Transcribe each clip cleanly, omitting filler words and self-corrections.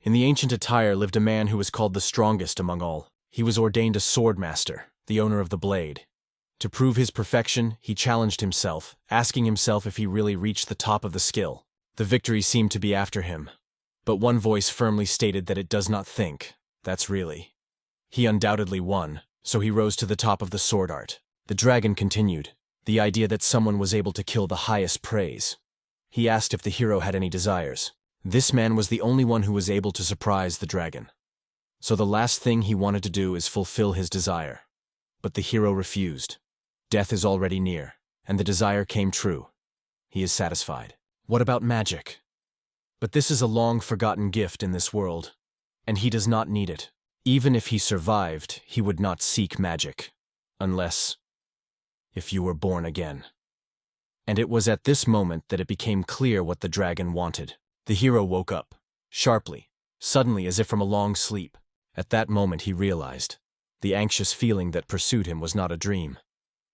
In the ancient attire lived a man who was called the strongest among all. He was ordained a sword master, the owner of the blade. To prove his perfection, he challenged himself, asking himself if he really reached the top of the skill. The victory seemed to be after him. But one voice firmly stated that it does not think. That's really. He undoubtedly won, so he rose to the top of the sword art. The dragon continued, the idea that someone was able to kill the highest praise. He asked if the hero had any desires. This man was the only one who was able to surprise the dragon. So the last thing he wanted to do is fulfill his desire. But the hero refused. Death is already near, and the desire came true. He is satisfied. What about magic? But this is a long-forgotten gift in this world, and he does not need it. Even if he survived, he would not seek magic. Unless if you were born again. And it was at this moment that it became clear what the dragon wanted. The hero woke up, sharply, suddenly as if from a long sleep. At that moment he realized. The anxious feeling that pursued him was not a dream.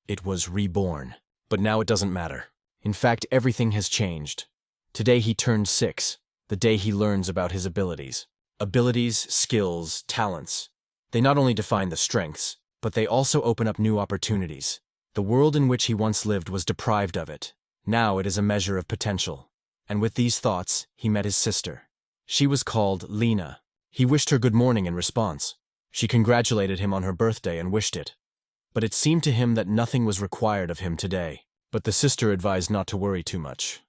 It was reborn. But now it doesn't matter. In fact, everything has changed. Today he turned 6, the day he learns about his abilities. Abilities, skills, talents. They not only define the strengths, but they also open up new opportunities. The world in which he once lived was deprived of it. Now it is a measure of potential. And with these thoughts, he met his sister. She was called Lena. He wished her good morning in response. She congratulated him on her birthday and wished it. But it seemed to him that nothing was required of him today. But the sister advised not to worry too much.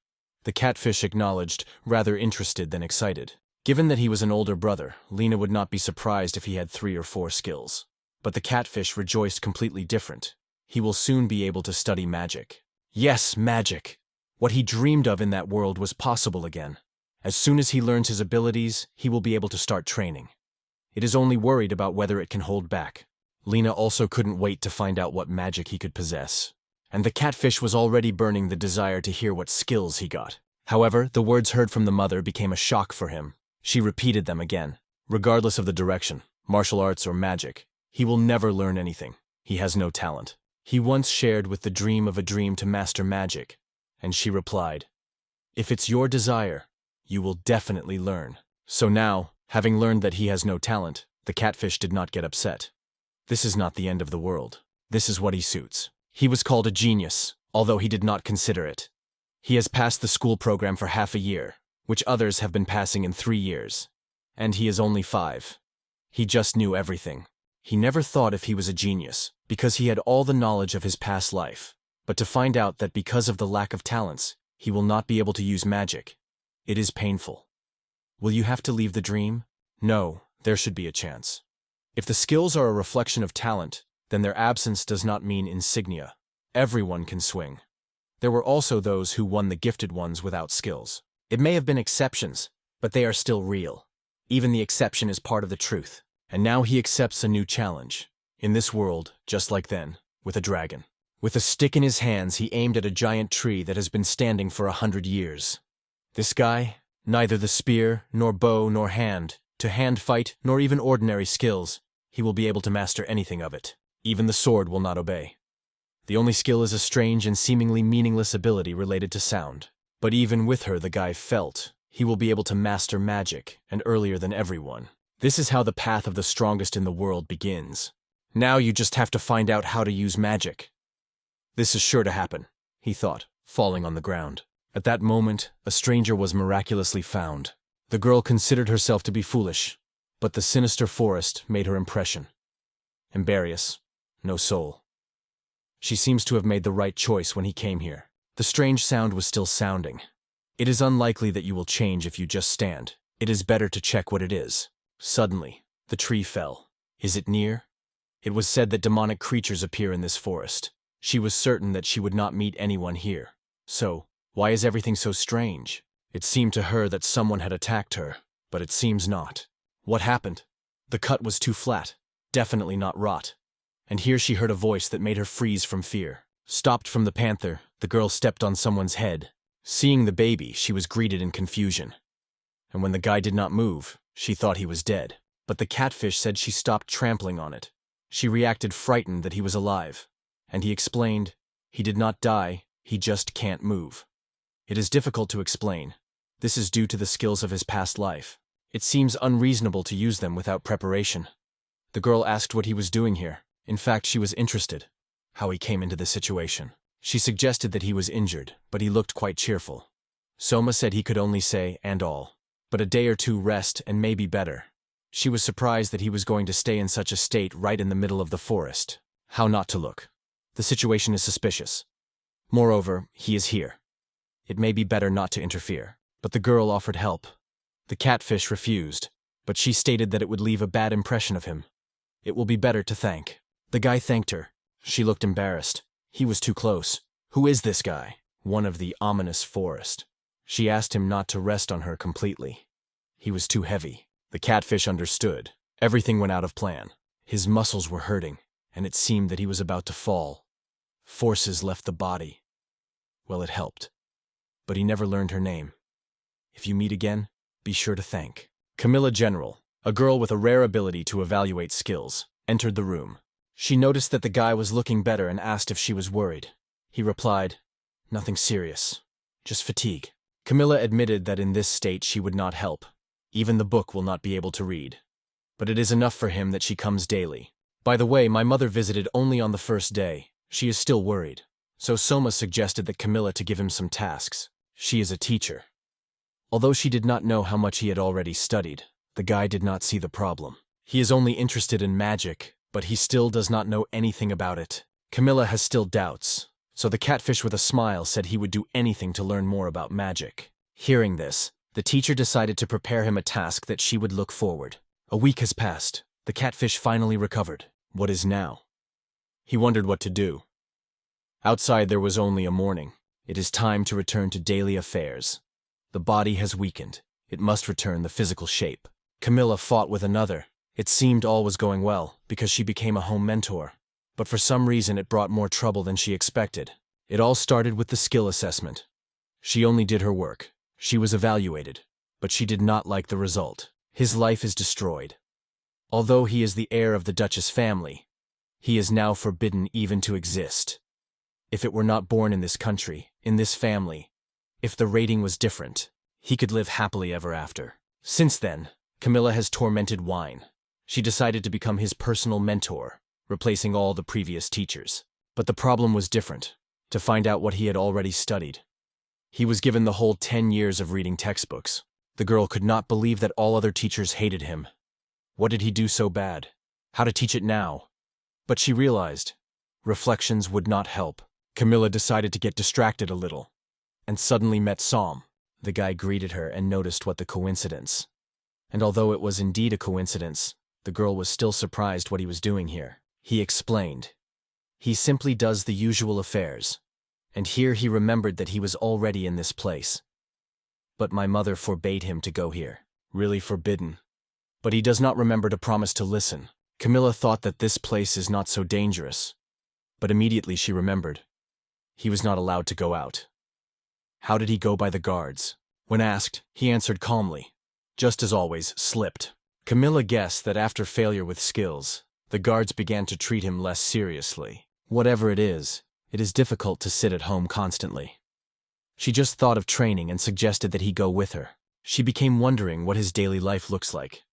The catfish acknowledged, rather interested than excited. Given that he was an older brother, Lena would not be surprised if he had 3 or 4 skills. But the catfish rejoiced completely different. He will soon be able to study magic. Yes, magic! What he dreamed of in that world was possible again. As soon as he learns his abilities, he will be able to start training. It is only worried about whether it can hold back. Lena also couldn't wait to find out what magic he could possess. And the catfish was already burning the desire to hear what skills he got. However, the words heard from the mother became a shock for him. She repeated them again. Regardless of the direction, martial arts or magic, he will never learn anything. He has no talent. He once shared with the dream of a dream to master magic, and she replied, "If it's your desire, you will definitely learn." So now, having learned that he has no talent, the catfish did not get upset. This is not the end of the world. This is what he suits. He was called a genius, although he did not consider it. He has passed the school program for half a year, which others have been passing in 3 years. And he is only 5. He just knew everything. He never thought if he was a genius, because he had all the knowledge of his past life. But to find out that because of the lack of talents, he will not be able to use magic. It is painful. Will you have to leave the dream? No, there should be a chance. If the skills are a reflection of talent, then their absence does not mean insignia. Everyone can swing. There were also those who won the gifted ones without skills. It may have been exceptions, but they are still real. Even the exception is part of the truth. And now he accepts a new challenge. In this world, just like then, with a dragon. With a stick in his hands, he aimed at a giant tree that has been standing for 100 years. This guy, neither the spear, nor bow, nor hand fight, nor even ordinary skills, he will be able to master anything of it. Even the sword will not obey. The only skill is a strange and seemingly meaningless ability related to sound. But even with her, the guy felt he will be able to master magic, and earlier than everyone. This is how the path of the strongest in the world begins. Now you just have to find out how to use magic. This is sure to happen, he thought, falling on the ground. At that moment, a stranger was miraculously found. The girl considered herself to be foolish, but the sinister forest made her impression. Embarious, no soul. She seems to have made the right choice when he came here. The strange sound was still sounding. It is unlikely that you will change if you just stand. It is better to check what it is. Suddenly, the tree fell. Is it near? It was said that demonic creatures appear in this forest. She was certain that she would not meet anyone here. So, why is everything so strange? It seemed to her that someone had attacked her, but it seems not. What happened? The cut was too flat, definitely not rot. And here she heard a voice that made her freeze from fear. Stopped from the panther, the girl stepped on someone's head. Seeing the baby, she was greeted in confusion. And when the guy did not move, she thought he was dead. But the catfish said she stopped trampling on it. She reacted frightened that he was alive. And he explained, he did not die, he just can't move. It is difficult to explain. This is due to the skills of his past life. It seems unreasonable to use them without preparation. The girl asked what he was doing here. In fact, she was interested. How he came into this situation. She suggested that he was injured, but he looked quite cheerful. Soma said he could only say, and all. But a day or two rest and maybe better. She was surprised that he was going to stay in such a state right in the middle of the forest. How not to look? The situation is suspicious. Moreover, he is here. It may be better not to interfere. But the girl offered help. The catfish refused, but she stated that it would leave a bad impression of him. It will be better to thank. The guy thanked her. She looked embarrassed. He was too close. Who is this guy? One of the ominous forest. She asked him not to rest on her completely. He was too heavy. The catfish understood. Everything went out of plan. His muscles were hurting, and it seemed that he was about to fall. Forces left the body. Well, it helped. But he never learned her name. If you meet again, be sure to thank. Camilla General, a girl with a rare ability to evaluate skills, entered the room. She noticed that the guy was looking better and asked if she was worried. He replied, "Nothing serious. Just fatigue." Camilla admitted that in this state she would not help. Even the book will not be able to read. But it is enough for him that she comes daily. By the way, my mother visited only on the first day. She is still worried. So Soma suggested that Camilla to give him some tasks. She is a teacher. Although she did not know how much he had already studied, the guy did not see the problem. He is only interested in magic, but he still does not know anything about it. Camilla has still doubts, so the catfish with a smile said he would do anything to learn more about magic. Hearing this, the teacher decided to prepare him a task that she would look forward. A week has passed. The catfish finally recovered. What is now? He wondered what to do. Outside there was only a morning. It is time to return to daily affairs. The body has weakened. It must return the physical shape. Camilla fought with another. It seemed all was going well, because she became a home mentor. But for some reason it brought more trouble than she expected. It all started with the skill assessment. She only did her work. She was evaluated. But she did not like the result. His life is destroyed. Although he is the heir of the Duchess family, he is now forbidden even to exist. If it were not born in this country, in this family, if the rating was different, he could live happily ever after. Since then, Camilla has tormented Wine. She decided to become his personal mentor, replacing all the previous teachers. But the problem was different, to find out what he had already studied. He was given the whole 10 years of reading textbooks. The girl could not believe that all other teachers hated him. What did he do so bad? How to teach it now? But she realized, reflections would not help. Camilla decided to get distracted a little, and suddenly met Som. The guy greeted her and noticed what the coincidence. And although it was indeed a coincidence, the girl was still surprised what he was doing here. He explained. He simply does the usual affairs. And here he remembered that he was already in this place. But my mother forbade him to go here. Really forbidden. But he does not remember to promise to listen. Camilla thought that this place is not so dangerous. But immediately she remembered. He was not allowed to go out. How did he go by the guards? When asked, he answered calmly. Just as always, slipped. Camilla guessed that after failure with skills, the guards began to treat him less seriously. Whatever it is difficult to sit at home constantly. She just thought of training and suggested that he go with her. She became wondering what his daily life looks like.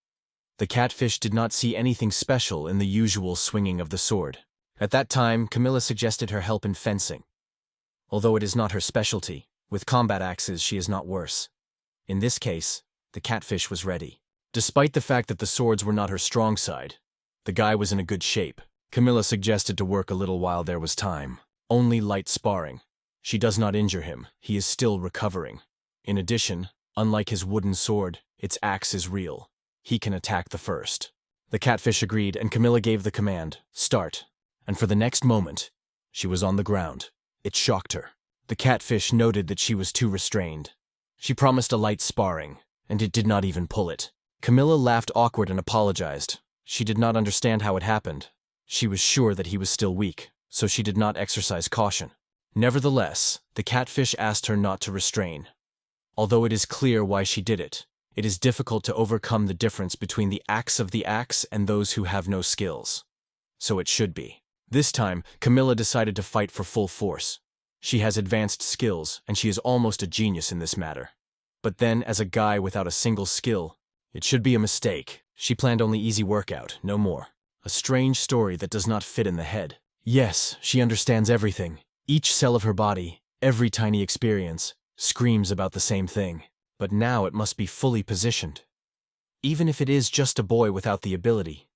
The catfish did not see anything special in the usual swinging of the sword. At that time, Camilla suggested her help in fencing. Although it is not her specialty, with combat axes she is not worse. In this case, the catfish was ready. Despite the fact that the swords were not her strong side, the guy was in a good shape. Camilla suggested to work a little while there was time. Only light sparring. She does not injure him. He is still recovering. In addition, unlike his wooden sword, its axe is real. He can attack the first. The catfish agreed, and Camilla gave the command, "Start." And for the next moment, she was on the ground. It shocked her. The catfish noted that she was too restrained. She promised a light sparring, and it did not even pull it. Camilla laughed awkward and apologized. She did not understand how it happened. She was sure that he was still weak, so she did not exercise caution. Nevertheless, the catfish asked her not to restrain. Although it is clear why she did it, it is difficult to overcome the difference between the axe of the axe and those who have no skills. So it should be. This time, Camilla decided to fight for full force. She has advanced skills, and she is almost a genius in this matter. But then, as a guy without a single skill, It should be a mistake. She planned only easy workout, no more. A strange story that does not fit in the head. Yes, she understands everything. Each cell of her body, every tiny experience, screams about the same thing. But now it must be fully positioned. Even if it is just a boy without the ability,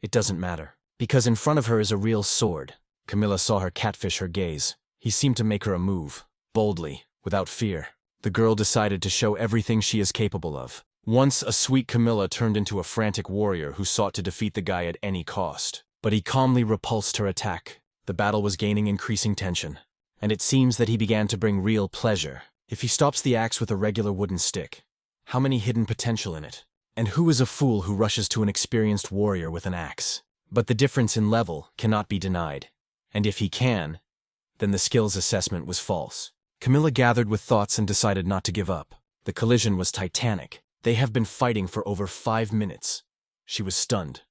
it doesn't matter. Because in front of her is a real sword. Camilla saw her catfish her gaze. He seemed to make her a move, boldly, without fear. The girl decided to show everything she is capable of. Once a sweet Camilla turned into a frantic warrior who sought to defeat the guy at any cost. But he calmly repulsed her attack. The battle was gaining increasing tension, and it seems that he began to bring real pleasure. If he stops the axe with a regular wooden stick, how many hidden potential in it? And who is a fool who rushes to an experienced warrior with an axe? But the difference in level cannot be denied. And if he can, then the skills assessment was false. Camilla gathered with thoughts and decided not to give up. The collision was titanic. They have been fighting for over 5 minutes. She was stunned.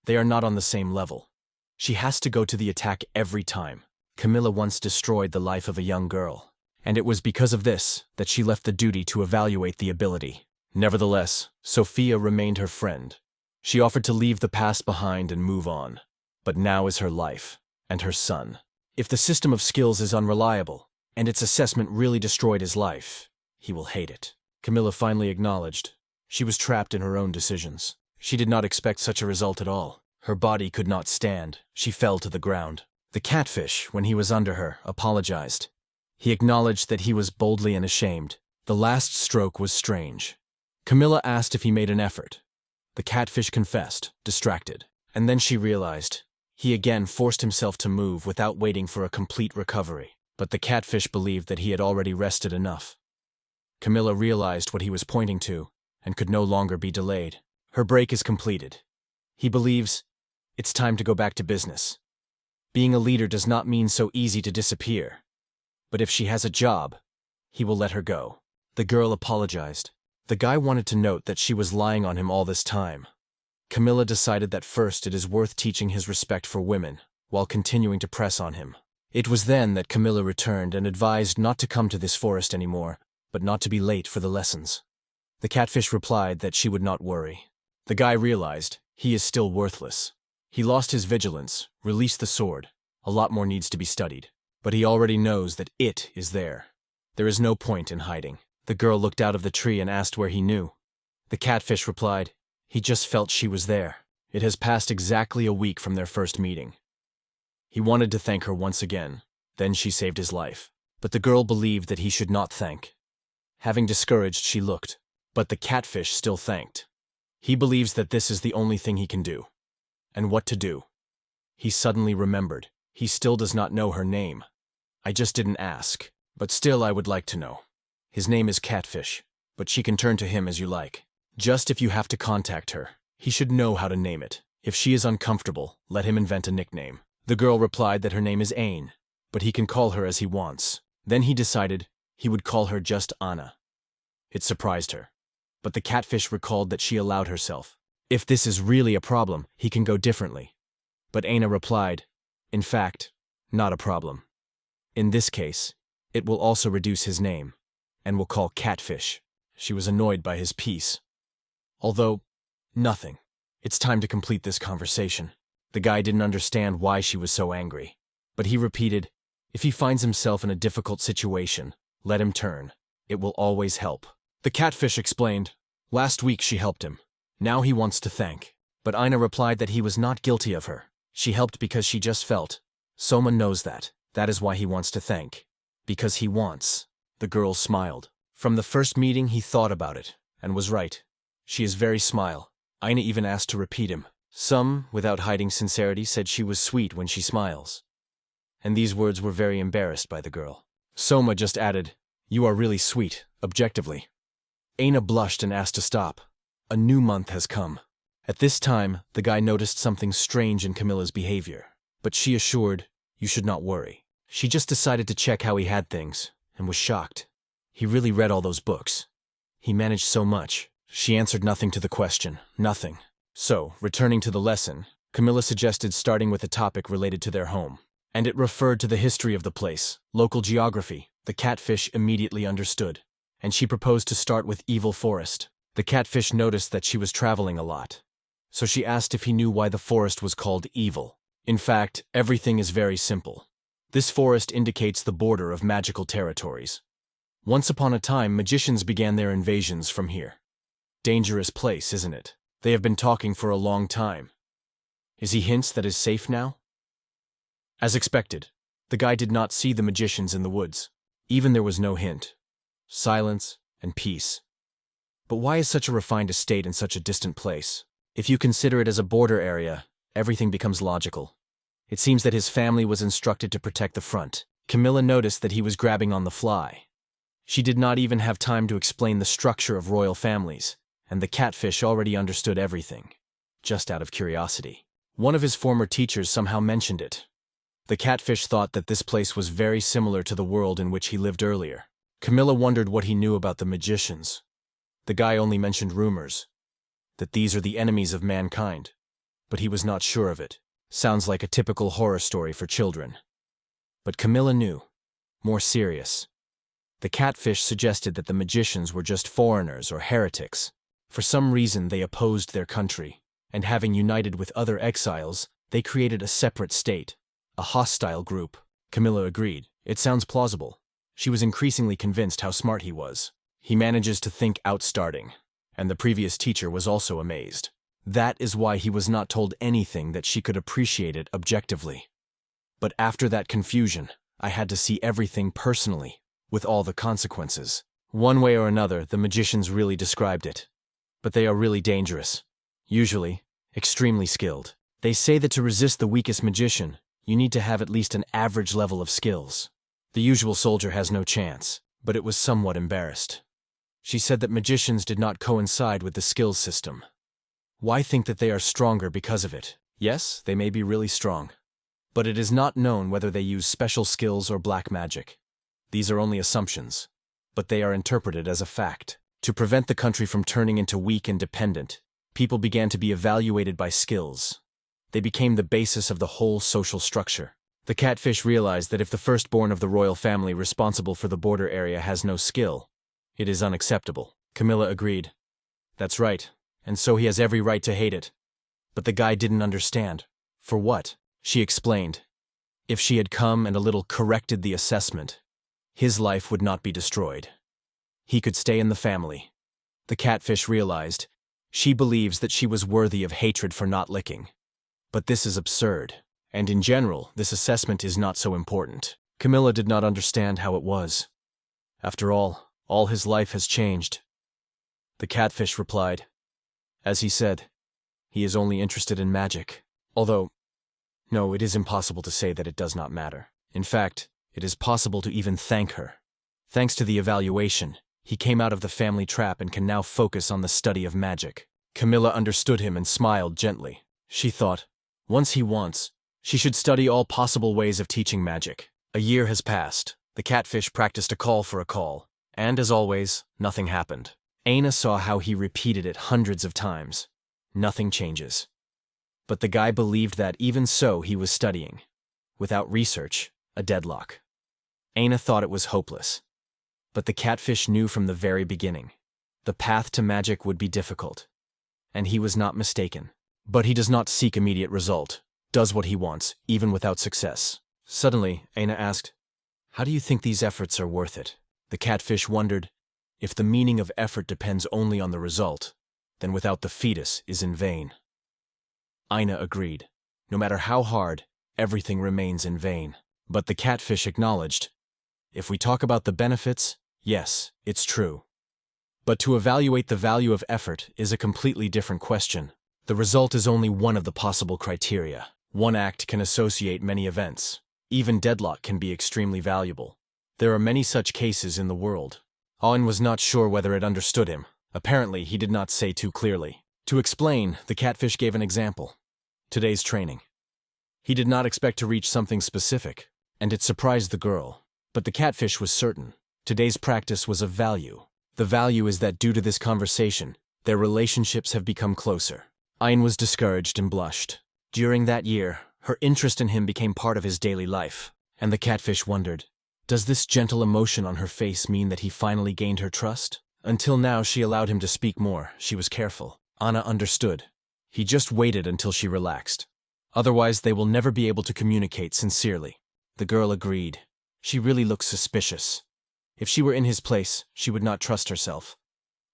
They are not on the same level. She has to go to the attack every time. Camilla once destroyed the life of a young girl, and it was because of this that she left the duty to evaluate the ability. Nevertheless, Sophia remained her friend. She offered to leave the past behind and move on. But now is her life, and her son. If the system of skills is unreliable, and its assessment really destroyed his life, he will hate it. Camilla finally acknowledged. She was trapped in her own decisions. She did not expect such a result at all. Her body could not stand. She fell to the ground. The catfish, when he was under her, apologized. He acknowledged that he was boldly and ashamed. The last stroke was strange. Camilla asked if he made an effort. The catfish confessed, distracted. And then she realized. He again forced himself to move without waiting for a complete recovery. But the catfish believed that he had already rested enough. Camilla realized what he was pointing to, and could no longer be delayed. Her break is completed. He believes it's time to go back to business. Being a leader does not mean so easy to disappear. But if she has a job, he will let her go. The girl apologized. The guy wanted to note that she was lying on him all this time. Camilla decided that first it is worth teaching his respect for women, while continuing to press on him. It was then that Camilla returned and advised not to come to this forest anymore, but not to be late for the lessons. The catfish replied that she would not worry. The guy realized he is still worthless. He lost his vigilance, released the sword. A lot more needs to be studied. But he already knows that it is there. There is no point in hiding. The girl looked out of the tree and asked where he knew. The catfish replied, he just felt she was there. It has passed exactly a week from their first meeting. He wanted to thank her once again. Then she saved his life. But the girl believed that he should not thank. Having discouraged, she looked. But the catfish still thanked. He believes that this is the only thing he can do. And what to do? He suddenly remembered. He still does not know her name. I just didn't ask. But still I would like to know. His name is Catfish. But she can turn to him as you like. Just if you have to contact her, he should know how to name it. If she is uncomfortable, let him invent a nickname. The girl replied that her name is Ain, but he can call her as he wants. Then he decided he would call her just Anna. It surprised her. But the catfish recalled that she allowed herself. If this is really a problem, he can go differently. But Aina replied, in fact, not a problem. In this case, it will also reduce his name, and will call Catfish. She was annoyed by his peace. Although, nothing. It's time to complete this conversation. The guy didn't understand why she was so angry. But he repeated, if he finds himself in a difficult situation, let him turn. It will always help. The catfish explained, last week she helped him. Now he wants to thank. But Aina replied that he was not guilty of her. She helped because she just felt. Soma knows that. That is why he wants to thank. Because he wants. The girl smiled. From the first meeting he thought about it, and was right. She is very smile. Aina even asked to repeat him. Some, without hiding sincerity, said she was sweet when she smiles. And these words were very embarrassed by the girl. Soma just added, you are really sweet, objectively. Aina blushed and asked to stop. A new month has come. At this time, the guy noticed something strange in Camilla's behavior. But she assured, you should not worry. She just decided to check how he had things, and was shocked. He really read all those books. He managed so much. She answered nothing to the question, nothing. So, returning to the lesson, Camilla suggested starting with a topic related to their home. And it referred to the history of the place, local geography. The catfish immediately understood. And she proposed to start with Evil Forest. The catfish noticed that she was traveling a lot, so she asked if he knew why the forest was called evil. In fact, everything is very simple. This forest indicates the border of magical territories. Once upon a time, magicians began their invasions from here. Dangerous place, isn't it? They have been talking for a long time. Is he hints that is safe now? As expected, the guy did not see the magicians in the woods. Even there was no hint. Silence and peace. But why is such a refined estate in such a distant place? If you consider it as a border area, everything becomes logical. It seems that his family was instructed to protect the front. Camilla noticed that he was grabbing on the fly. She did not even have time to explain the structure of royal families, and the catfish already understood everything, just out of curiosity. One of his former teachers somehow mentioned it. The catfish thought that this place was very similar to the world in which he lived earlier. Camilla wondered what he knew about the magicians. The guy only mentioned rumors, that these are the enemies of mankind, but he was not sure of it. Sounds like a typical horror story for children. But Camilla knew. More serious. The catfish suggested that the magicians were just foreigners or heretics. For some reason they opposed their country, and having united with other exiles, they created a separate state, a hostile group. Camilla agreed. It sounds plausible. She was increasingly convinced how smart he was. He manages to think outstarting, and the previous teacher was also amazed. That is why he was not told anything that she could appreciate it objectively. But after that confusion, I had to see everything personally, with all the consequences. One way or another, the magicians really described it. But they are really dangerous. Usually, extremely skilled. They say that to resist the weakest magician, you need to have at least an average level of skills. The usual soldier has no chance, but it was somewhat embarrassed. She said that magicians did not coincide with the skills system. Why think that they are stronger because of it? Yes, they may be really strong. But it is not known whether they use special skills or black magic. These are only assumptions, but they are interpreted as a fact. To prevent the country from turning into weak and dependent, people began to be evaluated by skills. They became the basis of the whole social structure. The catfish realized that if the firstborn of the royal family responsible for the border area has no skill, it is unacceptable. Camilla agreed. That's right, and so he has every right to hate it. But the guy didn't understand. For what? She explained. If she had come and a little corrected the assessment, his life would not be destroyed. He could stay in the family. The catfish realized. She believes that she was worthy of hatred for not licking. But this is absurd. And in general, this assessment is not so important. Camilla did not understand how it was. After all his life has changed. The catfish replied. As he said, he is only interested in magic. Although, no, it is impossible to say that it does not matter. In fact, it is possible to even thank her. Thanks to the evaluation, he came out of the family trap and can now focus on the study of magic. Camilla understood him and smiled gently. She thought, once he wants, she should study all possible ways of teaching magic. A year has passed. The catfish practiced a call for a call, and as always, nothing happened. Aina saw how he repeated it hundreds of times. Nothing changes. But the guy believed that even so he was studying. Without research, a deadlock. Aina thought it was hopeless. But the catfish knew from the very beginning. The path to magic would be difficult. And he was not mistaken. But he does not seek immediate result. Does what he wants, even without success. Suddenly, Aina asked, how do you think these efforts are worth it? The catfish wondered, if the meaning of effort depends only on the result, then without the fetus is in vain. Aina agreed. No matter how hard, everything remains in vain. But the catfish acknowledged, if we talk about the benefits, yes, it's true. But to evaluate the value of effort is a completely different question. The result is only one of the possible criteria. One act can associate many events. Even deadlock can be extremely valuable. There are many such cases in the world. Ain was not sure whether it understood him. Apparently, he did not say too clearly. To explain, the catfish gave an example. Today's training. He did not expect to reach something specific, and it surprised the girl. But the catfish was certain. Today's practice was of value. The value is that due to this conversation, their relationships have become closer. Ain was discouraged and blushed. During that year, her interest in him became part of his daily life, and the catfish wondered, does this gentle emotion on her face mean that he finally gained her trust? Until now, she allowed him to speak more. She was careful. Anna understood. He just waited until she relaxed. Otherwise, they will never be able to communicate sincerely. The girl agreed. She really looked suspicious. If she were in his place, she would not trust herself.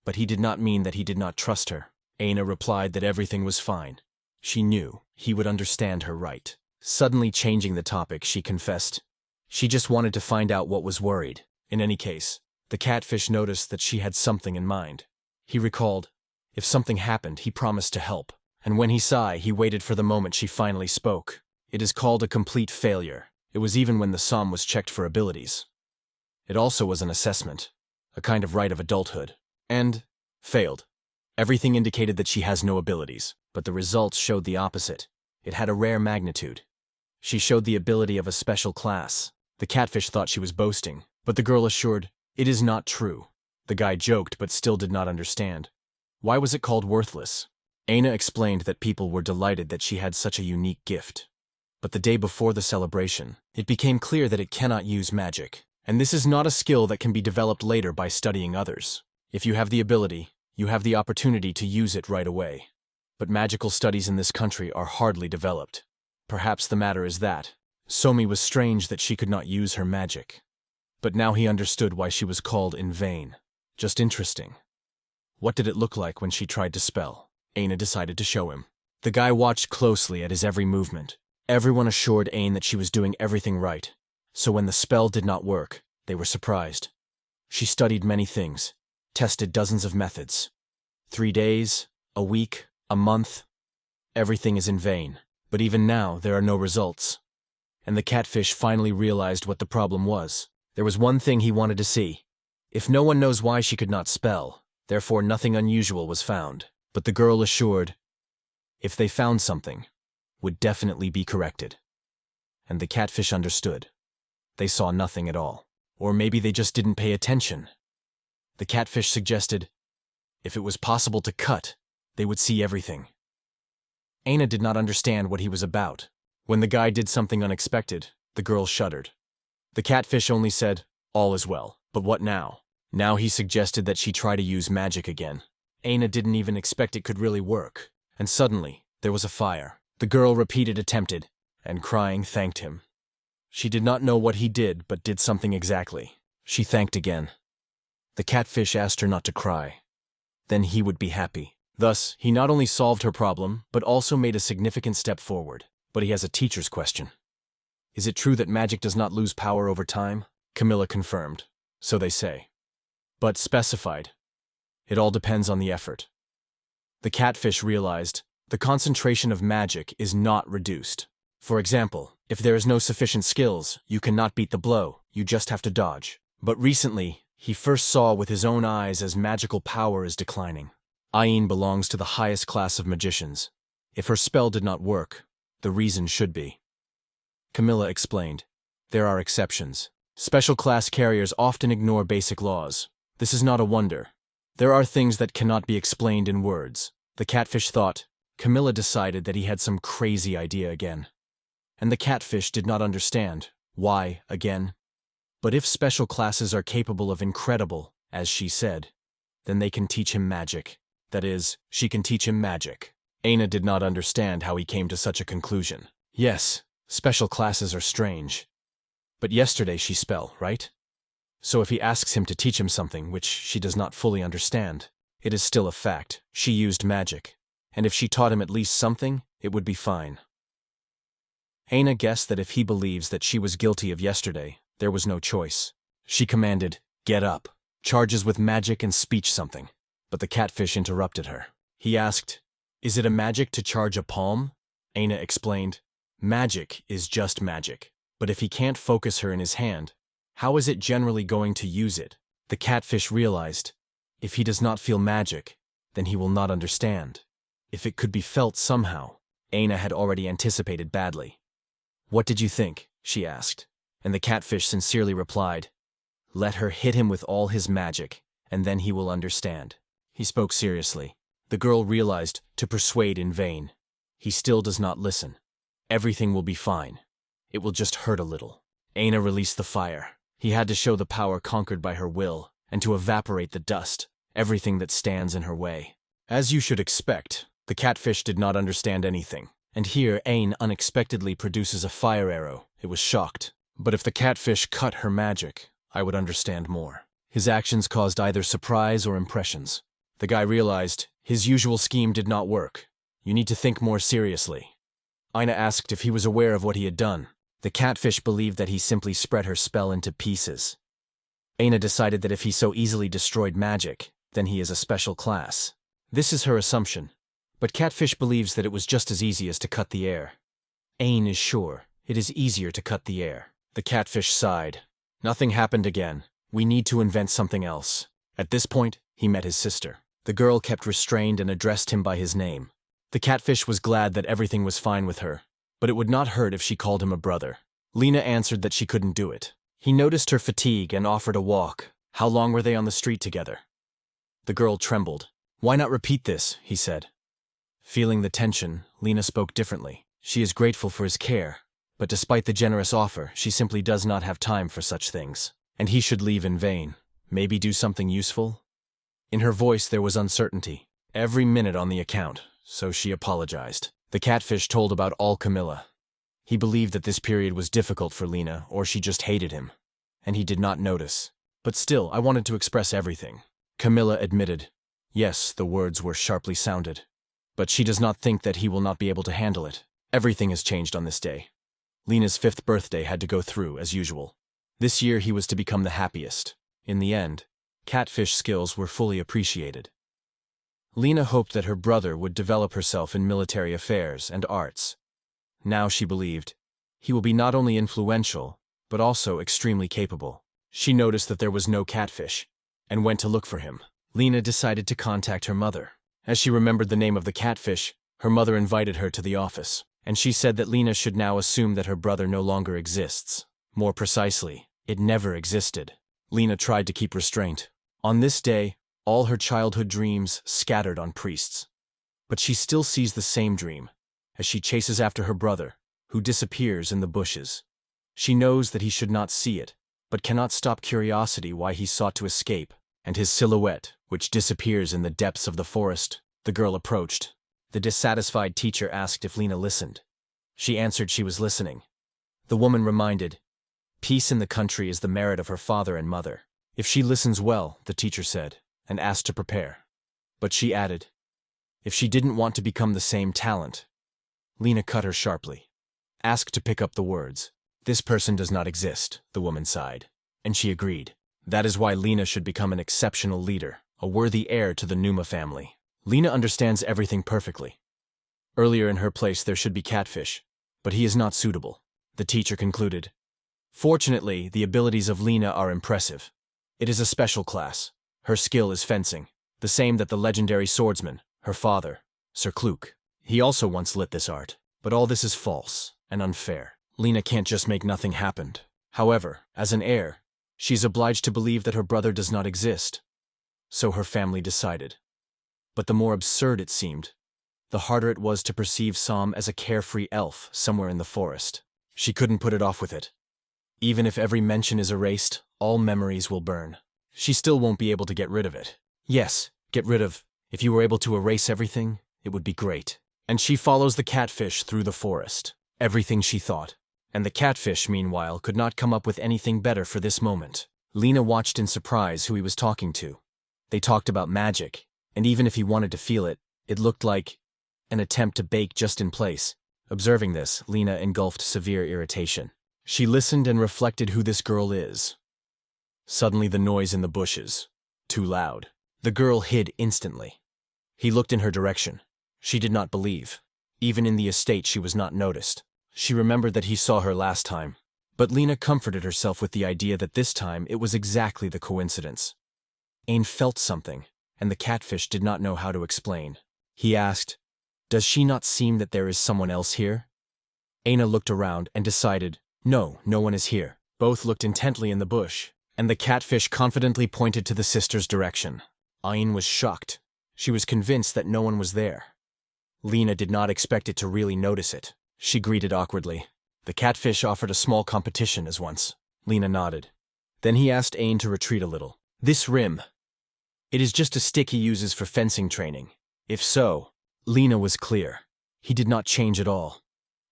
But he did not mean that he did not trust her. Aina replied that everything was fine. She knew he would understand her right. Suddenly changing the topic, she confessed. She just wanted to find out what was worried. In any case, the catfish noticed that she had something in mind. He recalled, if something happened, he promised to help. And when he saw, he waited for the moment she finally spoke. It is called a complete failure. It was even when the psalm was checked for abilities. It also was an assessment, a kind of right of adulthood. And failed. Everything indicated that she has no abilities, but the results showed the opposite. It had a rare magnitude. She showed the ability of a special class. The catfish thought she was boasting, but the girl assured, it is not true. The guy joked but still did not understand. Why was it called worthless? Aina explained that people were delighted that she had such a unique gift. But the day before the celebration, it became clear that it cannot use magic. And this is not a skill that can be developed later by studying others. If you have the ability, you have the opportunity to use it right away. But magical studies in this country are hardly developed. Perhaps the matter is that Somi was strange that she could not use her magic. But now he understood why she was called in vain. Just interesting. What did it look like when she tried to spell? Aina decided to show him. The guy watched closely at his every movement. Everyone assured Ain that she was doing everything right. So when the spell did not work, they were surprised. She studied many things, tested dozens of methods. 3 days, a week, a month. Everything is in vain. But even now, there are no results. And the catfish finally realized what the problem was. There was one thing he wanted to see. If no one knows why she could not spell, therefore nothing unusual was found. But the girl assured, if they found something, would definitely be corrected. And the catfish understood. They saw nothing at all. Or maybe they just didn't pay attention. The catfish suggested, if it was possible to cut, they would see everything. Aina did not understand what he was about. When the guy did something unexpected, the girl shuddered. The catfish only said, all is well, but what now? Now he suggested that she try to use magic again. Aina didn't even expect it could really work. And suddenly, there was a fire. The girl repeated attempted, and crying thanked him. She did not know what he did, but did something exactly. She thanked again. The catfish asked her not to cry. Then he would be happy. Thus, he not only solved her problem, but also made a significant step forward. But he has a teacher's question. Is it true that magic does not lose power over time? Camilla confirmed. So they say. But specified. It all depends on the effort. The catfish realized the concentration of magic is not reduced. For example, if there is no sufficient skills, you cannot beat the blow, you just have to dodge. But recently, he first saw with his own eyes as magical power is declining. Ain belongs to the highest class of magicians. If her spell did not work, the reason should be. Camilla explained. There are exceptions. Special class carriers often ignore basic laws. This is not a wonder. There are things that cannot be explained in words. The catfish thought. Camilla decided that he had some crazy idea again. And the catfish did not understand. Why, again? But if special classes are capable of incredible, as she said, then they can teach him magic. That is, she can teach him magic. Aina did not understand how he came to such a conclusion. Yes, special classes are strange. But yesterday she spell, right? So if he asks him to teach him something which she does not fully understand, it is still a fact. She used magic. And if she taught him at least something, it would be fine. Aina guessed that if he believes that she was guilty of yesterday, there was no choice. She commanded, get up, charges with magic and speech something. But the catfish interrupted her. He asked, is it a magic to charge a palm? Aina explained, magic is just magic. But if he can't focus her in his hand, how is it generally going to use it? The catfish realized, if he does not feel magic, then he will not understand. If it could be felt somehow, Aina had already anticipated badly. What did you think? She asked. And the catfish sincerely replied, let her hit him with all his magic, and then he will understand. He spoke seriously. The girl realized to persuade in vain. He still does not listen. Everything will be fine. It will just hurt a little. Aina released the fire. He had to show the power conquered by her will, and to evaporate the dust. everything that stands in her way. As you should expect, the catfish did not understand anything. And here Ain unexpectedly produces a fire arrow. It was shocked. But if the catfish cut her magic, I would understand more. His actions caused either surprise or impressions. The guy realized his usual scheme did not work. You need to think more seriously. Aina asked if he was aware of what he had done. The catfish believed that he simply spread her spell into pieces. Aina decided that if he so easily destroyed magic, then he is a special class. This is her assumption. But Catfish believes that it was just as easy as to cut the air. Ain is sure it is easier to cut the air. The catfish sighed. Nothing happened again. We need to invent something else. At this point, he met his sister. The girl kept restrained and addressed him by his name. The catfish was glad that everything was fine with her, but it would not hurt if she called him a brother. Lena answered that she couldn't do it. He noticed her fatigue and offered a walk. How long were they on the street together? The girl trembled. Why not repeat this, he said. Feeling the tension, Lena spoke differently. She is grateful for his care, but despite the generous offer, she simply does not have time for such things. And he should leave in vain. Maybe do something useful? In her voice there was uncertainty. Every minute on the account, so she apologized. The catfish told about all Camilla. He believed that this period was difficult for Lena, or she just hated him. And he did not notice. But still, I wanted to express everything. Camilla admitted. Yes, the words were sharply sounded. But she does not think that he will not be able to handle it. Everything has changed on this day. Lena's 5th birthday had to go through, as usual. This year he was to become the happiest. In the end, catfish skills were fully appreciated. Lena hoped that her brother would develop herself in military affairs and arts. Now she believed he will be not only influential, but also extremely capable. She noticed that there was no catfish, and went to look for him. Lena decided to contact her mother. As she remembered the name of the catfish, her mother invited her to the office, and she said that Lena should now assume that her brother no longer exists. More precisely, it never existed. Lena tried to keep restraint. On this day, all her childhood dreams scattered on priests. But she still sees the same dream, as she chases after her brother, who disappears in the bushes. She knows that he should not see it, but cannot stop curiosity why he sought to escape, and his silhouette, which disappears in the depths of the forest. The girl approached. The dissatisfied teacher asked if Lena listened. She answered she was listening. The woman reminded, peace in the country is the merit of her father and mother. If she listens well, the teacher said, and asked to prepare. But she added, if she didn't want to become the same talent. Lena cut her sharply. Ask to pick up the words. This person does not exist, the woman sighed. And she agreed. That is why Lena should become an exceptional leader, a worthy heir to the Numa family. Lena understands everything perfectly. Earlier in her place there should be catfish, but he is not suitable, the teacher concluded. Fortunately, the abilities of Lena are impressive. It is a special class. Her skill is fencing, the same that the legendary swordsman, her father, Sir Kluk. He also once lit this art, but all this is false and unfair. Lena can't just make nothing happen. However, as an heir, she is obliged to believe that her brother does not exist. So her family decided. But the more absurd it seemed, the harder it was to perceive Sam as a carefree elf somewhere in the forest. She couldn't put it off with it. Even if every mention is erased, all memories will burn. She still won't be able to get rid of it. Yes, get rid of. If you were able to erase everything, it would be great. And she follows the catfish through the forest. Everything she thought. And the catfish, meanwhile, could not come up with anything better for this moment. Lena watched in surprise who he was talking to. They talked about magic, and even if he wanted to feel it, it looked like an attempt to bake just in place. Observing this, Lena engulfed severe irritation. She listened and reflected who this girl is. Suddenly the noise in the bushes. Too loud. The girl hid instantly. He looked in her direction. She did not believe. Even in the estate she was not noticed. She remembered that he saw her last time. But Lena comforted herself with the idea that this time it was exactly the coincidence. Ain felt something, and the catfish did not know how to explain. He asked, does she not seem that there is someone else here? Aina looked around and decided, no, no one is here. Both looked intently in the bush, and the catfish confidently pointed to the sister's direction. Ain was shocked. She was convinced that no one was there. Lena did not expect it to really notice it. She greeted awkwardly. The catfish offered a small competition as once. Lena nodded. Then he asked Ain to retreat a little. This rim. It is just a stick he uses for fencing training. If so, Lena was clear. He did not change at all.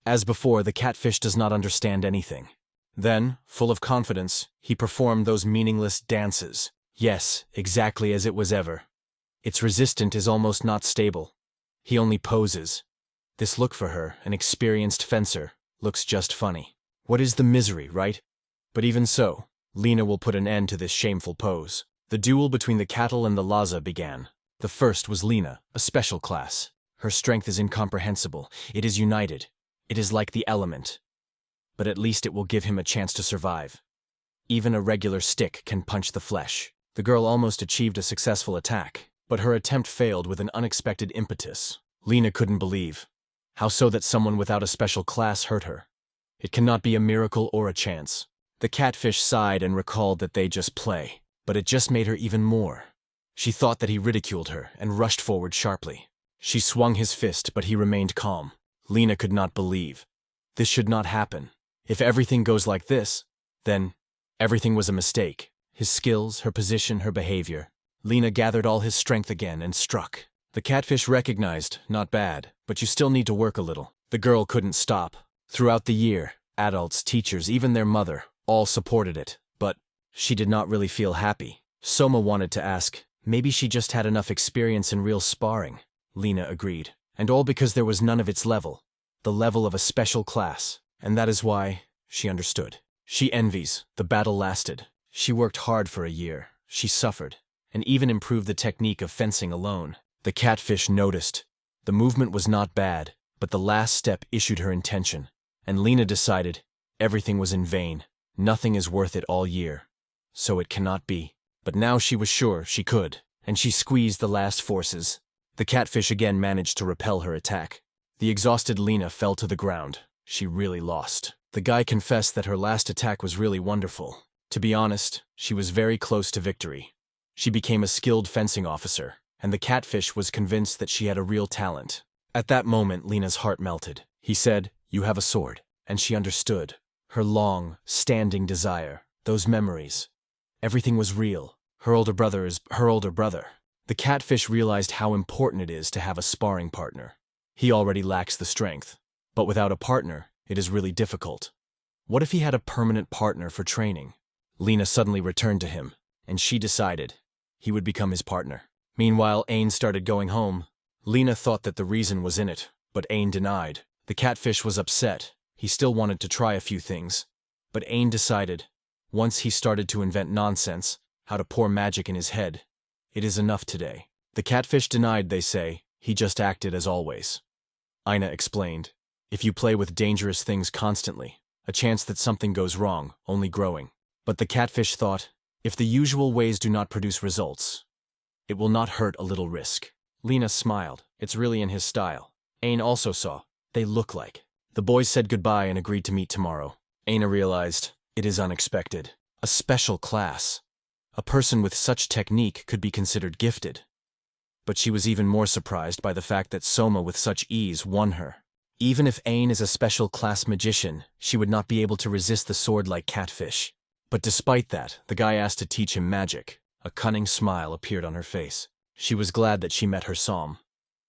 As before, the catfish does not understand anything. Then, full of confidence, he performed those meaningless dances. Yes, exactly as it was ever. Its resistant is almost not stable. He only poses. This look for her, an experienced fencer, looks just funny. What is the misery, right? But even so, Lena will put an end to this shameful pose. The duel between the cattle and the Laza began. The first was Lena, a special class. Her strength is incomprehensible. It is united. It is like the element. But at least it will give him a chance to survive. Even a regular stick can punch the flesh. The girl almost achieved a successful attack, but her attempt failed with an unexpected impetus. Lena couldn't believe. How so that someone without a special class hurt her? It cannot be a miracle or a chance. The catfish sighed and recalled that they just play, but it just made her even more. She thought that he ridiculed her and rushed forward sharply. She swung his fist, but he remained calm. Lena could not believe. This should not happen. If everything goes like this, then everything was a mistake. His skills, her position, her behavior. Lena gathered all his strength again and struck. The catfish recognized, not bad, but you still need to work a little. The girl couldn't stop. Throughout the year, adults, teachers, even their mother, all supported it. But she did not really feel happy. Soma wanted to ask, maybe she just had enough experience in real sparring. Lena agreed. And all because there was none of its level. The level of a special class. And that is why, she understood. She envies. The battle lasted. She worked hard for a year. She suffered. And even improved the technique of fencing alone. The catfish noticed. The movement was not bad, but the last step issued her intention. And Lena decided, everything was in vain. Nothing is worth it all year. So it cannot be. But now she was sure she could. And she squeezed the last forces. The catfish again managed to repel her attack. The exhausted Lena fell to the ground. She really lost. The guy confessed that her last attack was really wonderful. To be honest, she was very close to victory. She became a skilled fencing officer, and the catfish was convinced that she had a real talent. At that moment, Lena's heart melted. He said, "You have a sword," and she understood. Her long, standing desire, those memories. Everything was real. Her older brother is her older brother. The catfish realized how important it is to have a sparring partner. He already lacks the strength, but without a partner, it is really difficult. What if he had a permanent partner for training? Lena suddenly returned to him, and she decided he would become his partner. Meanwhile, Ain started going home. Lena thought that the reason was in it, but Ain denied. The catfish was upset. He still wanted to try a few things, but Ain decided, once he started to invent nonsense, how to pour magic in his head, it is enough today. The catfish denied, they say. He just acted as always. Ina explained, if you play with dangerous things constantly, a chance that something goes wrong, only growing. But the catfish thought, if the usual ways do not produce results, it will not hurt a little risk. Lena smiled. It's really in his style. Ain also saw. They look like. The boys said goodbye and agreed to meet tomorrow. Aina realized, it is unexpected. A special class. A person with such technique could be considered gifted. But she was even more surprised by the fact that Soma with such ease won her. Even if Ain is a special class magician, she would not be able to resist the sword like catfish. But despite that, the guy asked to teach him magic. A cunning smile appeared on her face. She was glad that she met her Psalm.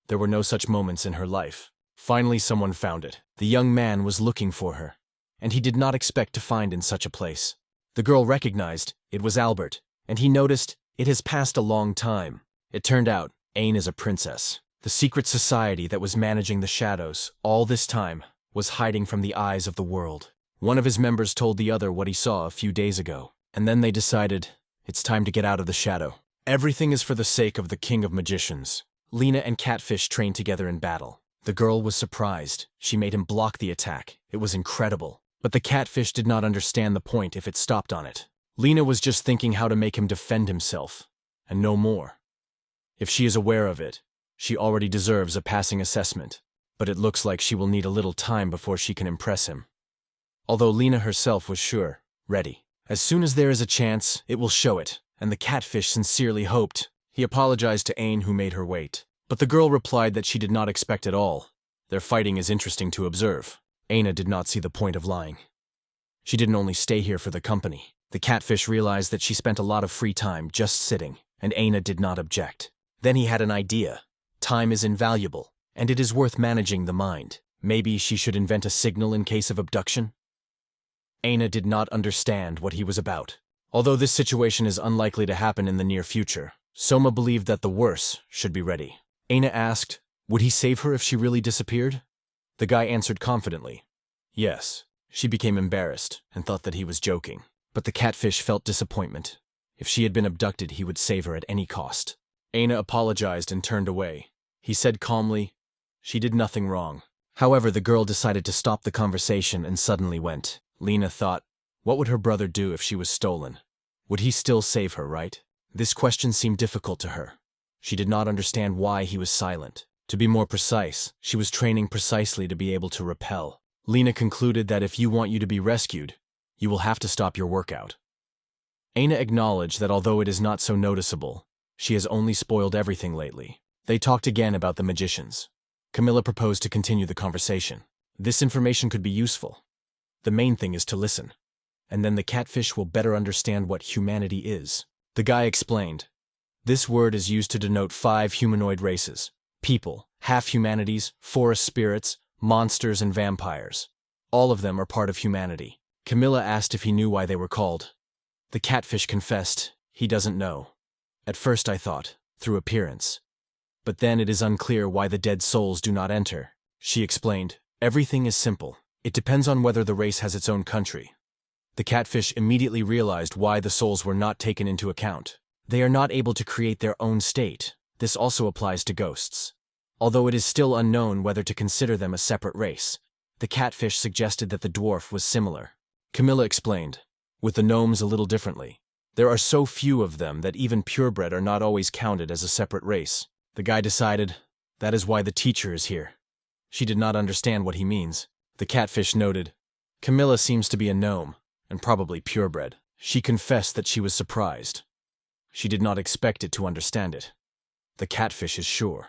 There were no such moments in her life. Finally someone found it. The young man was looking for her, and he did not expect to find in such a place. The girl recognized it was Albert, and he noticed it has passed a long time. It turned out Ain is a princess. The secret society that was managing the shadows all this time was hiding from the eyes of the world. One of his members told the other what he saw a few days ago, and then they decided it's time to get out of the shadow. Everything is for the sake of the king of magicians. Lena and Catfish trained together in battle. The girl was surprised. She made him block the attack. It was incredible. But the catfish did not understand the point if it stopped on it. Lena was just thinking how to make him defend himself, and no more. If she is aware of it, she already deserves a passing assessment, but it looks like she will need a little time before she can impress him. Although Lena herself was sure, ready. As soon as there is a chance, it will show it, and the catfish sincerely hoped. He apologized to Ain, who made her wait. But the girl replied that she did not expect at all. Their fighting is interesting to observe. Aina did not see the point of lying. She didn't only stay here for the company. The catfish realized that she spent a lot of free time just sitting, and Aina did not object. Then he had an idea. Time is invaluable, and it is worth managing the mind. Maybe she should invent a signal in case of abduction? Aina did not understand what he was about. Although this situation is unlikely to happen in the near future, Soma believed that the worst should be ready. Aina asked, would he save her if she really disappeared? The guy answered confidently, yes. She became embarrassed and thought that he was joking. But the catfish felt disappointment. If she had been abducted, he would save her at any cost. Aina apologized and turned away. He said calmly, she did nothing wrong. However, the girl decided to stop the conversation and suddenly went. Lena thought, what would her brother do if she was stolen? Would he still save her, right? This question seemed difficult to her. She did not understand why he was silent. To be more precise, she was training precisely to be able to repel. Lena concluded that if you want you to be rescued, you will have to stop your workout. Aina acknowledged that although it is not so noticeable, she has only spoiled everything lately. They talked again about the magicians. Camilla proposed to continue the conversation. This information could be useful. The main thing is to listen, and then the catfish will better understand what humanity is. The guy explained. This word is used to denote 5 humanoid races: people, half-humanities, forest spirits, monsters, and vampires. All of them are part of humanity. Camilla asked if he knew why they were called. The catfish confessed, he doesn't know. At first I thought, through appearance. But then it is unclear why the dead souls do not enter. She explained, everything is simple. It depends on whether the race has its own country. The catfish immediately realized why the souls were not taken into account. They are not able to create their own state. This also applies to ghosts. Although it is still unknown whether to consider them a separate race, the catfish suggested that the dwarf was similar. Camilla explained, with the gnomes a little differently. There are so few of them that even purebred are not always counted as a separate race. The guy decided, that is why the teacher is here. She did not understand what he means. The catfish noted, Camilla seems to be a gnome, and probably purebred. She confessed that she was surprised. She did not expect it to understand it. The catfish is sure.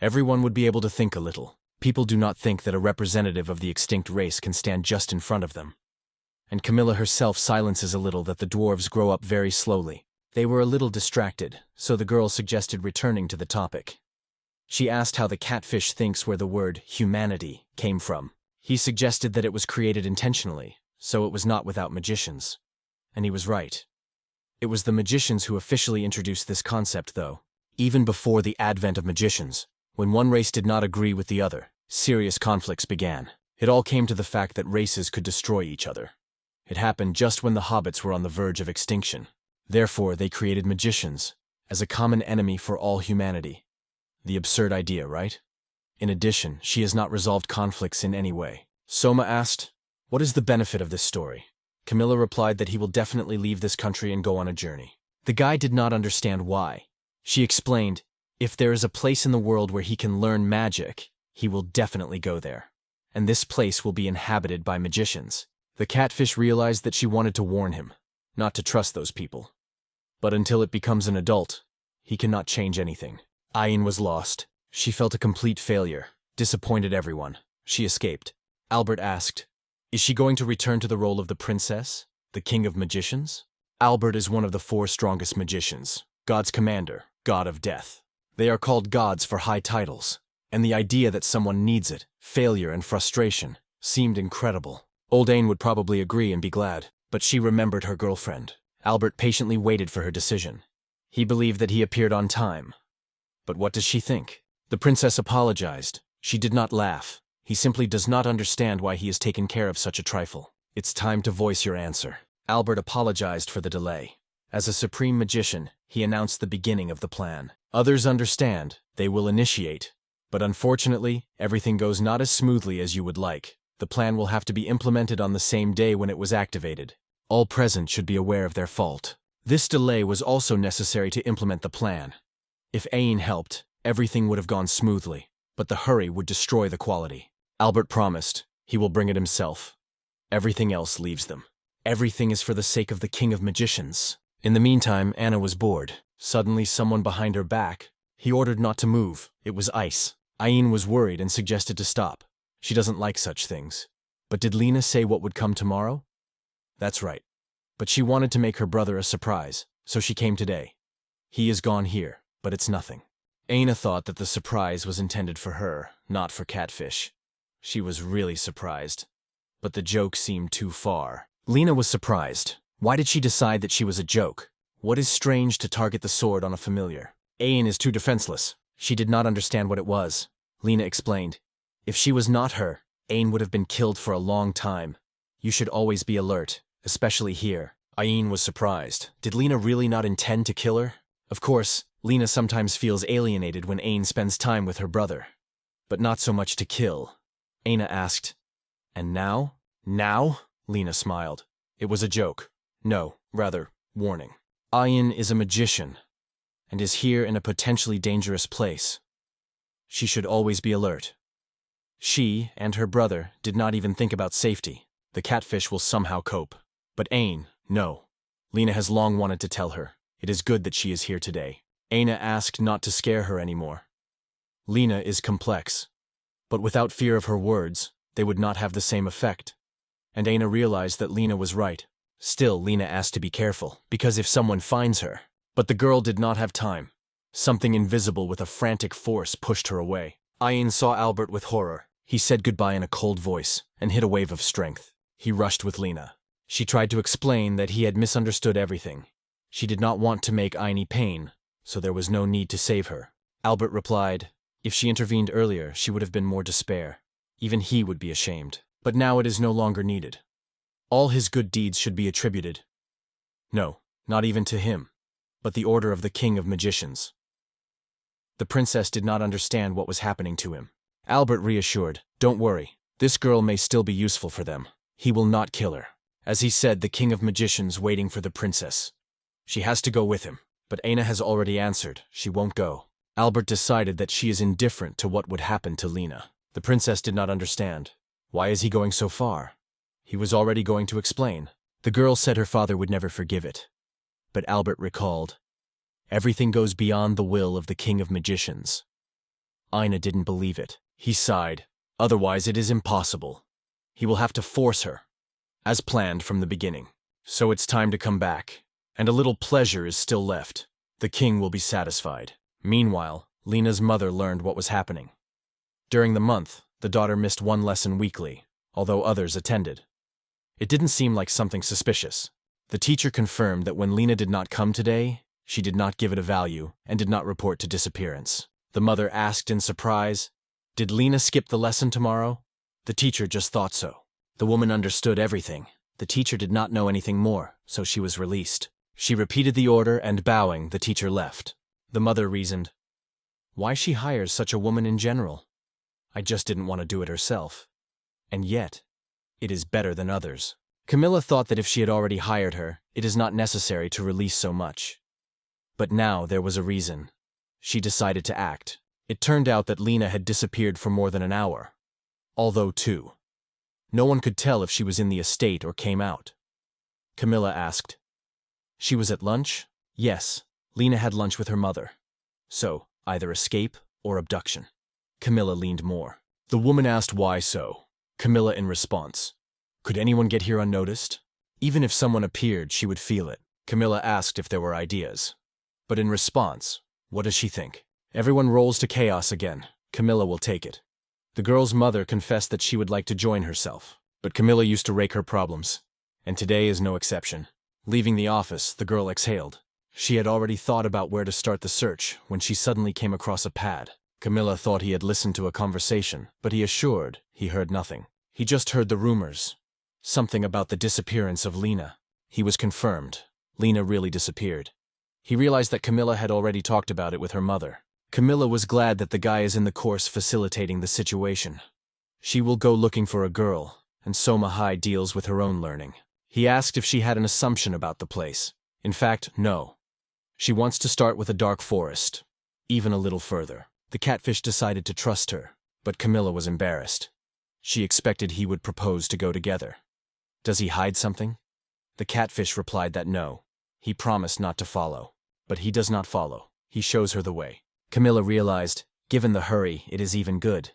Everyone would be able to think a little. People do not think that a representative of the extinct race can stand just in front of them. And Camilla herself silences a little that the dwarves grow up very slowly. They were a little distracted, so the girl suggested returning to the topic. She asked how the catfish thinks where the word humanity came from. He suggested that it was created intentionally, so it was not without magicians. And he was right. It was the magicians who officially introduced this concept, though. Even before the advent of magicians, when one race did not agree with the other, serious conflicts began. It all came to the fact that races could destroy each other. It happened just when the hobbits were on the verge of extinction. Therefore, they created magicians as a common enemy for all humanity. The absurd idea, right? In addition, she has not resolved conflicts in any way. Soma asked, what is the benefit of this story? Camilla replied that he will definitely leave this country and go on a journey. The guy did not understand why. She explained, if there is a place in the world where he can learn magic, he will definitely go there. And this place will be inhabited by magicians. The catfish realized that she wanted to warn him, not to trust those people. But until it becomes an adult, he cannot change anything. Ayin was lost. She felt a complete failure, disappointed everyone. She escaped. Albert asked, is she going to return to the role of the princess, the king of magicians? Albert is one of the 4 strongest magicians, God's commander, god of death. They are called gods for high titles, and the idea that someone needs it, failure and frustration, seemed incredible. Old Ain would probably agree and be glad, but she remembered her girlfriend. Albert patiently waited for her decision. He believed that he appeared on time. But what does she think? The princess apologized. She did not laugh. He simply does not understand why he has taken care of such a trifle. It's time to voice your answer. Albert apologized for the delay. As a supreme magician, he announced the beginning of the plan. Others understand. They will initiate. But unfortunately, everything goes not as smoothly as you would like. The plan will have to be implemented on the same day when it was activated. All present should be aware of their fault. This delay was also necessary to implement the plan. If Ain helped, everything would have gone smoothly, but the hurry would destroy the quality. Albert promised he will bring it himself. Everything else leaves them. Everything is for the sake of the king of magicians. In the meantime, Anna was bored. Suddenly, someone behind her back. He ordered not to move. It was ice. Ain was worried and suggested to stop. She doesn't like such things. But did Lena say what would come tomorrow? That's right. But she wanted to make her brother a surprise, so she came today. He is gone here, but it's nothing. Aina thought that the surprise was intended for her, not for Catfish. She was really surprised. But the joke seemed too far. Lena was surprised. Why did she decide that she was a joke? What is strange to target the sword on a familiar? Ain is too defenseless. She did not understand what it was. Lena explained. If she was not her, Ain would have been killed for a long time. You should always be alert, especially here. Ain was surprised. Did Lena really not intend to kill her? Of course, Lena sometimes feels alienated when Ain spends time with her brother. But not so much to kill. Aina asked, "And now?" "Now?" Lena smiled. It was a joke. No, rather, warning. Ayin is a magician, and is here in a potentially dangerous place. She should always be alert. She and her brother did not even think about safety. The Catfish will somehow cope. But Ain, no. Lena has long wanted to tell her. It is good that she is here today. Aina asked not to scare her anymore. Lena is complex. But without fear of her words, they would not have the same effect. And Aina realized that Lena was right. Still, Lena asked to be careful, because if someone finds her. But the girl did not have time. Something invisible with a frantic force pushed her away. Ayin saw Albert with horror. He said goodbye in a cold voice, and hit a wave of strength. He rushed with Lena. She tried to explain that he had misunderstood everything. She did not want to make Aini pain, so there was no need to save her. Albert replied, if she intervened earlier, she would have been more despair. Even he would be ashamed. But now it is no longer needed. All his good deeds should be attributed. No, not even to him, but the order of the King of Magicians. The princess did not understand what was happening to him. Albert reassured, don't worry, this girl may still be useful for them. He will not kill her. As he said, the King of Magicians waiting for the princess. She has to go with him, but Aina has already answered, she won't go. Albert decided that she is indifferent to what would happen to Lena. The princess did not understand. Why is he going so far? He was already going to explain. The girl said her father would never forgive it. But Albert recalled, everything goes beyond the will of the King of Magicians. Aina didn't believe it. He sighed. Otherwise it is impossible. He will have to force her, as planned from the beginning. So it's time to come back, and a little pleasure is still left. The king will be satisfied. Meanwhile, Lena's mother learned what was happening. During the month, the daughter missed one lesson weekly, although others attended. It didn't seem like something suspicious. The teacher confirmed that when Lena did not come today, she did not give it a value and did not report to disappearance. The mother asked in surprise, did Lena skip the lesson tomorrow? The teacher just thought so. The woman understood everything. The teacher did not know anything more, so she was released. She repeated the order and bowing, the teacher left. The mother reasoned, why she hires such a woman in general? I just didn't want to do it herself. And yet, it is better than others. Camilla thought that if she had already hired her, it is not necessary to release so much. But now there was a reason. She decided to act. It turned out that Lena had disappeared for more than an hour. Although two. No one could tell if she was in the estate or came out. Camilla asked. She was at lunch? Yes, Lena had lunch with her mother. So, either escape or abduction. Camilla leaned more. The woman asked why so. Camilla in response. Could anyone get here unnoticed? Even if someone appeared, she would feel it. Camilla asked if there were ideas. But in response, what does she think? Everyone rolls to chaos again. Camilla will take it. The girl's mother confessed that she would like to join herself. But Camilla used to rake her problems. And today is no exception. Leaving the office, the girl exhaled. She had already thought about where to start the search when she suddenly came across a pad. Camilla thought he had listened to a conversation, but he assured he heard nothing. He just heard the rumors. Something about the disappearance of Lena. He was confirmed. Lena really disappeared. He realized that Camilla had already talked about it with her mother. Camilla was glad that the guy is in the course facilitating the situation. She will go looking for a girl, and Soma Hai deals with her own learning. He asked if she had an assumption about the place. In fact, no. She wants to start with a dark forest, even a little further. The catfish decided to trust her, but Camilla was embarrassed. She expected he would propose to go together. Does he hide something? The catfish replied that no. He promised not to follow. But he does not follow. He shows her the way. Camilla realized, given the hurry, it is even good.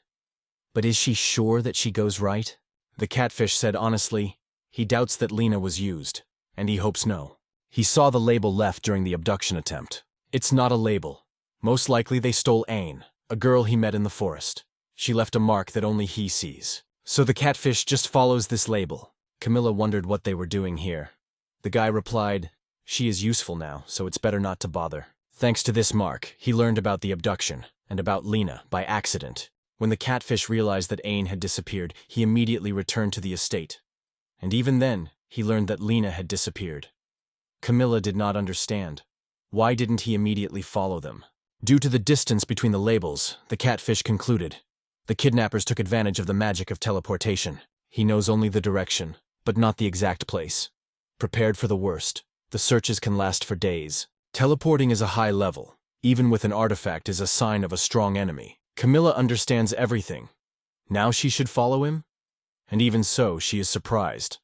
But is she sure that she goes right? The catfish said honestly, he doubts that Lena was used, and he hopes no. He saw the label left during the abduction attempt. It's not a label. Most likely they stole Ain, a girl he met in the forest. She left a mark that only he sees. So the catfish just follows this label. Camilla wondered what they were doing here. The guy replied, "She is useful now, so it's better not to bother." Thanks to this mark, he learned about the abduction and about Lena by accident. When the catfish realized that Ain had disappeared, he immediately returned to the estate. And even then, he learned that Lena had disappeared. Camilla did not understand. Why didn't he immediately follow them? Due to the distance between the labels, the catfish concluded. The kidnappers took advantage of the magic of teleportation. He knows only the direction, but not the exact place. Prepared for the worst, the searches can last for days. Teleporting is a high level. Even with an artifact is a sign of a strong enemy. Camilla understands everything. Now she should follow him? And even so, she is surprised.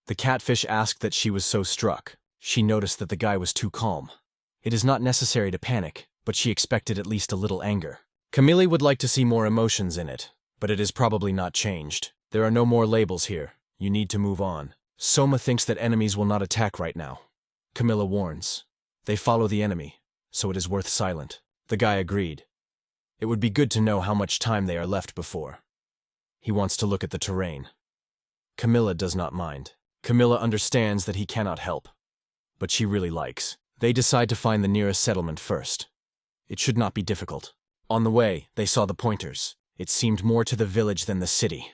The catfish asked that she was so struck. She noticed that the guy was too calm. It is not necessary to panic, but she expected at least a little anger. Camille would like to see more emotions in it, but it is probably not changed. There are no more labels here. You need to move on. Soma thinks that enemies will not attack right now. Camilla warns. They follow the enemy, so it is worth silent. The guy agreed. It would be good to know how much time they are left before. He wants to look at the terrain. Camilla does not mind. Camilla understands that he cannot help, but she really likes. They decide to find the nearest settlement first. It should not be difficult. On the way, they saw the pointers. It seemed more to the village than the city.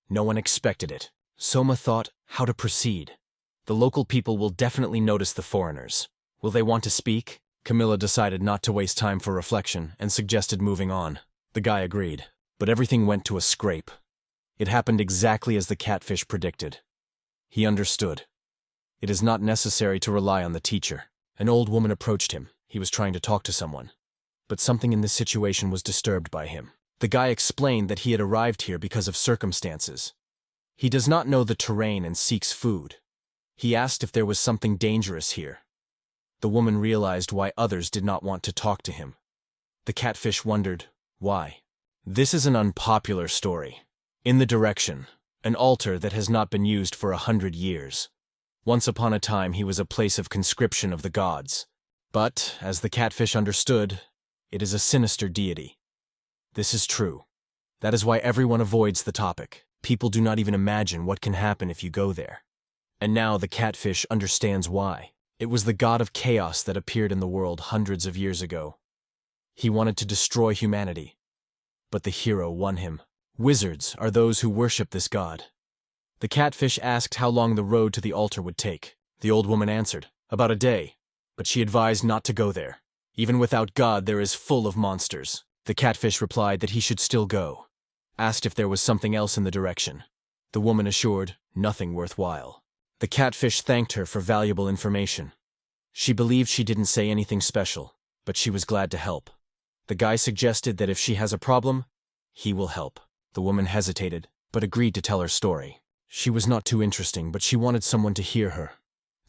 No one expected it. Soma thought how to proceed. The local people will definitely notice the foreigners. Will they want to speak? Camilla decided not to waste time for reflection and suggested moving on. The guy agreed, but everything went to a scrape. It happened exactly as the catfish predicted. He understood. It is not necessary to rely on the teacher. An old woman approached him. He was trying to talk to someone. But something in this situation was disturbed by him. The guy explained that he had arrived here because of circumstances. He does not know the terrain and seeks food. He asked if there was something dangerous here. The woman realized why others did not want to talk to him. The catfish wondered, why? This is an unpopular story. In the direction, an altar that has not been used for 100 years. Once upon a time he was a place of conscription of the gods. But, as the catfish understood, it is a sinister deity. This is true. That is why everyone avoids the topic. People do not even imagine what can happen if you go there. And now the catfish understands why. It was the god of chaos that appeared in the world hundreds of years ago. He wanted to destroy humanity, but the hero won him. Wizards are those who worship this god. The catfish asked how long the road to the altar would take. The old woman answered, about a day, but she advised not to go there. Even without God, there is full of monsters. The catfish replied that he should still go. Asked if there was something else in the direction. The woman assured, nothing worthwhile. The catfish thanked her for valuable information. She believed she didn't say anything special, but she was glad to help. The guy suggested that if she has a problem, he will help. The woman hesitated, but agreed to tell her story. She was not too interesting, but she wanted someone to hear her.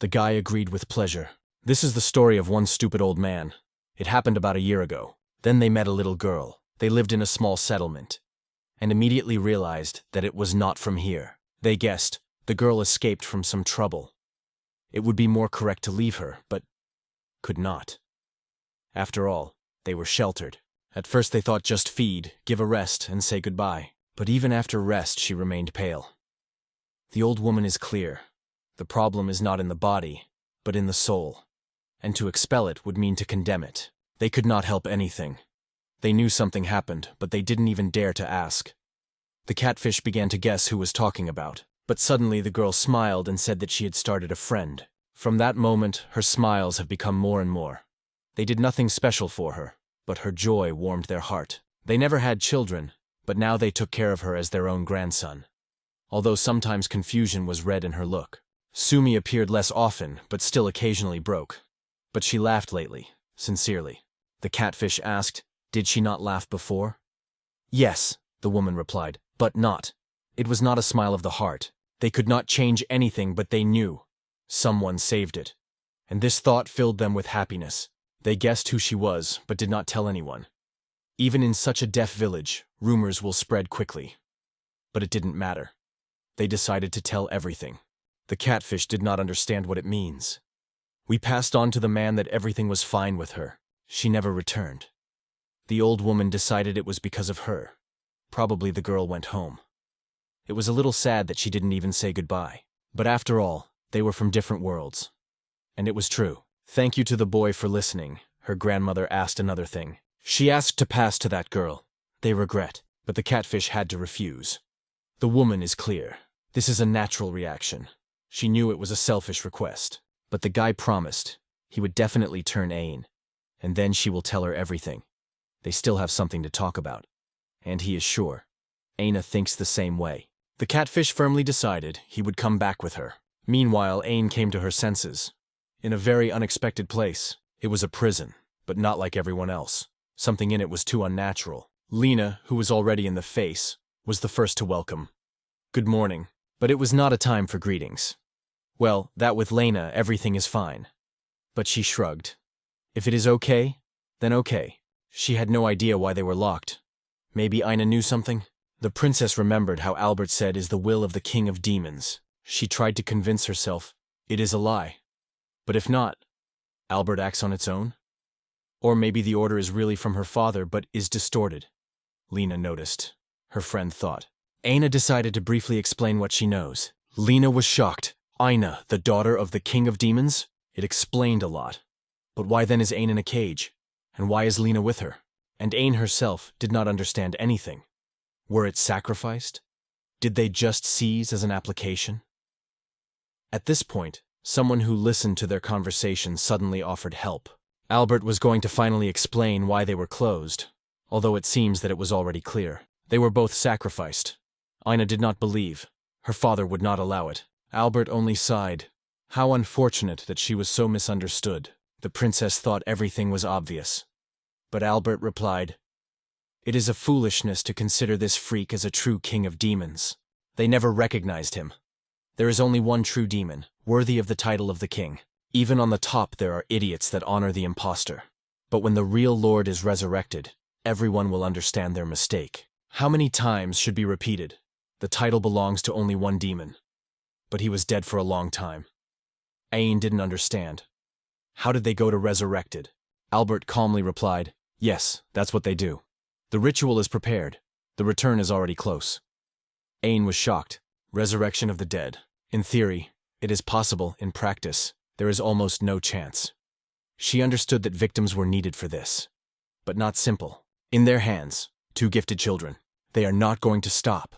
The guy agreed with pleasure. This is the story of one stupid old man. It happened about a year ago. Then they met a little girl. They lived in a small settlement, and immediately realized that it was not from here. They guessed the girl escaped from some trouble. It would be more correct to leave her, but could not. After all, they were sheltered. At first they thought just feed, give a rest, and say goodbye. But even after rest, she remained pale. The old woman is clear. The problem is not in the body, but in the soul. And to expel it would mean to condemn it. They could not help anything. They knew something happened, but they didn't even dare to ask. The catfish began to guess who was talking about. But suddenly the girl smiled and said that she had started a friend. From that moment, her smiles have become more and more. They did nothing special for her, but her joy warmed their heart. They never had children, but now they took care of her as their own grandson. Although sometimes confusion was read in her look. Sumi appeared less often, but still occasionally broke. But she laughed lately, sincerely. The catfish asked, did she not laugh before? Yes, the woman replied, but not. It was not a smile of the heart. They could not change anything, but they knew. Someone saved it. And this thought filled them with happiness. They guessed who she was, but did not tell anyone. Even in such a deaf village, rumors will spread quickly. But it didn't matter. They decided to tell everything. The catfish did not understand what it means. We passed on to the man that everything was fine with her. She never returned. The old woman decided it was because of her. Probably the girl went home. It was a little sad that she didn't even say goodbye. But after all, they were from different worlds. And it was true. Thank you to the boy for listening. Her grandmother asked another thing. She asked to pass to that girl. They regret, but the catfish had to refuse. The woman is clear. This is a natural reaction. She knew it was a selfish request. But the guy promised he would definitely turn Ain. And then she will tell her everything. They still have something to talk about. And he is sure. Aina thinks the same way. The catfish firmly decided he would come back with her. Meanwhile, Ain came to her senses. In a very unexpected place. It was a prison, but not like everyone else. Something in it was too unnatural. Lena, who was already in the face, was the first to welcome. Good morning. But it was not a time for greetings. Well, that with Lena, everything is fine. But she shrugged. If it is okay, then okay. She had no idea why they were locked. Maybe Aina knew something? The princess remembered how Albert said is the will of the king of demons. She tried to convince herself it is a lie. But if not, Albert acts on its own? Or maybe the order is really from her father but is distorted. Lena noticed. Her friend thought. Aina decided to briefly explain what she knows. Lena was shocked. Aina, the daughter of the king of demons? It explained a lot. But why then is Ain in a cage? And why is Lena with her? And Ain herself did not understand anything. Were it sacrificed? Did they just seize as an application? At this point, someone who listened to their conversation suddenly offered help. Albert was going to finally explain why they were closed, although it seems that it was already clear. They were both sacrificed. Aina did not believe. Her father would not allow it. Albert only sighed. How unfortunate that she was so misunderstood. The princess thought everything was obvious. But Albert replied, "It is a foolishness to consider this freak as a true king of demons. They never recognized him. There is only one true demon, worthy of the title of the king. Even on the top there are idiots that honor the impostor. But when the real Lord is resurrected, everyone will understand their mistake. How many times should be repeated? The title belongs to only one demon. But he was dead for a long time." Ain didn't understand. How did they go to resurrected? Albert calmly replied, "Yes, that's what they do. The ritual is prepared. The return is already close." Ain was shocked. Resurrection of the dead. In theory, it is possible. In practice, there is almost no chance. She understood that victims were needed for this. But not simple. In their hands, two gifted children. They are not going to stop.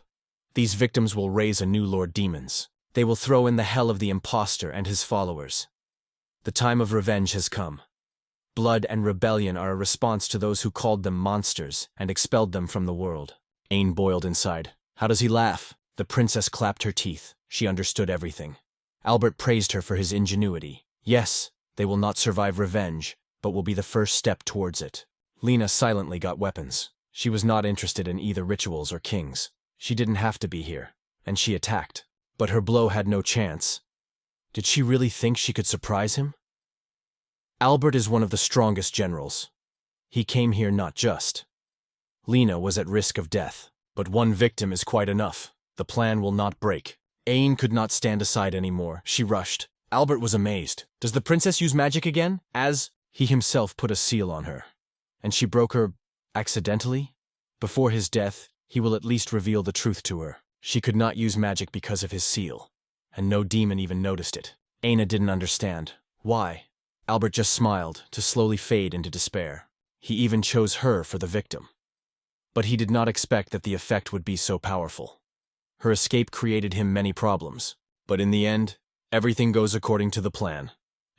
These victims will raise a new Lord Demons. They will throw in the hell of the impostor and his followers. The time of revenge has come. Blood and rebellion are a response to those who called them monsters and expelled them from the world. Ain boiled inside. How does he laugh? The princess clapped her teeth. She understood everything. Albert praised her for his ingenuity. Yes, they will not survive revenge, but will be the first step towards it. Lena silently got weapons. She was not interested in either rituals or kings. She didn't have to be here, and she attacked. But her blow had no chance. Did she really think she could surprise him? Albert is one of the strongest generals. He came here not just. Lena was at risk of death, but one victim is quite enough. The plan will not break. Ain could not stand aside anymore. She rushed. Albert was amazed. Does the princess use magic again? As he himself put a seal on her. And she broke her accidentally? Before his death, he will at least reveal the truth to her. She could not use magic because of his seal, and no demon even noticed it. Aina didn't understand. Why? Albert just smiled, to slowly fade into despair. He even chose her for the victim. But he did not expect that the effect would be so powerful. Her escape created him many problems, but in the end, everything goes according to the plan,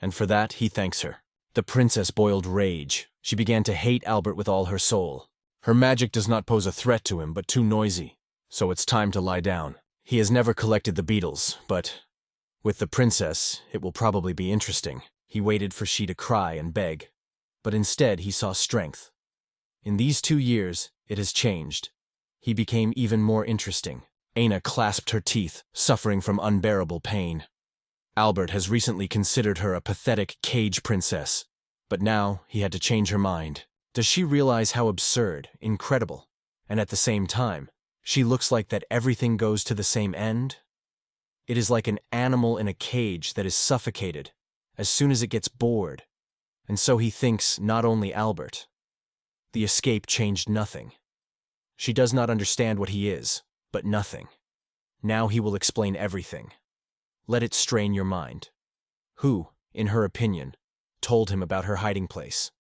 and for that he thanks her. The princess boiled rage. She began to hate Albert with all her soul. Her magic does not pose a threat to him, but too noisy. So it's time to lie down. He has never collected the beetles, but with the princess, it will probably be interesting. He waited for she to cry and beg, but instead he saw strength. In these 2 years, it has changed. He became even more interesting. Aina clasped her teeth, suffering from unbearable pain. Albert has recently considered her a pathetic cage princess, but now he had to change her mind. Does she realize how absurd, incredible, and at the same time, she looks like that everything goes to the same end? It is like an animal in a cage that is suffocated as soon as it gets bored. And so he thinks not only Albert. The escape changed nothing. She does not understand what he is, but nothing. Now he will explain everything. Let it strain your mind. Who, in her opinion, told him about her hiding place?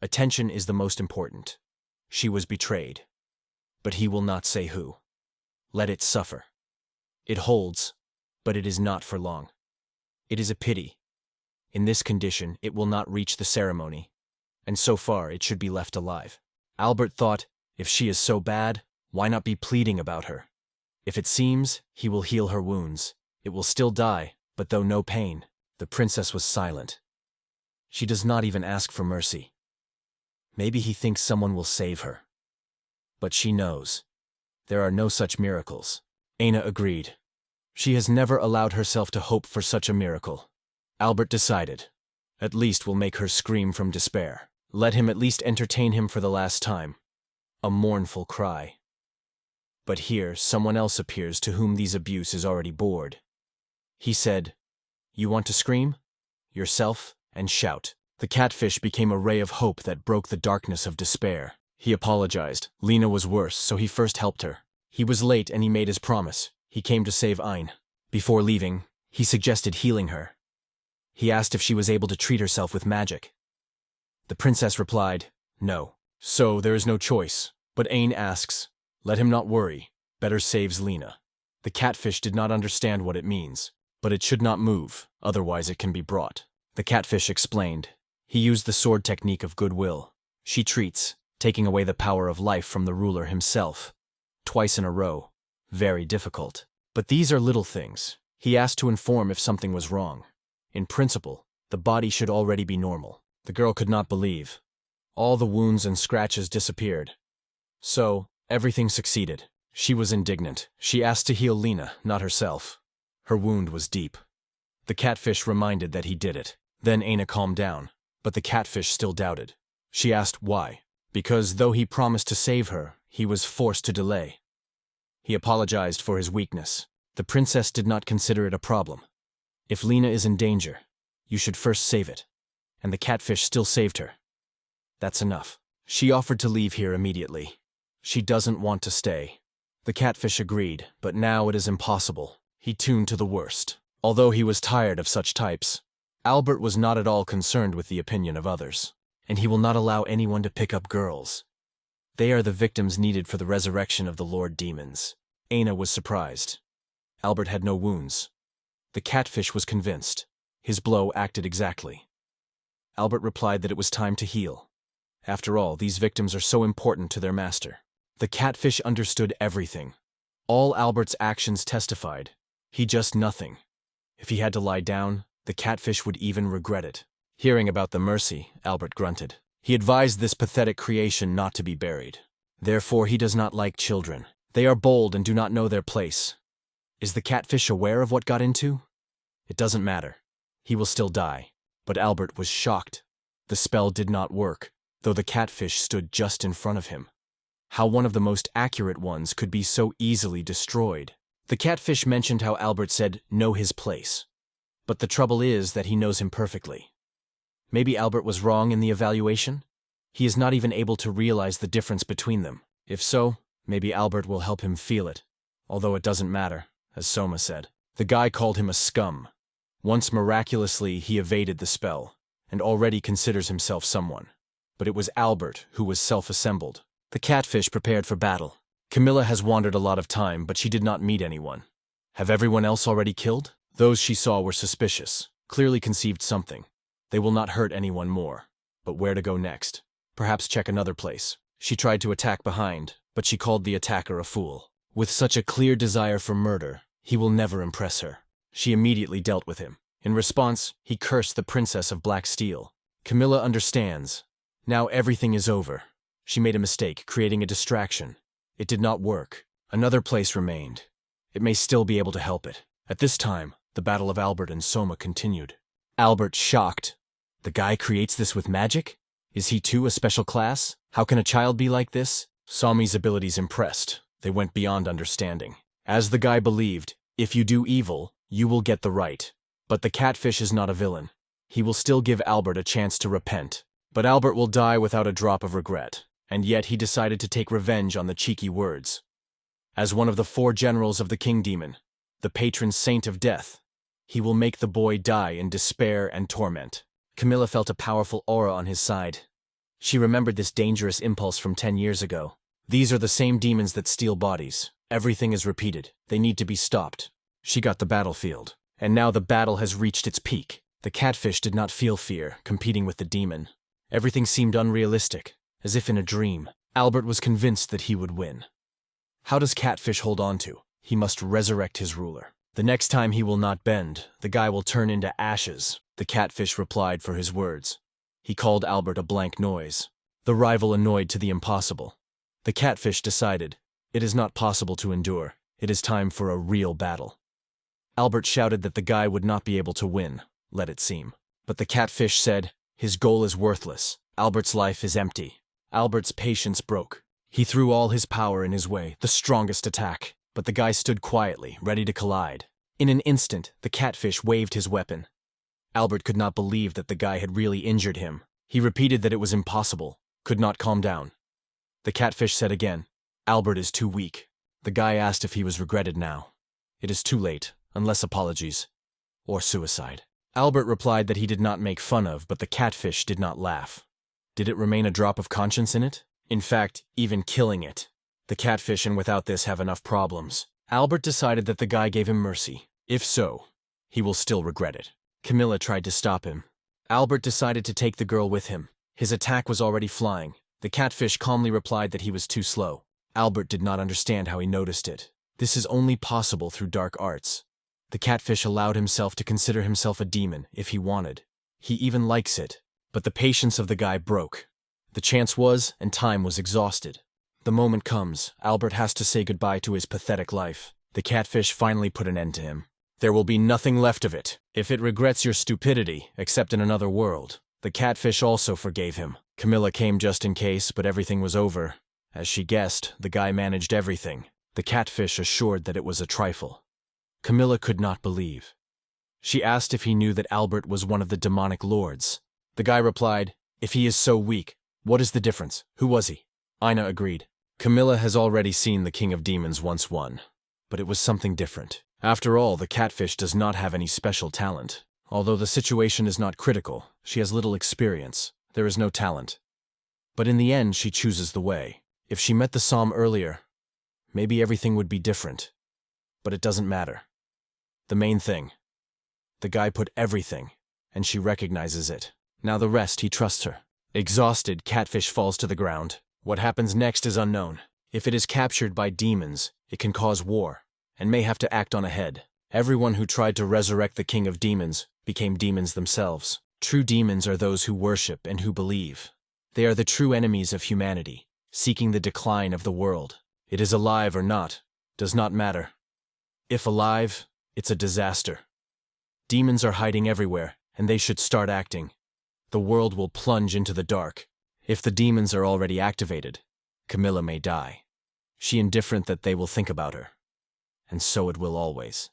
Attention is the most important. She was betrayed. But he will not say who. Let it suffer. It holds, but it is not for long. It is a pity. In this condition, it will not reach the ceremony, and so far it should be left alive. Albert thought, if she is so bad, why not be pleading about her? If it seems, he will heal her wounds. It will still die, but though no pain. The princess was silent. She does not even ask for mercy. Maybe he thinks someone will save her. But she knows. There are no such miracles. Aina agreed. She has never allowed herself to hope for such a miracle. Albert decided. At least we'll make her scream from despair. Let him at least entertain him for the last time. A mournful cry. But here someone else appears to whom these abuse is already bored. He said, "You want to scream? Yourself, and shout." The catfish became a ray of hope that broke the darkness of despair. He apologized. Lena was worse, so he first helped her. He was late and he made his promise. He came to save Ain. Before leaving, he suggested healing her. He asked if she was able to treat herself with magic. The princess replied, no. So there is no choice. But Ain asks, let him not worry. Better saves Lena. The catfish did not understand what it means. But it should not move, otherwise it can be brought. The catfish explained. He used the sword technique of goodwill. She treats, taking away the power of life from the ruler himself. Twice in a row. Very difficult. But these are little things. He asked to inform if something was wrong. In principle, the body should already be normal. The girl could not believe. All the wounds and scratches disappeared. So, everything succeeded. She was indignant. She asked to heal Lena, not herself. Her wound was deep. The catfish reminded that he did it. Then Aina calmed down. But the catfish still doubted. She asked why. Because though he promised to save her, he was forced to delay. He apologized for his weakness. The princess did not consider it a problem. If Lena is in danger, you should first save it. And the catfish still saved her. That's enough. She offered to leave here immediately. She doesn't want to stay. The catfish agreed, but now it is impossible. He tuned to the worst. Although he was tired of such types, Albert was not at all concerned with the opinion of others. And he will not allow anyone to pick up girls. They are the victims needed for the resurrection of the Lord Demons. Aina was surprised. Albert had no wounds. The catfish was convinced. His blow acted exactly. Albert replied that it was time to heal. After all, these victims are so important to their master. The catfish understood everything. All Albert's actions testified. He just nothing. If he had to lie down, the catfish would even regret it. Hearing about the mercy, Albert grunted. He advised this pathetic creation not to be buried. Therefore, he does not like children. They are bold and do not know their place. Is the catfish aware of what got into? It doesn't matter. He will still die. But Albert was shocked. The spell did not work, though the catfish stood just in front of him. How one of the most accurate ones could be so easily destroyed. The catfish mentioned how Albert said, know his place. But the trouble is that he knows him perfectly. Maybe Albert was wrong in the evaluation? He is not even able to realize the difference between them. If so, maybe Albert will help him feel it. Although it doesn't matter, as Soma said. The guy called him a scum. Once miraculously he evaded the spell, and already considers himself someone. But it was Albert who was self-assembled. The catfish prepared for battle. Camilla has wandered a lot of time, but she did not meet anyone. Have everyone else already killed? Those she saw were suspicious, clearly conceived something. They will not hurt anyone more. But where to go next? Perhaps check another place. She tried to attack behind, but she called the attacker a fool. With such a clear desire for murder, he will never impress her. She immediately dealt with him. In response, he cursed the princess of Black Steel. Camilla understands. Now everything is over. She made a mistake, creating a distraction. It did not work. Another place remained. It may still be able to help it. At this time, the battle of Albert and Soma continued. Albert shocked. The guy creates this with magic? Is he too a special class? How can a child be like this? Somi's abilities impressed. They went beyond understanding. As the guy believed, if you do evil, you will get the right. But the catfish is not a villain. He will still give Albert a chance to repent. But Albert will die without a drop of regret, and yet he decided to take revenge on the cheeky words. As one of the 4 generals of the King Demon, the patron saint of death, he will make the boy die in despair and torment. Camilla felt a powerful aura on his side. She remembered this dangerous impulse from 10 years ago. These are the same demons that steal bodies. Everything is repeated. They need to be stopped. She got the battlefield, and now the battle has reached its peak. The catfish did not feel fear, competing with the demon. Everything seemed unrealistic, as if in a dream. Albert was convinced that he would win. How does Catfish hold on to? He must resurrect his ruler. The next time he will not bend, the guy will turn into ashes. The Catfish replied for his words. He called Albert a blank noise. The rival annoyed to the impossible. The Catfish decided, it is not possible to endure. It is time for a real battle. Albert shouted that the guy would not be able to win, let it seem. But the Catfish said, his goal is worthless. Albert's life is empty. Albert's patience broke. He threw all his power in his way, the strongest attack. But the guy stood quietly, ready to collide. In an instant, the Catfish waved his weapon. Albert could not believe that the guy had really injured him. He repeated that it was impossible, could not calm down. The Catfish said again, Albert is too weak. The guy asked if he was regretted now. It is too late, unless apologies. Or suicide. Albert replied that he did not make fun of, but the Catfish did not laugh. Did it remain a drop of conscience in it? In fact, even killing it. The Catfish and without this have enough problems. Albert decided that the guy gave him mercy. If so, he will still regret it. Camilla tried to stop him. Albert decided to take the girl with him. His attack was already flying. The Catfish calmly replied that he was too slow. Albert did not understand how he noticed it. This is only possible through dark arts. The Catfish allowed himself to consider himself a demon if he wanted. He even likes it. But the patience of the guy broke. The chance was, and time was exhausted. The moment comes, Albert has to say goodbye to his pathetic life. The Catfish finally put an end to him. There will be nothing left of it. If it regrets your stupidity, except in another world. The Catfish also forgave him. Camilla came just in case, but everything was over. As she guessed, the guy managed everything. The Catfish assured that it was a trifle. Camilla could not believe. She asked if he knew that Albert was one of the demonic lords. The guy replied, if he is so weak, what is the difference? Who was he? Ina agreed. Camilla has already seen the King of Demons once won. But it was something different. After all, the Catfish does not have any special talent. Although the situation is not critical, she has little experience. There is no talent. But in the end, she chooses the way. If she met the Psalm earlier, maybe everything would be different. But it doesn't matter. The main thing. The guy put everything, and she recognizes it. Now the rest, he trusts her. Exhausted, Catfish falls to the ground. What happens next is unknown. If it is captured by demons, it can cause war, and may have to act on ahead. Everyone who tried to resurrect the King of Demons became demons themselves. True demons are those who worship and who believe. They are the true enemies of humanity, seeking the decline of the world. It is alive or not, does not matter. If alive, it's a disaster. Demons are hiding everywhere, and they should start acting. The world will plunge into the dark. If the demons are already activated, Camilla may die. She indifferent that they will think about her. And so it will always.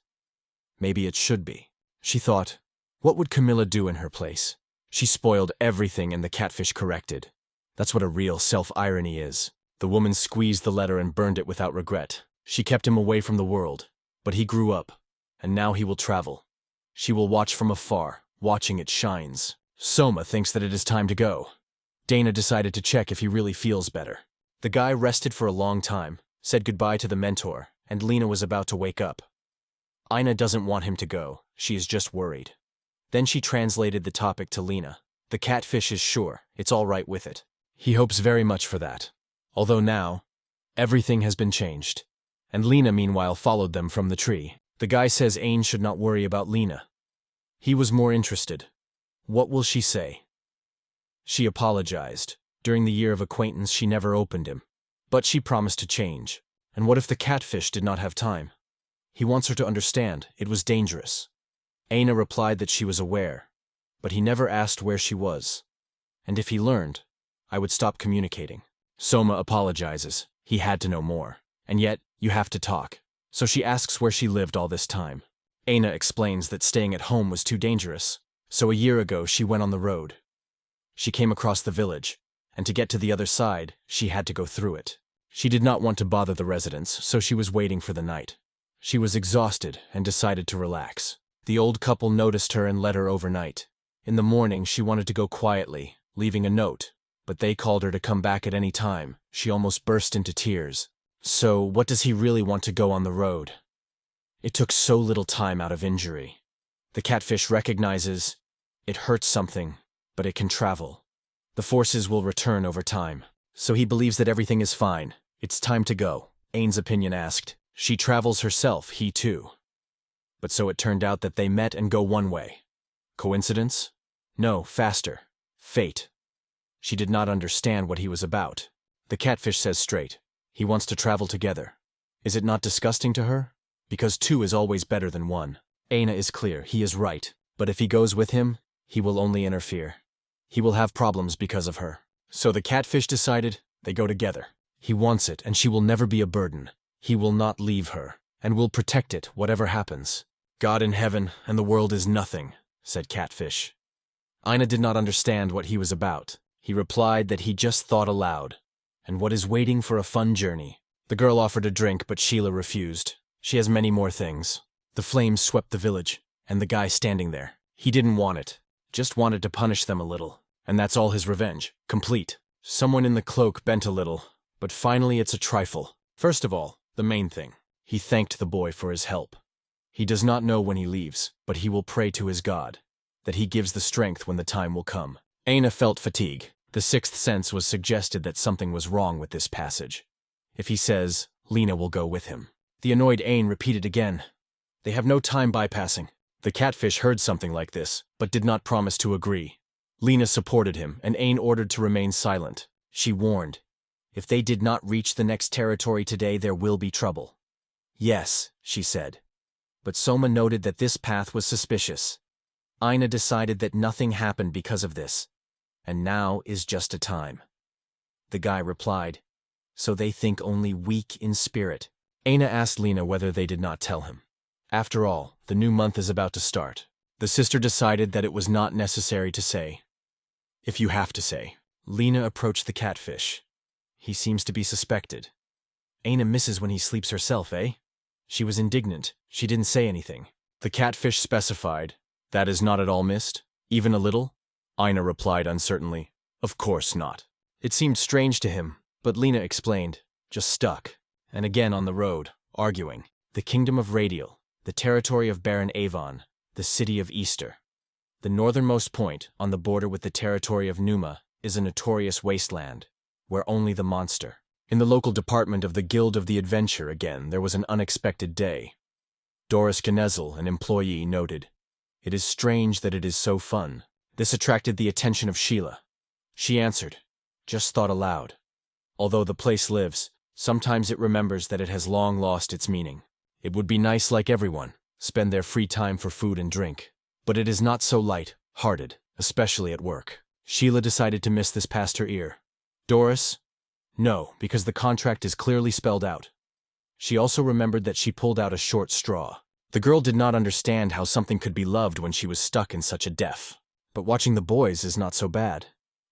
Maybe it should be. She thought, what would Camilla do in her place? She spoiled everything and the Catfish corrected. That's what a real self-irony is. The woman squeezed the letter and burned it without regret. She kept him away from the world, but he grew up, and now he will travel. She will watch from afar, watching it shines. Soma thinks that it is time to go. Dana decided to check if he really feels better. The guy rested for a long time, said goodbye to the mentor, and Lena was about to wake up. Ina doesn't want him to go, she is just worried. Then she translated the topic to Lena. The Catfish is sure, it's all right with it. He hopes very much for that. Although now, everything has been changed. And Lena meanwhile followed them from the tree. The guy says Ain should not worry about Lena. He was more interested. What will she say? She apologized. During the year of acquaintance she never opened him. But she promised to change. And what if the Catfish did not have time? He wants her to understand, it was dangerous. Aina replied that she was aware, but he never asked where she was. And if he learned, I would stop communicating. Soma apologizes. He had to know more. And yet, you have to talk. So she asks where she lived all this time. Aina explains that staying at home was too dangerous. So a year ago, she went on the road. She came across the village, and to get to the other side, she had to go through it. She did not want to bother the residents, so she was waiting for the night. She was exhausted and decided to relax. The old couple noticed her and let her overnight. In the morning, she wanted to go quietly, leaving a note, but they called her to come back at any time. She almost burst into tears. So, what does he really want to go on the road? It took so little time out of injury. The catfish recognizes it hurts something, but it can travel. The forces will return over time. So he believes that everything is fine. It's time to go, Ain's opinion asked. She travels herself, he too. But so it turned out that they met and go one way. Coincidence? No, faster. Fate. She did not understand what he was about. The catfish says straight. He wants to travel together. Is it not disgusting to her? Because two is always better than one. Aina is clear, he is right. But if he goes with him, he will only interfere. He will have problems because of her. So the catfish decided they go together. He wants it, and she will never be a burden. He will not leave her, and will protect it, whatever happens. God in heaven, and the world is nothing, said Catfish. Aina did not understand what he was about. He replied that he just thought aloud. And what is waiting for a fun journey? The girl offered a drink, but Sheila refused. She has many more things. The flames swept the village, and the guy standing there. He didn't want it, just wanted to punish them a little. And that's all his revenge, complete. Someone in the cloak bent a little, but finally it's a trifle. First of all, the main thing. He thanked the boy for his help. He does not know when he leaves, but he will pray to his God, that he gives the strength when the time will come. Aina felt fatigue. The sixth sense was suggested that something was wrong with this passage. If he says, Lena will go with him. The annoyed Ain repeated again. They have no time bypassing. The catfish heard something like this, but did not promise to agree. Lena supported him, and Ain ordered to remain silent. She warned, if they did not reach the next territory today, there will be trouble. Yes, she said. But Soma noted that this path was suspicious. Aina decided that nothing happened because of this, and now is just a time. The guy replied, so they think only weak in spirit. Aina asked Lena whether they did not tell him. After all, the new month is about to start. The sister decided that it was not necessary to say. If you have to say. Lena approached the catfish. He seems to be suspected. Aina misses when he sleeps herself, eh? She was indignant. She didn't say anything. The catfish specified, that is not at all missed? Even a little? Aina replied uncertainly, of course not. It seemed strange to him, but Lena explained, just stuck. And again on the road, arguing. The kingdom of Radial, the territory of Baron Avon, the city of Easter. The northernmost point, on the border with the territory of Numa, is a notorious wasteland, where only the monster. In the local department of the Guild of the Adventure again, there was an unexpected day. Doris Genezel, an employee, noted, it is strange that it is so fun. This attracted the attention of Sheila. She answered, just thought aloud. Although the place lives, sometimes it remembers that it has long lost its meaning. It would be nice like everyone, spend their free time for food and drink. But it is not so light-hearted, especially at work. Sheila decided to miss this past her ear. Doris? No, because the contract is clearly spelled out. She also remembered that she pulled out a short straw. The girl did not understand how something could be loved when she was stuck in such a depth. But watching the boys is not so bad.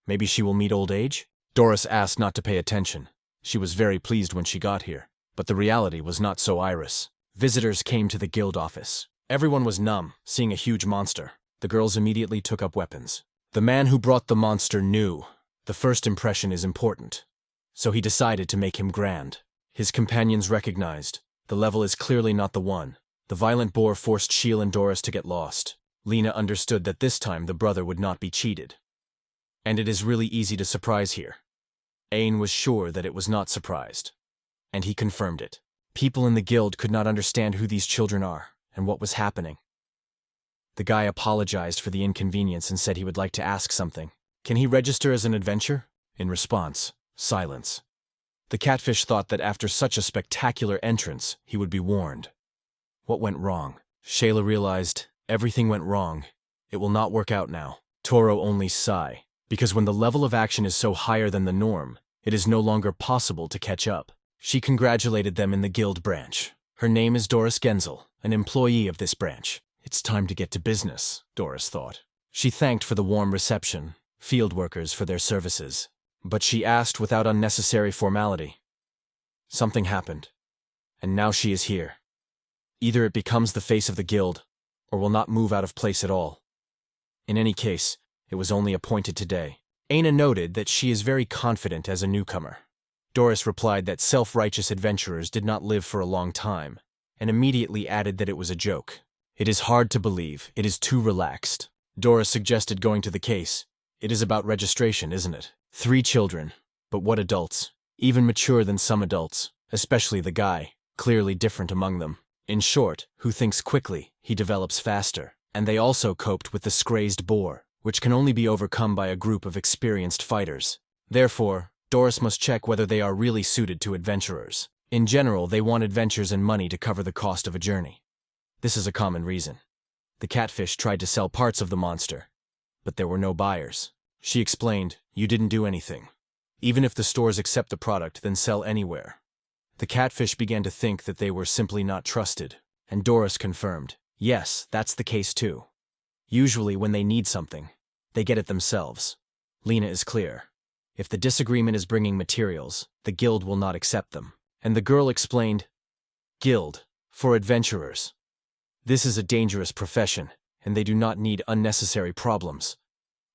Maybe she will meet old age? Doris asked not to pay attention. She was very pleased when she got here. But the reality was not so Iris. Visitors came to the guild office. Everyone was numb, seeing a huge monster. The girls immediately took up weapons. The man who brought the monster knew. The first impression is important. So he decided to make him grand. His companions recognized. The level is clearly not the one. The violent boar forced Sheila and Doris to get lost. Lena understood that this time the brother would not be cheated. And it is really easy to surprise here. Ain was sure that it was not surprised. And he confirmed it. People in the guild could not understand who these children are and what was happening. The guy apologized for the inconvenience and said he would like to ask something. Can he register as an adventure? In response, silence. The catfish thought that after such a spectacular entrance, he would be warned. What went wrong? Shayla realized everything went wrong. It will not work out now. Toro only sigh, because when the level of action is so higher than the norm, it is no longer possible to catch up. She congratulated them in the guild branch. Her name is Doris Genzel, an employee of this branch. It's time to get to business, Doris thought. She thanked for the warm reception, field workers for their services. But she asked without unnecessary formality. Something happened, and now she is here. Either it becomes the face of the guild, or will not move out of place at all. In any case, it was only appointed today. Aina noted that she is very confident as a newcomer. Doris replied that self-righteous adventurers did not live for a long time, and immediately added that it was a joke. It is hard to believe, it is too relaxed. Doris suggested going to the case. It is about registration, isn't it? 3 children, but what adults? Even mature than some adults, especially the guy, clearly different among them. In short, who thinks quickly, he develops faster. And they also coped with the scrazed boar, which can only be overcome by a group of experienced fighters. Therefore, Doris must check whether they are really suited to adventurers. In general, they want adventures and money to cover the cost of a journey. This is a common reason. The catfish tried to sell parts of the monster, but there were no buyers. She explained, "You didn't do anything. Even if the stores accept the product, then sell anywhere." The catfish began to think that they were simply not trusted, and Doris confirmed, "Yes, that's the case too. Usually when they need something, they get it themselves. Lena is clear. If the disagreement is bringing materials, the guild will not accept them." And the girl explained, "Guild, for adventurers. This is a dangerous profession, and they do not need unnecessary problems.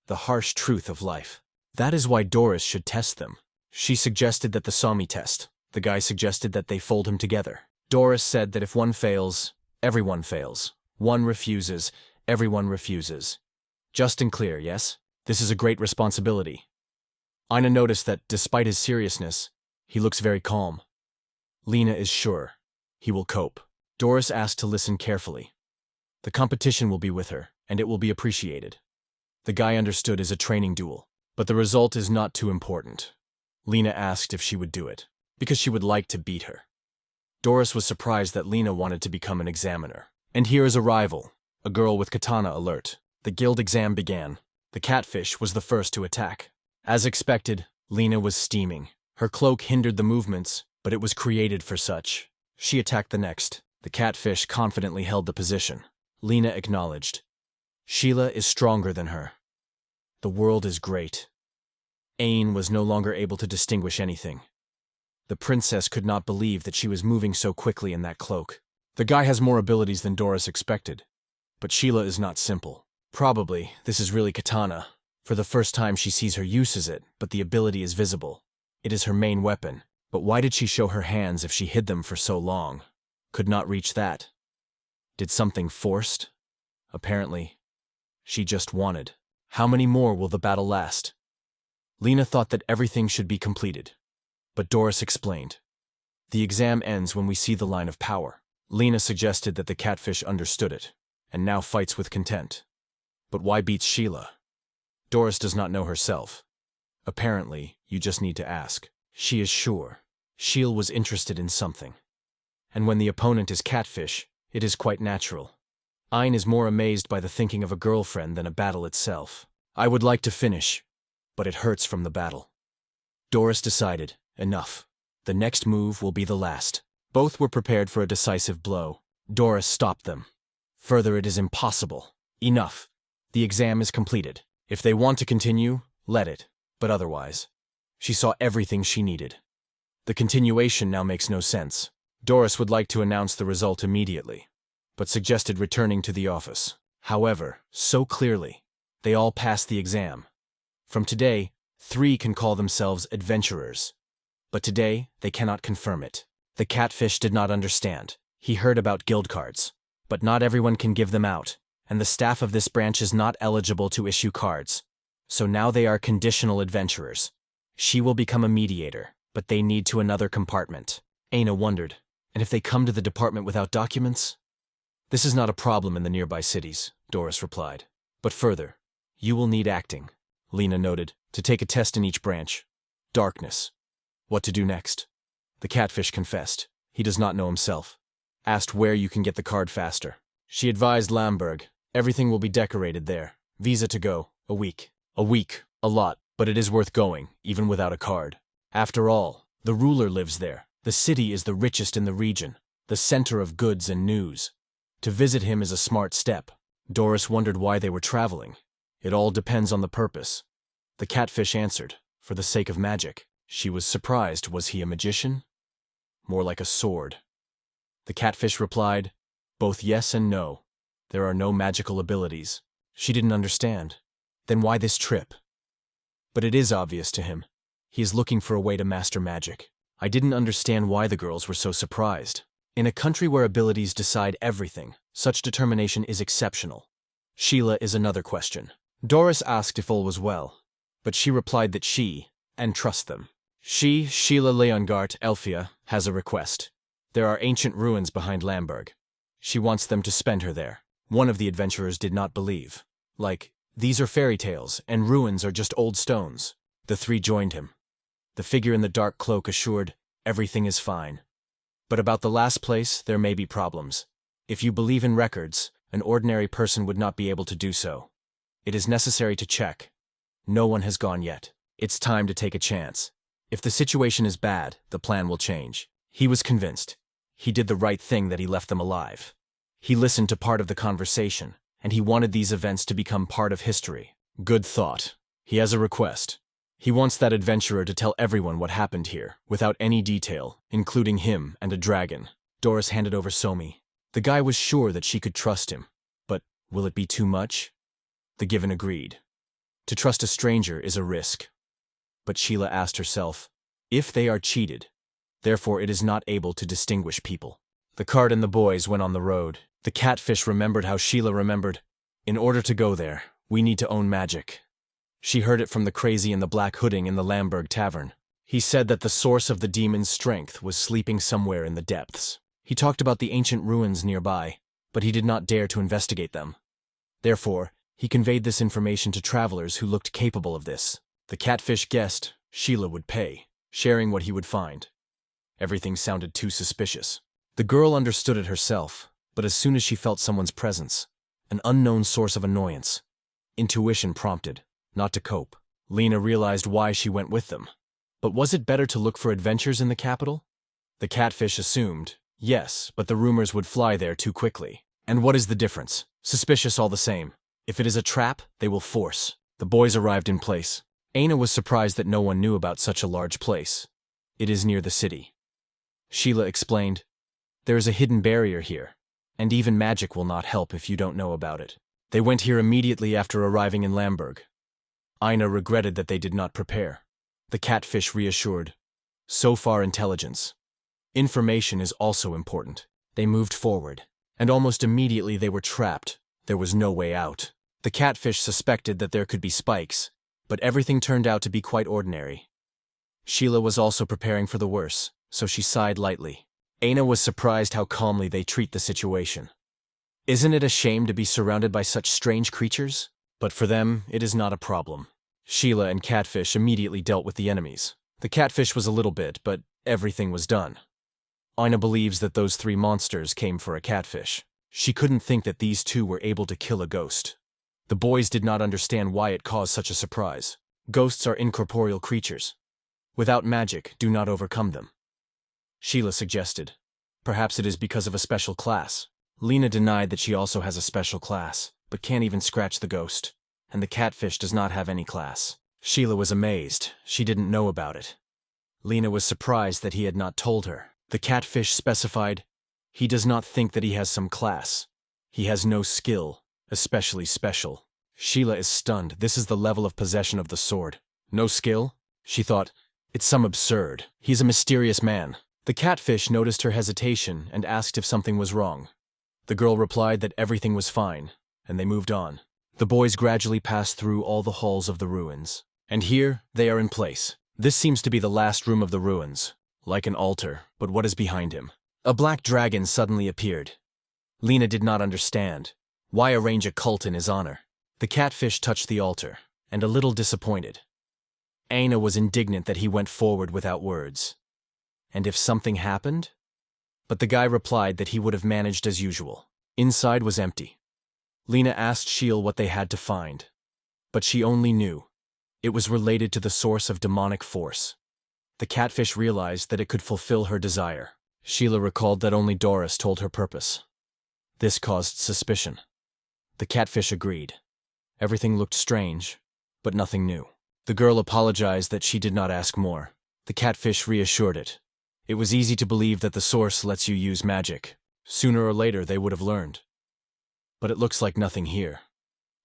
The harsh truth of life. That is why Doris should test them." She suggested that the Sami test. The guy suggested that they fold him together. Doris said that if one fails, everyone fails. One refuses, everyone refuses. Just and clear, yes? This is a great responsibility. Aina noticed that, despite his seriousness, he looks very calm. Lena is sure. He will cope. Doris asked to listen carefully. The competition will be with her, and it will be appreciated. The guy understood as a training duel, but the result is not too important. Lena asked if she would do it, because she would like to beat her. Doris was surprised that Lena wanted to become an examiner. And here is a rival, a girl with katana alert. The guild exam began. The catfish was the first to attack. As expected, Lena was steaming. Her cloak hindered the movements, but it was created for such. She attacked the next. The catfish confidently held the position. Lena acknowledged. Sheila is stronger than her. The world is great. Ain was no longer able to distinguish anything. The princess could not believe that she was moving so quickly in that cloak. The guy has more abilities than Doris expected. But Sheila is not simple. Probably, this is really katana. For the first time she sees her uses it, but the ability is visible. It is her main weapon. But why did she show her hands if she hid them for so long? Could not reach that. Did something forced? Apparently. She just wanted. How many more will the battle last? Lena thought that everything should be completed. But Doris explained. The exam ends when we see the line of power. Lena suggested that the catfish understood it, and now fights with content. But why beats Sheila? Doris does not know herself. Apparently, you just need to ask. She is sure. Sheila was interested in something. And when the opponent is catfish, it is quite natural. Ain is more amazed by the thinking of a girlfriend than a battle itself. I would like to finish, but it hurts from the battle. Doris decided, enough. The next move will be the last. Both were prepared for a decisive blow. Doris stopped them. Further, it is impossible. Enough. The exam is completed. If they want to continue, let it. But otherwise, she saw everything she needed. The continuation now makes no sense. Doris would like to announce the result immediately, but suggested returning to the office. However, so clearly, they all passed the exam. From today, 3 can call themselves adventurers. But today, they cannot confirm it. The catfish did not understand. He heard about guild cards, but not everyone can give them out, and the staff of this branch is not eligible to issue cards. So now they are conditional adventurers. She will become a mediator, but they need to another compartment. Aina wondered, and if they come to the department without documents? This is not a problem in the nearby cities, Doris replied. But further, you will need acting, Lena noted, to take a test in each branch. Darkness. What to do next? The catfish confessed. He does not know himself. Asked where you can get the card faster. She advised Lamberg. Everything will be decorated there. Visa to go. A week. A week. A lot. But it is worth going, even without a card. After all, the ruler lives there. The city is the richest in the region, the center of goods and news. To visit him is a smart step. Doris wondered why they were traveling. It all depends on the purpose. The catfish answered, for the sake of magic. She was surprised. Was he a magician? More like a sword. The catfish replied, both yes and no. There are no magical abilities. She didn't understand. Then why this trip? But it is obvious to him. He is looking for a way to master magic. I didn't understand why the girls were so surprised. In a country where abilities decide everything, such determination is exceptional. Sheila is another question. Doris asked if all was well, but she replied that she, and trust them. She, Sheila Leongart Elfia, has a request. There are ancient ruins behind Lamberg. She wants them to spend her there. One of the adventurers did not believe. Like, these are fairy tales, and ruins are just old stones. The three joined him. The figure in the dark cloak assured, everything is fine. But about the last place, there may be problems. If you believe in records, an ordinary person would not be able to do so. It is necessary to check. No one has gone yet. It's time to take a chance. If the situation is bad, the plan will change. He was convinced. He did the right thing that he left them alive. He listened to part of the conversation, and he wanted these events to become part of history. Good thought. He has a request. He wants that adventurer to tell everyone what happened here, without any detail, including him and a dragon. Doris handed over Somi. The guy was sure that she could trust him. But will it be too much? The Given agreed. To trust a stranger is a risk. But Sheila asked herself, if they are cheated, therefore it is not able to distinguish people. The cart and the boys went on the road. The catfish remembered how Sheila remembered. In order to go there, we need to own magic. She heard it from the crazy in the black hooding in the Lamberg tavern. He said that the source of the demon's strength was sleeping somewhere in the depths. He talked about the ancient ruins nearby, but he did not dare to investigate them. Therefore, he conveyed this information to travelers who looked capable of this. The catfish guessed Sheila would pay, sharing what he would find. Everything sounded too suspicious. The girl understood it herself, but as soon as she felt someone's presence, an unknown source of annoyance, intuition prompted, not to cope. Lena realized why she went with them. But was it better to look for adventures in the capital? The catfish assumed, yes, but the rumors would fly there too quickly. And what is the difference? Suspicious all the same. If it is a trap, they will force. The boys arrived in place. Aina was surprised that no one knew about such a large place. It is near the city. Sheila explained, there is a hidden barrier here, and even magic will not help if you don't know about it. They went here immediately after arriving in Lamberg. Aina regretted that they did not prepare. The catfish reassured, so far intelligence. Information is also important. They moved forward, and almost immediately they were trapped. There was no way out. The catfish suspected that there could be spikes, but everything turned out to be quite ordinary. Sheila was also preparing for the worst, so she sighed lightly. Aina was surprised how calmly they treat the situation. Isn't it a shame to be surrounded by such strange creatures? But for them, it is not a problem. Sheila and Catfish immediately dealt with the enemies. The catfish was a little bit, but everything was done. Aina believes that those three monsters came for a catfish. She couldn't think that these two were able to kill a ghost. The boys did not understand why it caused such a surprise. Ghosts are incorporeal creatures. Without magic, do not overcome them. Sheila suggested. Perhaps it is because of a special class. Lena denied that she also has a special class, but can't even scratch the ghost. And the catfish does not have any class. Sheila was amazed. She didn't know about it. Lena was surprised that he had not told her. The catfish specified, he does not think that he has some class. He has no skill, especially special. Sheila is stunned. This is the level of possession of the sword. No skill? She thought, it's some absurd. He's a mysterious man. The catfish noticed her hesitation and asked if something was wrong. The girl replied that everything was fine, and they moved on. The boys gradually passed through all the halls of the ruins. And here, they are in place. This seems to be the last room of the ruins, like an altar, but what is behind him? A black dragon suddenly appeared. Lena did not understand. Why arrange a cult in his honor? The catfish touched the altar, and a little disappointed. Aina was indignant that he went forward without words. And if something happened? But the guy replied that he would have managed as usual. Inside was empty. Lena asked Sheil what they had to find. But she only knew. It was related to the source of demonic force. The catfish realized that it could fulfill her desire. Sheila recalled that only Doris told her purpose. This caused suspicion. The catfish agreed. Everything looked strange, but nothing new. The girl apologized that she did not ask more. The catfish reassured it. It was easy to believe that the source lets you use magic. Sooner or later they would have learned. But it looks like nothing here.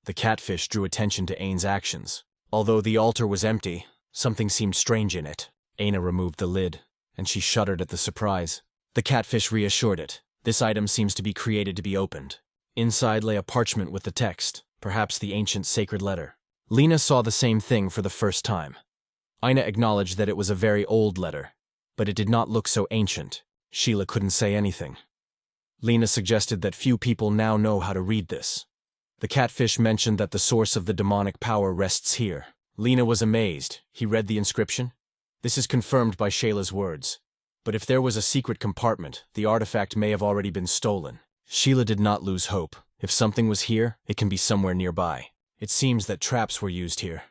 The catfish drew attention to Ain's actions. Although the altar was empty, something seemed strange in it. Aina removed the lid, and she shuddered at the surprise. The catfish reassured it. This item seems to be created to be opened. Inside lay a parchment with the text, perhaps the ancient sacred letter. Lena saw the same thing for the first time. Aina acknowledged that it was a very old letter, but it did not look so ancient. Sheila couldn't say anything. Lena suggested that few people now know how to read this. The catfish mentioned that the source of the demonic power rests here. Lena was amazed. He read the inscription. This is confirmed by Shayla's words. But if there was a secret compartment, the artifact may have already been stolen. Sheila did not lose hope. If something was here, it can be somewhere nearby. It seems that traps were used here.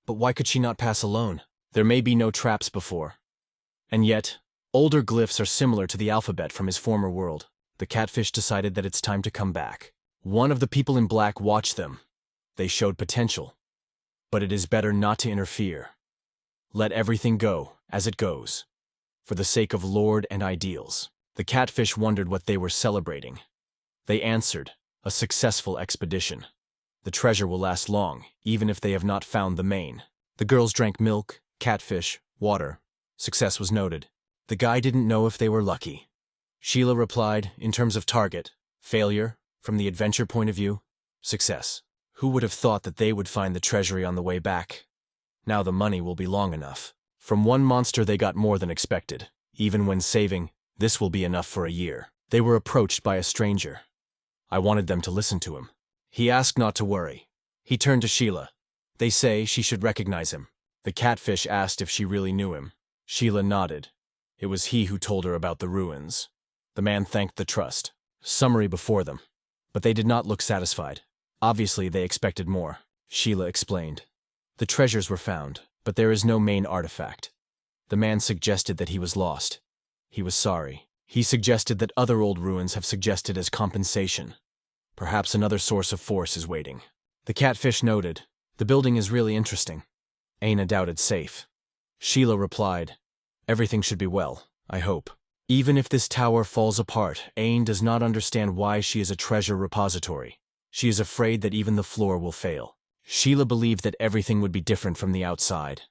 But why could she not pass alone? There may be no traps before. And yet, older glyphs are similar to the alphabet from his former world. The catfish decided that it's time to come back. One of the people in black watched them. They showed potential. But it is better not to interfere. Let everything go as it goes. For the sake of Lord and ideals. The catfish wondered what they were celebrating. They answered, a successful expedition. The treasure will last long, even if they have not found the main. The girls drank milk, catfish, water. Success was noted. The guy didn't know if they were lucky. Sheila replied, in terms of target, failure, from the adventure point of view, success. Who would have thought that they would find the treasury on the way back? Now the money will be long enough. From one monster they got more than expected. Even when saving, this will be enough for a year. They were approached by a stranger. I wanted them to listen to him. He asked not to worry. He turned to Sheila. They say she should recognize him. The catfish asked if she really knew him. Sheila nodded. It was he who told her about the ruins. The man thanked the trust. Summary before them. But they did not look satisfied. Obviously, they expected more. Sheila explained. The treasures were found, but there is no main artifact. The man suggested that he was lost. He was sorry. He suggested that other old ruins have suggested as compensation. Perhaps another source of force is waiting. The catfish noted. The building is really interesting. Aina doubted safe. Sheila replied. Everything should be well, I hope. Even if this tower falls apart, Ain does not understand why she is a treasure repository. She is afraid that even the floor will fail. Sheila believed that everything would be different from the outside.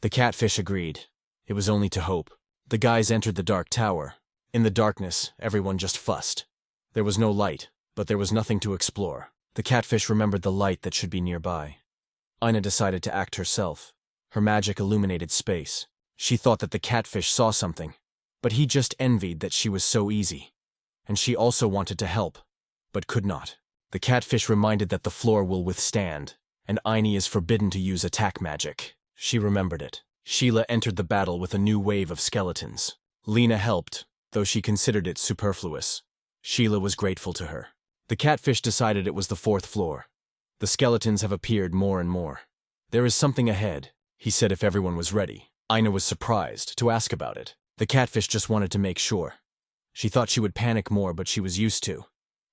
The catfish agreed. It was only to hope. The guys entered the dark tower. In the darkness, everyone just fussed. There was no light, but there was nothing to explore. The catfish remembered the light that should be nearby. Aina decided to act herself. Her magic illuminated space. She thought that the catfish saw something, but he just envied that she was so easy. And she also wanted to help, but could not. The catfish reminded that the floor will withstand, and Aina is forbidden to use attack magic. She remembered it. Sheila entered the battle with a new wave of skeletons. Lena helped, though she considered it superfluous. Sheila was grateful to her. The catfish decided it was the fourth floor. The skeletons have appeared more and more. There is something ahead, he said if everyone was ready. Aina was surprised to ask about it. The catfish just wanted to make sure. She thought she would panic more, but she was used to.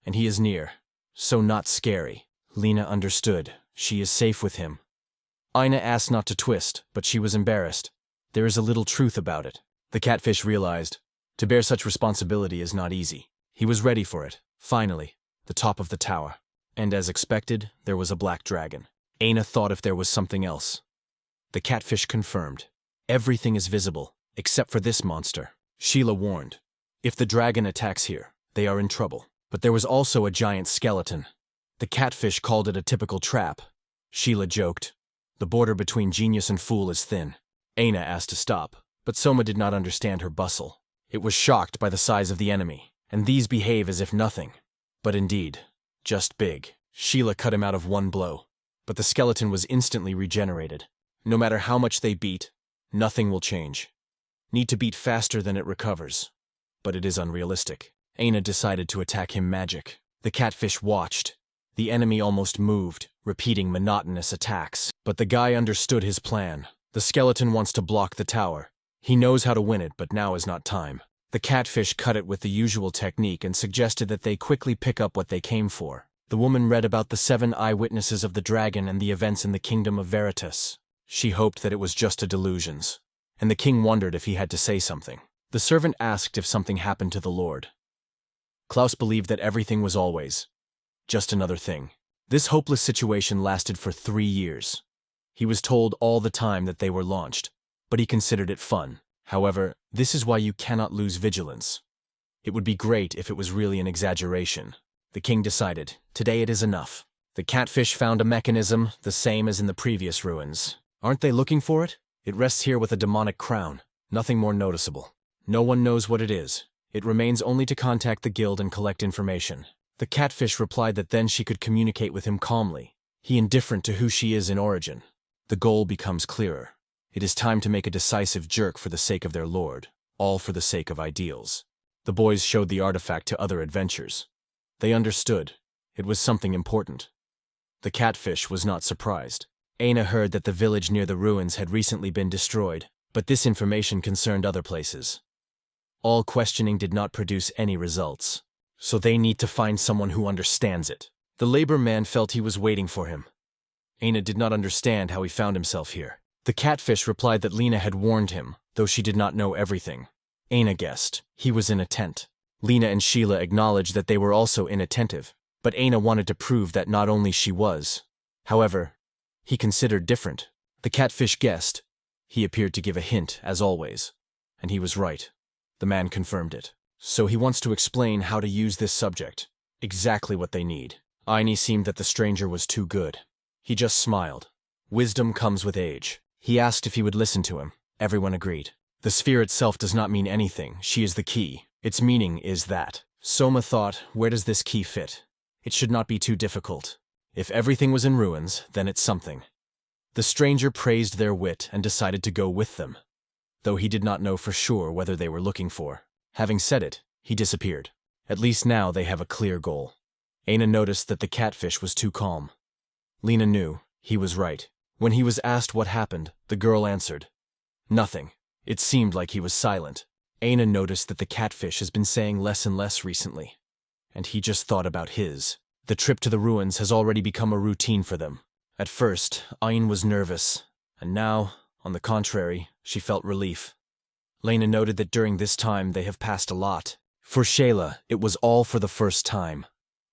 And he is near. So not scary. Lena understood. She is safe with him. Aina asked not to twist, but she was embarrassed. There is a little truth about it. The catfish realized. To bear such responsibility is not easy. He was ready for it. Finally, the top of the tower. And as expected, there was a black dragon. Aina thought if there was something else. The catfish confirmed. Everything is visible, except for this monster. Sheila warned. If the dragon attacks here, they are in trouble. But there was also a giant skeleton. The catfish called it a typical trap. Sheila joked. The border between genius and fool is thin. Aina asked to stop, but Soma did not understand her bustle. It was shocked by the size of the enemy, and these behave as if nothing. But indeed, just big. Sheila cut him out of one blow, but the skeleton was instantly regenerated. No matter how much they beat, nothing will change. Need to beat faster than it recovers. But it is unrealistic. Aina decided to attack him magic. The catfish watched. The enemy almost moved, repeating monotonous attacks. But the guy understood his plan. The skeleton wants to block the tower. He knows how to win it, but now is not time. The catfish cut it with the usual technique and suggested that they quickly pick up what they came for. The woman read about the 7 eyewitnesses of the dragon and the events in the kingdom of Veritas. She hoped that it was just a delusions, and the king wondered if he had to say something. The servant asked if something happened to the Lord. Klaus believed that everything was always just another thing. This hopeless situation lasted for 3 years. He was told all the time that they were launched, but he considered it fun. However, this is why you cannot lose vigilance. It would be great if it was really an exaggeration. The king decided, today it is enough. The catfish found a mechanism, the same as in the previous ruins. Aren't they looking for it? It rests here with a demonic crown. Nothing more noticeable. No one knows what it is. It remains only to contact the guild and collect information. The catfish replied that then she could communicate with him calmly. He indifferent to who she is in origin. The goal becomes clearer. It is time to make a decisive jerk for the sake of their lord, all for the sake of ideals. The boys showed the artifact to other adventurers. They understood. It was something important. The catfish was not surprised. Aina heard that the village near the ruins had recently been destroyed, but this information concerned other places. All questioning did not produce any results, so they need to find someone who understands it. The labor man felt he was waiting for him. Aina did not understand how he found himself here. The catfish replied that Lena had warned him, though she did not know everything. Aina guessed. He was in a tent. Lena and Sheila acknowledged that they were also inattentive, but Aina wanted to prove that not only she was. However, he considered different. The catfish guessed. He appeared to give a hint, as always. And he was right. The man confirmed it. So he wants to explain how to use this subject. Exactly what they need. Aina seemed that the stranger was too good. He just smiled. Wisdom comes with age. He asked if he would listen to him. Everyone agreed. The sphere itself does not mean anything. She is the key. Its meaning is that. Soma thought, where does this key fit? It should not be too difficult. If everything was in ruins, then it's something. The stranger praised their wit and decided to go with them, though he did not know for sure whether they were looking for. Having said it, he disappeared. At least now they have a clear goal. Aina noticed that the catfish was too calm. Lena knew. He was right. When he was asked what happened, the girl answered, nothing. It seemed like he was silent. Aina noticed that the catfish has been saying less and less recently. And he just thought about his. The trip to the ruins has already become a routine for them. At first, Ain was nervous, and now, on the contrary, she felt relief. Lena noted that during this time they have passed a lot. For Shayla, it was all for the first time.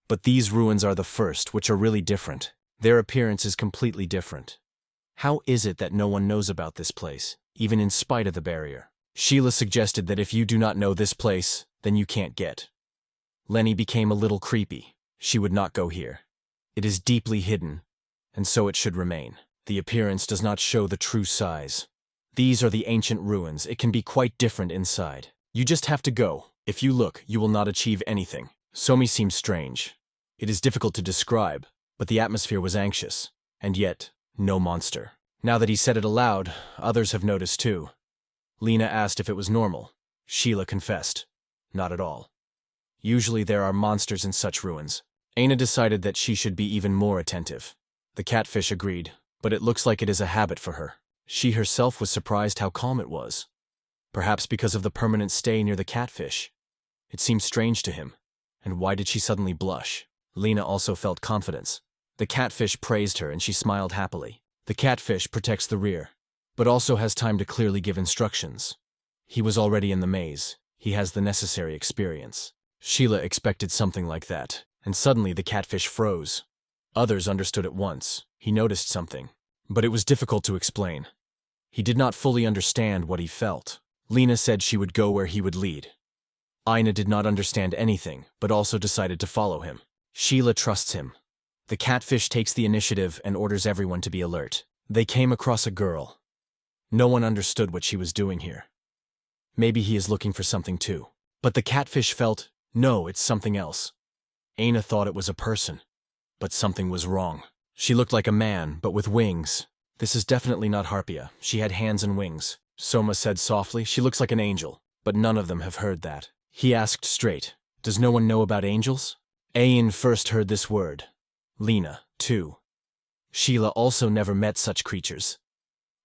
But these ruins are the first, which are really different. Their appearance is completely different. How is it that no one knows about this place, even in spite of the barrier? Sheila suggested that if you do not know this place, then you can't get. Lenny became a little creepy. She would not go here. It is deeply hidden, and so it should remain. The appearance does not show the true size. These are the ancient ruins. It can be quite different inside. You just have to go. If you look, you will not achieve anything. Somi seemed strange. It is difficult to describe, but the atmosphere was anxious, and yet, no monster. Now that he said it aloud, others have noticed too. Lena asked if it was normal. Sheila confessed. Not at all. Usually there are monsters in such ruins. Aina decided that she should be even more attentive. The catfish agreed, but it looks like it is a habit for her. She herself was surprised how calm it was. Perhaps because of the permanent stay near the catfish. It seemed strange to him. And why did she suddenly blush? Lena also felt confidence. The catfish praised her and she smiled happily. The catfish protects the rear, but also has time to clearly give instructions. He was already in the maze. He has the necessary experience. Sheila expected something like that, and suddenly the catfish froze. Others understood at once. He noticed something, but it was difficult to explain. He did not fully understand what he felt. Lena said she would go where he would lead. Aina did not understand anything, but also decided to follow him. Sheila trusts him. The catfish takes the initiative and orders everyone to be alert. They came across a girl. No one understood what she was doing here. Maybe he is looking for something too. But the catfish felt, no, it's something else. Aina thought it was a person, but something was wrong. She looked like a man, but with wings. This is definitely not Harpia. She had hands and wings. Soma said softly, she looks like an angel, but none of them have heard that. He asked straight, does no one know about angels? Ain first heard this word. Lena, too. Sheila also never met such creatures.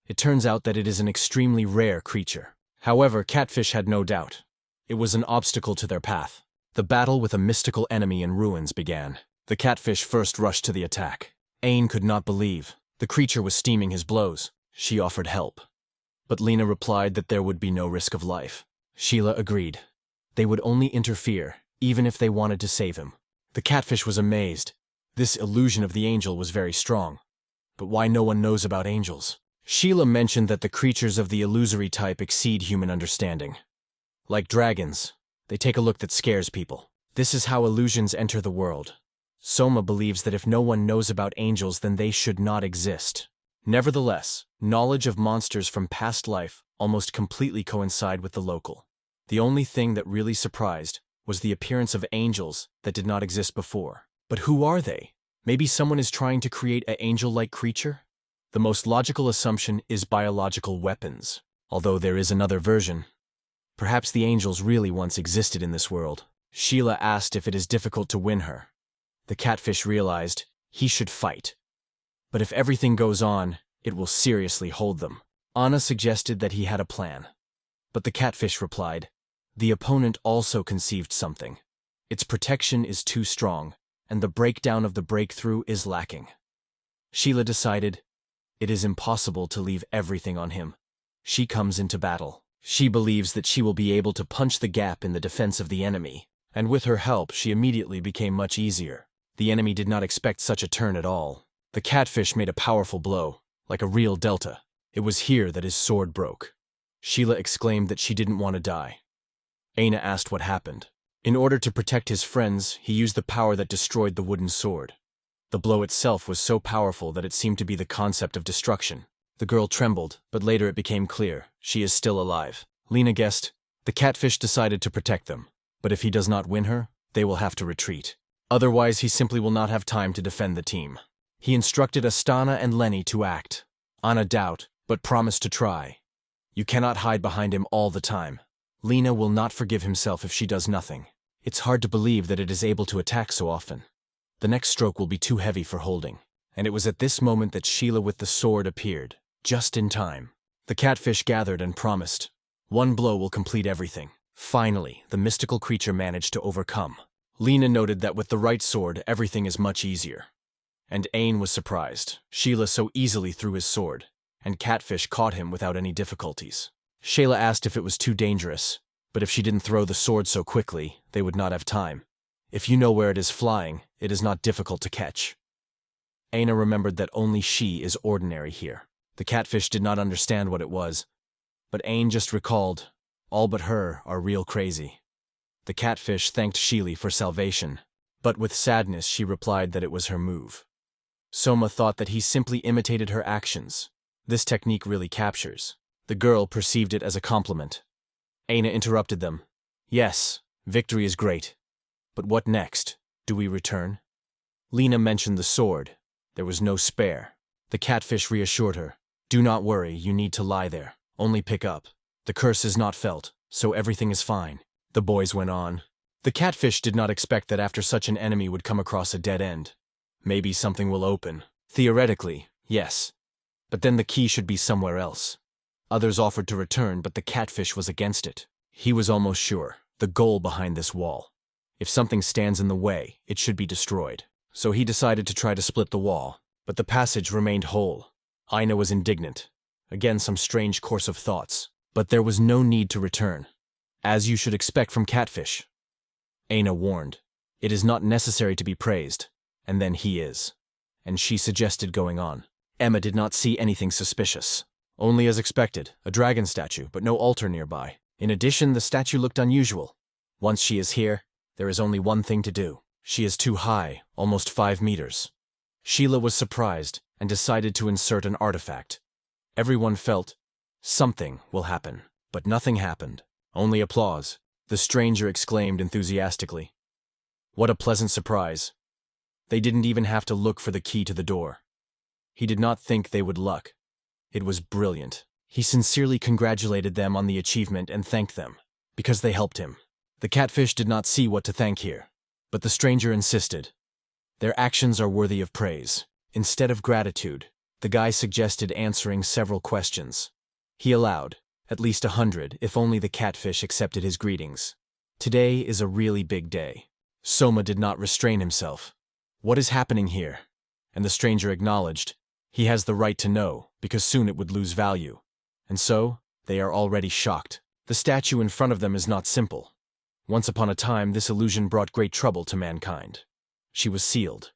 It turns out that it is an extremely rare creature. However, Catfish had no doubt. It was an obstacle to their path. The battle with a mystical enemy in ruins began. The catfish first rushed to the attack. Ain could not believe. The creature was steaming his blows. She offered help. But Lena replied that there would be no risk of life. Sheila agreed. They would only interfere, even if they wanted to save him. The catfish was amazed. This illusion of the angel was very strong. But why no one knows about angels? Sheila mentioned that the creatures of the illusory type exceed human understanding. Like dragons, they take a look that scares people. This is how illusions enter the world. Soma believes that if no one knows about angels, then they should not exist. Nevertheless, knowledge of monsters from past life almost completely coincide with the local. The only thing that really surprised was the appearance of angels that did not exist before. But who are they? Maybe someone is trying to create an angel-like creature? The most logical assumption is biological weapons, although there is another version. Perhaps the angels really once existed in this world. Sheila asked if it is difficult to win her. The catfish realized he should fight. But if everything goes on, it will seriously hold them. Anna suggested that he had a plan. But the catfish replied, the opponent also conceived something. Its protection is too strong, and the breakdown of the breakthrough is lacking. Sheila decided, it is impossible to leave everything on him. She comes into battle. She believes that she will be able to punch the gap in the defense of the enemy, and with her help she immediately became much easier. The enemy did not expect such a turn at all. The catfish made a powerful blow, like a real delta. It was here that his sword broke. Sheila exclaimed that she didn't want to die. Aina asked what happened. In order to protect his friends, he used the power that destroyed the wooden sword. The blow itself was so powerful that it seemed to be the concept of destruction. The girl trembled, but later it became clear. She is still alive. Lena guessed. The catfish decided to protect them. But if he does not win her, they will have to retreat. Otherwise, he simply will not have time to defend the team. He instructed Astana and Lenny to act. Anna doubt, but promised to try. You cannot hide behind him all the time. Lena will not forgive himself if she does nothing. It's hard to believe that it is able to attack so often. The next stroke will be too heavy for holding. And it was at this moment that Sheila with the sword appeared, just in time. The catfish gathered and promised. One blow will complete everything. Finally, the mystical creature managed to overcome. Lena noted that with the right sword, everything is much easier. And Ain was surprised. Sheila so easily threw his sword, and catfish caught him without any difficulties. Sheila asked if it was too dangerous, but if she didn't throw the sword so quickly, they would not have time. If you know where it is flying, it is not difficult to catch. Aina remembered that only she is ordinary here. The catfish did not understand what it was, but Ain just recalled, all but her are real crazy. The catfish thanked Sheila for salvation, but with sadness she replied that it was her move. Soma thought that he simply imitated her actions. This technique really captures. The girl perceived it as a compliment. Aina interrupted them. Yes, victory is great. But what next? Do we return? Lena mentioned the sword. There was no spare. The catfish reassured her. Do not worry, you need to lie there. Only pick up. The curse is not felt, so everything is fine. The boys went on. The catfish did not expect that after such an enemy would come across a dead end. Maybe something will open. Theoretically, yes. But then the key should be somewhere else. Others offered to return, but the catfish was against it. He was almost sure. The goal behind this wall. If something stands in the way, it should be destroyed. So he decided to try to split the wall, but the passage remained whole. Aina was indignant. Again, some strange course of thoughts. But there was no need to return. As you should expect from catfish. Aina warned. It is not necessary to be praised. And then he is. And she suggested going on. Emma did not see anything suspicious. Only as expected, a dragon statue, but no altar nearby. In addition, the statue looked unusual. Once she is here, there is only one thing to do. She is too high, almost 5 meters. Sheila was surprised and decided to insert an artifact. Everyone felt something will happen, but nothing happened. Only applause. The stranger exclaimed enthusiastically. What a pleasant surprise. They didn't even have to look for the key to the door. He did not think they would luck. It was brilliant. He sincerely congratulated them on the achievement and thanked them, because they helped him. The catfish did not see what to thank here, but the stranger insisted. Their actions are worthy of praise. Instead of gratitude, the guy suggested answering several questions. He allowed, at least 100, if only the catfish accepted his greetings. Today is a really big day. Soma did not restrain himself. What is happening here? And the stranger acknowledged, he has the right to know, because soon it would lose value. And so, they are already shocked. The statue in front of them is not simple. Once upon a time, this illusion brought great trouble to mankind. She was sealed.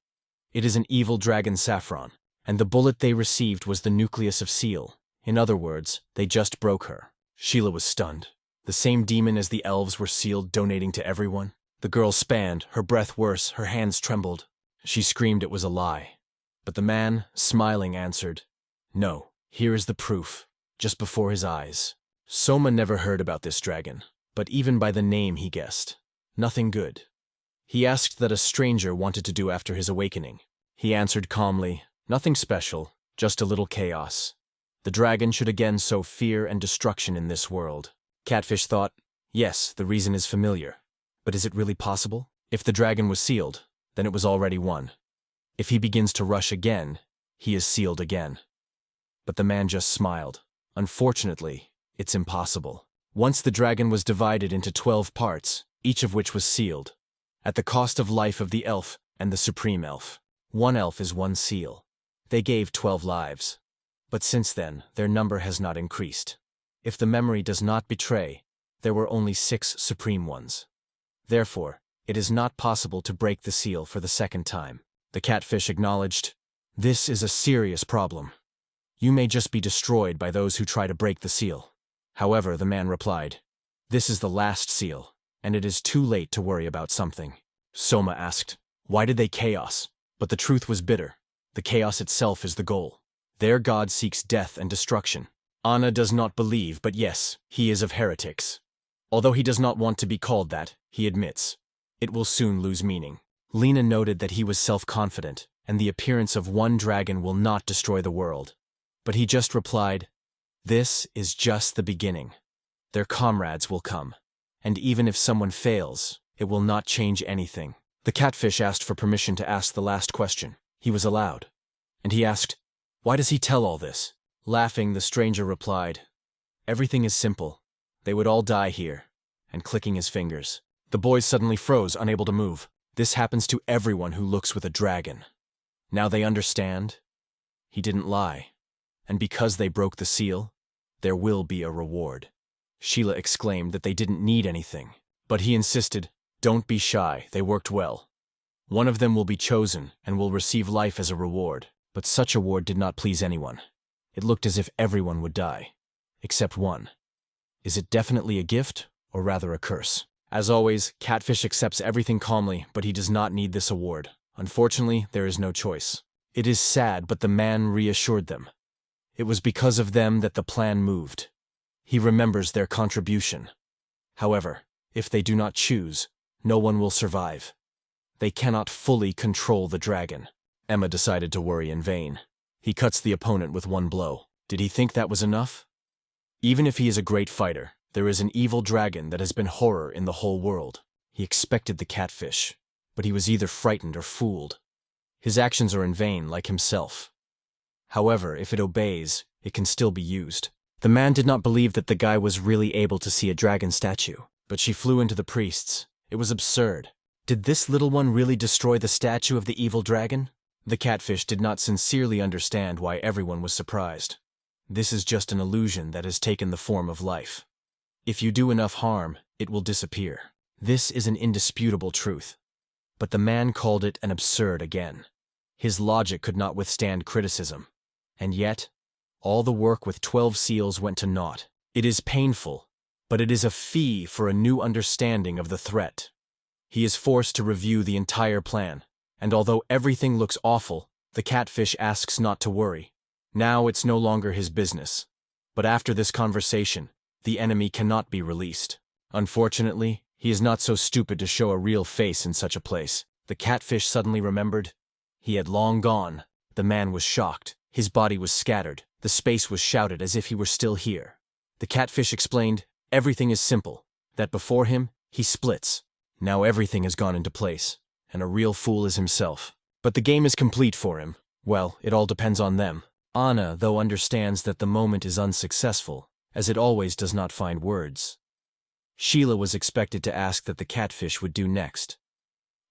It is an evil dragon saffron, and the bullet they received was the nucleus of seal. In other words, they just broke her. Sheila was stunned. The same demon as the elves were sealed, donating to everyone. The girl spanned, her breath worse, her hands trembled. She screamed it was a lie. But the man, smiling, answered, "No, here is the proof," just before his eyes. Soma never heard about this dragon, but even by the name he guessed. Nothing good. He asked that a stranger wanted to do after his awakening. He answered calmly, "Nothing special, just a little chaos. The dragon should again sow fear and destruction in this world." Catfish thought, yes, the reason is familiar. But is it really possible? If the dragon was sealed, then it was already won. If he begins to rush again, he is sealed again. But the man just smiled. Unfortunately, it's impossible. Once the dragon was divided into 12 parts, each of which was sealed, at the cost of life of the elf and the supreme elf. One elf is one seal. They gave 12 lives. But since then, their number has not increased. If the memory does not betray, there were only 6 supreme ones. Therefore, it is not possible to break the seal for the second time. The catfish acknowledged, "This is a serious problem. You may just be destroyed by those who try to break the seal." However, the man replied, "This is the last seal, and it is too late to worry about something." Soma asked, "Why did they chaos?" But the truth was bitter. The chaos itself is the goal. Their god seeks death and destruction. Anna does not believe, but yes, he is of heretics. Although he does not want to be called that, he admits, it will soon lose meaning. Lena noted that he was self-confident, and the appearance of one dragon will not destroy the world. But he just replied, "This is just the beginning. Their comrades will come. And even if someone fails, it will not change anything." The catfish asked for permission to ask the last question. He was allowed. And he asked, "Why does he tell all this?" Laughing, the stranger replied, "Everything is simple. They would all die here," and clicking his fingers. The boys suddenly froze, unable to move. This happens to everyone who looks with a dragon. Now they understand. He didn't lie. And because they broke the seal, there will be a reward. Sheila exclaimed that they didn't need anything. But he insisted, "Don't be shy, they worked well. One of them will be chosen and will receive life as a reward." But such a award did not please anyone. It looked as if everyone would die, except one. Is it definitely a gift, or rather a curse? As always, Catfish accepts everything calmly, but he does not need this award. Unfortunately, there is no choice. It is sad, but the man reassured them. It was because of them that the plan moved. He remembers their contribution. However, if they do not choose, no one will survive. They cannot fully control the dragon. Emma decided to worry in vain. He cuts the opponent with one blow. Did he think that was enough? Even if he is a great fighter, there is an evil dragon that has been horror in the whole world. He expected the catfish, but he was either frightened or fooled. His actions are in vain, like himself. However, if it obeys, it can still be used. The man did not believe that the guy was really able to see a dragon statue, but she flew into the priests. It was absurd. Did this little one really destroy the statue of the evil dragon? The catfish did not sincerely understand why everyone was surprised. This is just an illusion that has taken the form of life. If you do enough harm, it will disappear. This is an indisputable truth. But the man called it an absurd again. His logic could not withstand criticism. And yet, all the work with 12 seals went to naught. It is painful, but it is a fee for a new understanding of the threat. He is forced to review the entire plan. And although everything looks awful, the catfish asks not to worry. Now it's no longer his business. But after this conversation, the enemy cannot be released. Unfortunately, he is not so stupid to show a real face in such a place. The catfish suddenly remembered. He had long gone. The man was shocked. His body was scattered. The space was shouted as if he were still here. The catfish explained, everything is simple. That before him, he splits. Now everything has gone into place. And a real fool is himself. But the game is complete for him. Well, it all depends on them. Anna, though, understands that the moment is unsuccessful, as it always does not find words. Sheila was expected to ask that the catfish would do next.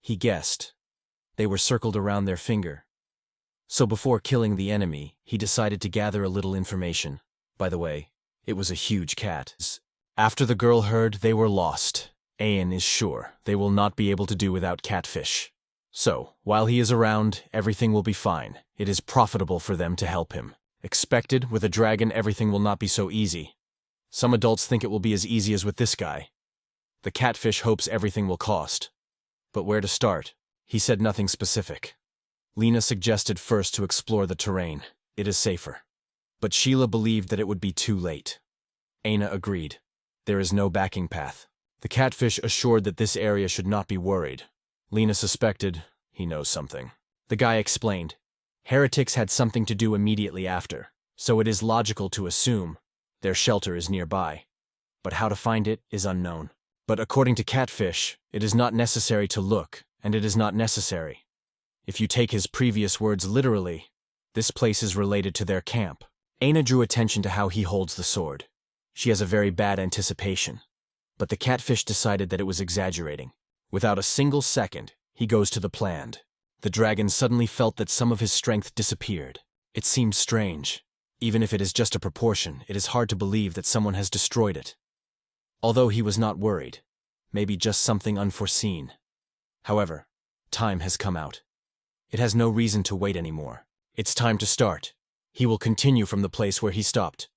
He guessed. They were circled around their finger. So before killing the enemy, he decided to gather a little information. By the way, it was a huge cat. After the girl heard they were lost, Ayan is sure they will not be able to do without catfish. So, while he is around, everything will be fine. It is profitable for them to help him. Expected, with a dragon everything will not be so easy. Some adults think it will be as easy as with this guy. The catfish hopes everything will cost. But where to start? He said nothing specific. Lena suggested first to explore the terrain. It is safer. But Sheila believed that it would be too late. Aina agreed. There is no backing path. The catfish assured that this area should not be worried. Lena suspected he knows something. The guy explained. Heretics had something to do immediately after, so it is logical to assume their shelter is nearby. But how to find it is unknown. But according to Catfish, it is not necessary to look, and it is not necessary. If you take his previous words literally, this place is related to their camp. Aina drew attention to how he holds the sword. She has a very bad anticipation. But the catfish decided that it was exaggerating. Without a single second, he goes to the planned. The dragon suddenly felt that some of his strength disappeared. It seemed strange. Even if it is just a proportion, it is hard to believe that someone has destroyed it. Although he was not worried, maybe just something unforeseen. However, time has come out. It has no reason to wait anymore. It's time to start. He will continue from the place where he stopped,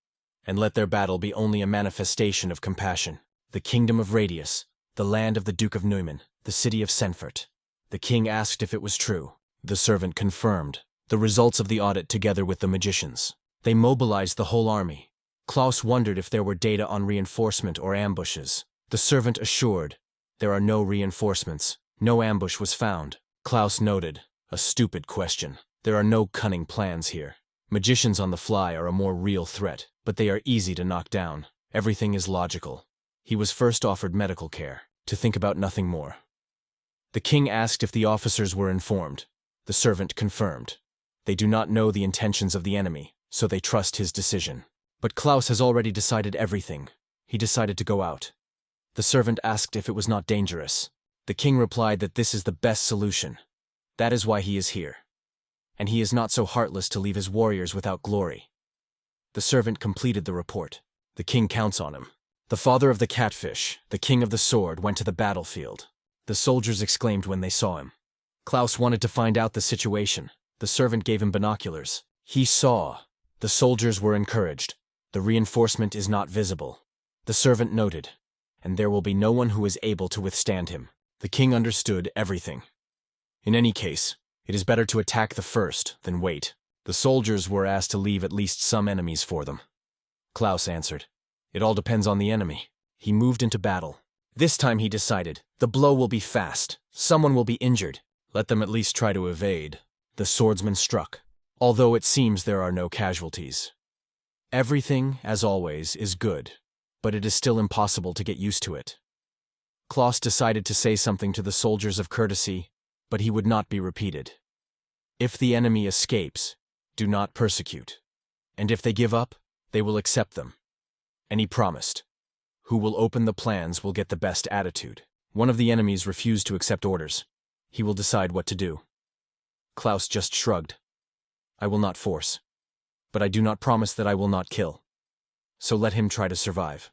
and let their battle be only a manifestation of compassion. The kingdom of Radius, the land of the Duke of Neumann, the city of Senfert. The king asked if it was true. The servant confirmed the results of the audit together with the magicians. They mobilized the whole army. Klaus wondered if there were data on reinforcement or ambushes. The servant assured there are no reinforcements. No ambush was found. Klaus noted, a stupid question. There are no cunning plans here. Magicians on the fly are a more real threat, but they are easy to knock down. Everything is logical. He was first offered medical care, to think about nothing more. The king asked if the officers were informed. The servant confirmed. They do not know the intentions of the enemy, so they trust his decision. But Klaus has already decided everything. He decided to go out. The servant asked if it was not dangerous. The king replied that this is the best solution. That is why he is here. And he is not so heartless to leave his warriors without glory. The servant completed the report. The king counts on him. The father of the catfish, the king of the sword, went to the battlefield. The soldiers exclaimed when they saw him. Klaus wanted to find out the situation. The servant gave him binoculars. He saw. The soldiers were encouraged. The reinforcement is not visible. The servant noted. And there will be no one who is able to withstand him. The king understood everything. In any case, it is better to attack the first than wait. The soldiers were asked to leave at least some enemies for them. Klaus answered. It all depends on the enemy. He moved into battle. This time he decided, the blow will be fast. Someone will be injured. Let them at least try to evade. The swordsman struck, although it seems there are no casualties. Everything, as always, is good, but it is still impossible to get used to it. Klaus decided to say something to the soldiers of courtesy, but he would not be repeated. If the enemy escapes, do not persecute. And if they give up, they will accept them. And he promised. Who will open the plans will get the best attitude. One of the enemies refused to accept orders. He will decide what to do. Klaus just shrugged. I will not force. But I do not promise that I will not kill. So let him try to survive.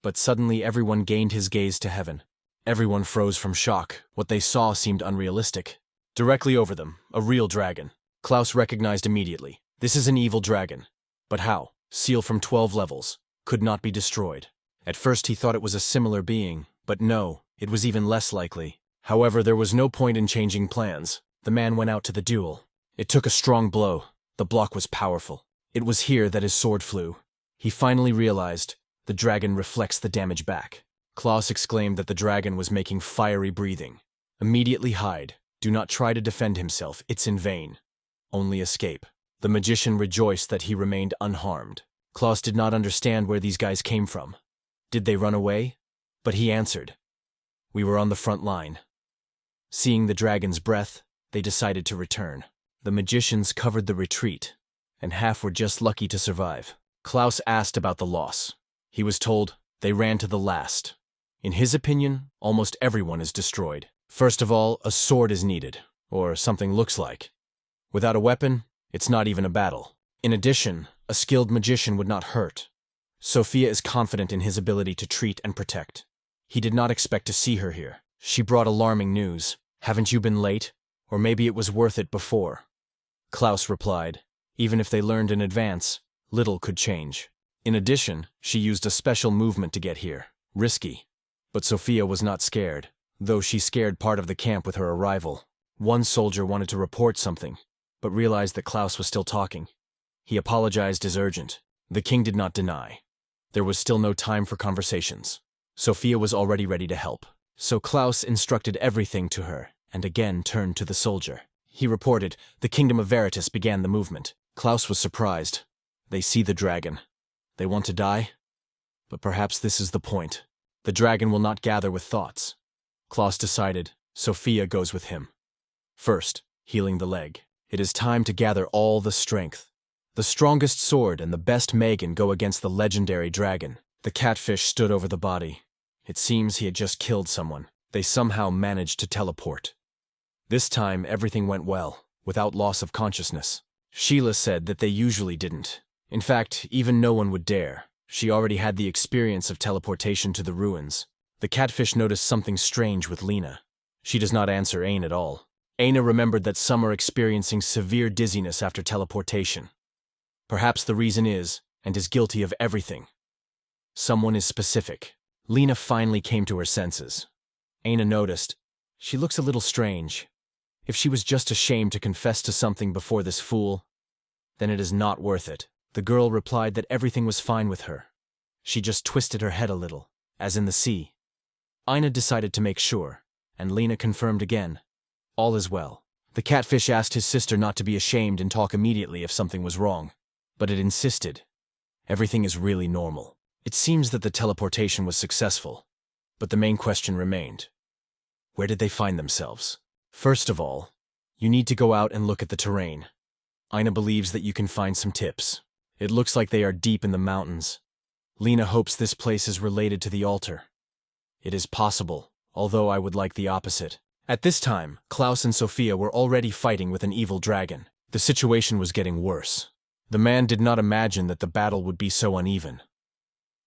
But suddenly everyone gained his gaze to heaven. Everyone froze from shock. What they saw seemed unrealistic. Directly over them, a real dragon. Klaus recognized immediately. This is an evil dragon. But how? Seal from 12 levels. Could not be destroyed. At first he thought it was a similar being, but no, it was even less likely. However, there was no point in changing plans. The man went out to the duel. It took a strong blow. The block was powerful. It was here that his sword flew. He finally realized the dragon reflects the damage back. Klaus exclaimed that the dragon was making fiery breathing. Immediately hide. Do not try to defend himself. It's in vain. Only escape. The magician rejoiced that he remained unharmed. Klaus did not understand where these guys came from. Did they run away? But he answered. We were on the front line. Seeing the dragon's breath, they decided to return. The magicians covered the retreat, and half were just lucky to survive. Klaus asked about the loss. He was told they ran to the last. In his opinion, almost everyone is destroyed. First of all, a sword is needed. or something looks like. Without a weapon, it's not even a battle. In addition, a skilled magician would not hurt. Sophia is confident in his ability to treat and protect. He did not expect to see her here. She brought alarming news. Haven't you been late? Or maybe it was worth it before. Klaus replied, even if they learned in advance, little could change. In addition, she used a special movement to get here. Risky. But Sophia was not scared, though she scared part of the camp with her arrival. One soldier wanted to report something, but realized that Klaus was still talking. He apologized as urgent. The king did not deny. There was still no time for conversations. Sophia was already ready to help. So Klaus instructed everything to her, and again turned to the soldier. He reported, the kingdom of Veritas began the movement. Klaus was surprised. They see the dragon. They want to die? But perhaps this is the point. The dragon will not gather with thoughts. Klaus decided, Sophia goes with him. First, healing the leg. It is time to gather all the strength. The strongest sword and the best Megan go against the legendary dragon. The catfish stood over the body. It seems he had just killed someone. They somehow managed to teleport. This time, everything went well, without loss of consciousness. Sheila said that they usually didn't. In fact, even no one would dare. She already had the experience of teleportation to the ruins. The catfish noticed something strange with Lena. She does not answer Aine at all. Aine remembered that some are experiencing severe dizziness after teleportation. Perhaps the reason is, and is guilty of everything. Someone is specific. Lena finally came to her senses. Aine noticed. She looks a little strange. If she was just ashamed to confess to something before this fool, then it is not worth it. The girl replied that everything was fine with her. She just twisted her head a little, as in the sea. Aine decided to make sure, and Lena confirmed again. All is well. The catfish asked his sister not to be ashamed and talk immediately if something was wrong, but it insisted. Everything is really normal. It seems that the teleportation was successful, but the main question remained. Where did they find themselves? First of all, you need to go out and look at the terrain. Aine believes that you can find some tips. It looks like they are deep in the mountains. Lena hopes this place is related to the altar. It is possible, although I would like the opposite. At this time, Klaus and Sophia were already fighting with an evil dragon. The situation was getting worse. The man did not imagine that the battle would be so uneven.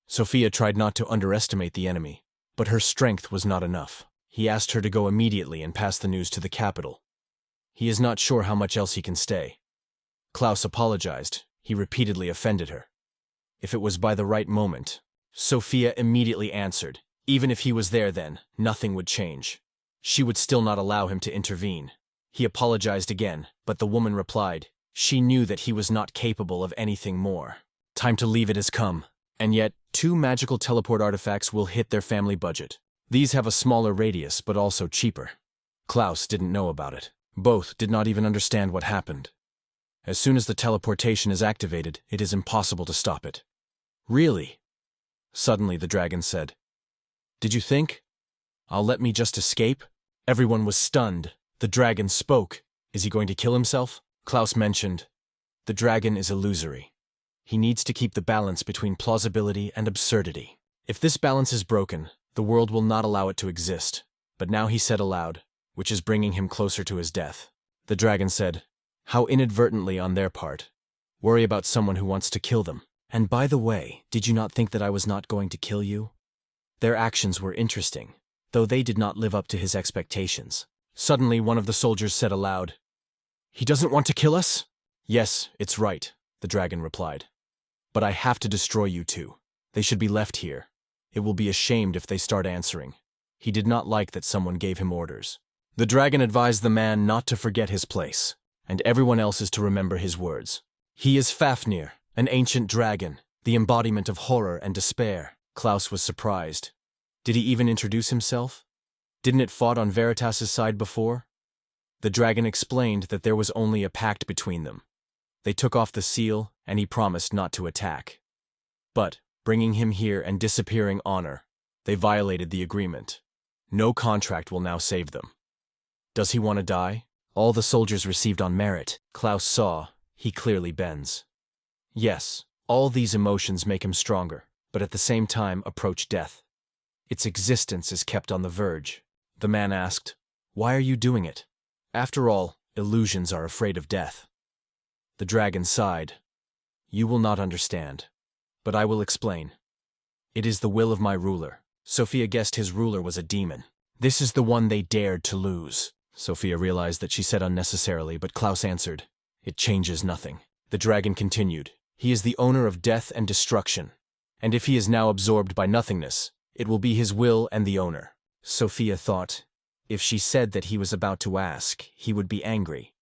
Sophia tried not to underestimate the enemy, but her strength was not enough. He asked her to go immediately and pass the news to the capital. He is not sure how much else he can stay. Klaus apologized. He repeatedly offended her. If it was by the right moment, Sophia immediately answered. Even if he was there then, nothing would change. She would still not allow him to intervene. He apologized again, but the woman replied. She knew that he was not capable of anything more. Time to leave it has come. And yet, 2 magical teleport artifacts will hit their family budget. These have a smaller radius, but also cheaper. Klaus didn't know about it. Both did not even understand what happened. As soon as the teleportation is activated, it is impossible to stop it. Really? Suddenly the dragon said. Did you think? I'll let me just escape? Everyone was stunned. The dragon spoke. Is he going to kill himself? Klaus mentioned. The dragon is illusory. He needs to keep the balance between plausibility and absurdity. If this balance is broken, the world will not allow it to exist. But now he said aloud, which is bringing him closer to his death. The dragon said, how inadvertently on their part. Worry about someone who wants to kill them. And by the way, did you not think that I was not going to kill you? Their actions were interesting, though they did not live up to his expectations. Suddenly one of the soldiers said aloud, he doesn't want to kill us? Yes, it's right, the dragon replied. But I have to destroy you two. They should be left here. It will be ashamed if they start answering. He did not like that someone gave him orders. The dragon advised the man not to forget his place, and everyone else is to remember his words. He is Fafnir, an ancient dragon, the embodiment of horror and despair. Klaus was surprised. Did he even introduce himself? Didn't it fought on Veritas' side before? The dragon explained that there was only a pact between them. They took off the seal, and he promised not to attack. But, bringing him here and disappearing honor, they violated the agreement. No contract will now save them. Does he want to die? All the soldiers received on merit. Klaus saw, he clearly bends. Yes, all these emotions make him stronger, but at the same time approach death. Its existence is kept on the verge. The man asked, why are you doing it? After all, illusions are afraid of death. The dragon sighed. You will not understand. But I will explain. It is the will of my ruler. Sophia guessed his ruler was a demon. This is the one they dared to lose. Sophia realized that she said unnecessarily, but Klaus answered, It changes nothing. The dragon continued, He is the owner of death and destruction. And if he is now absorbed by nothingness, it will be his will and the owner. Sophia thought, if she said that he was about to ask, he would be angry.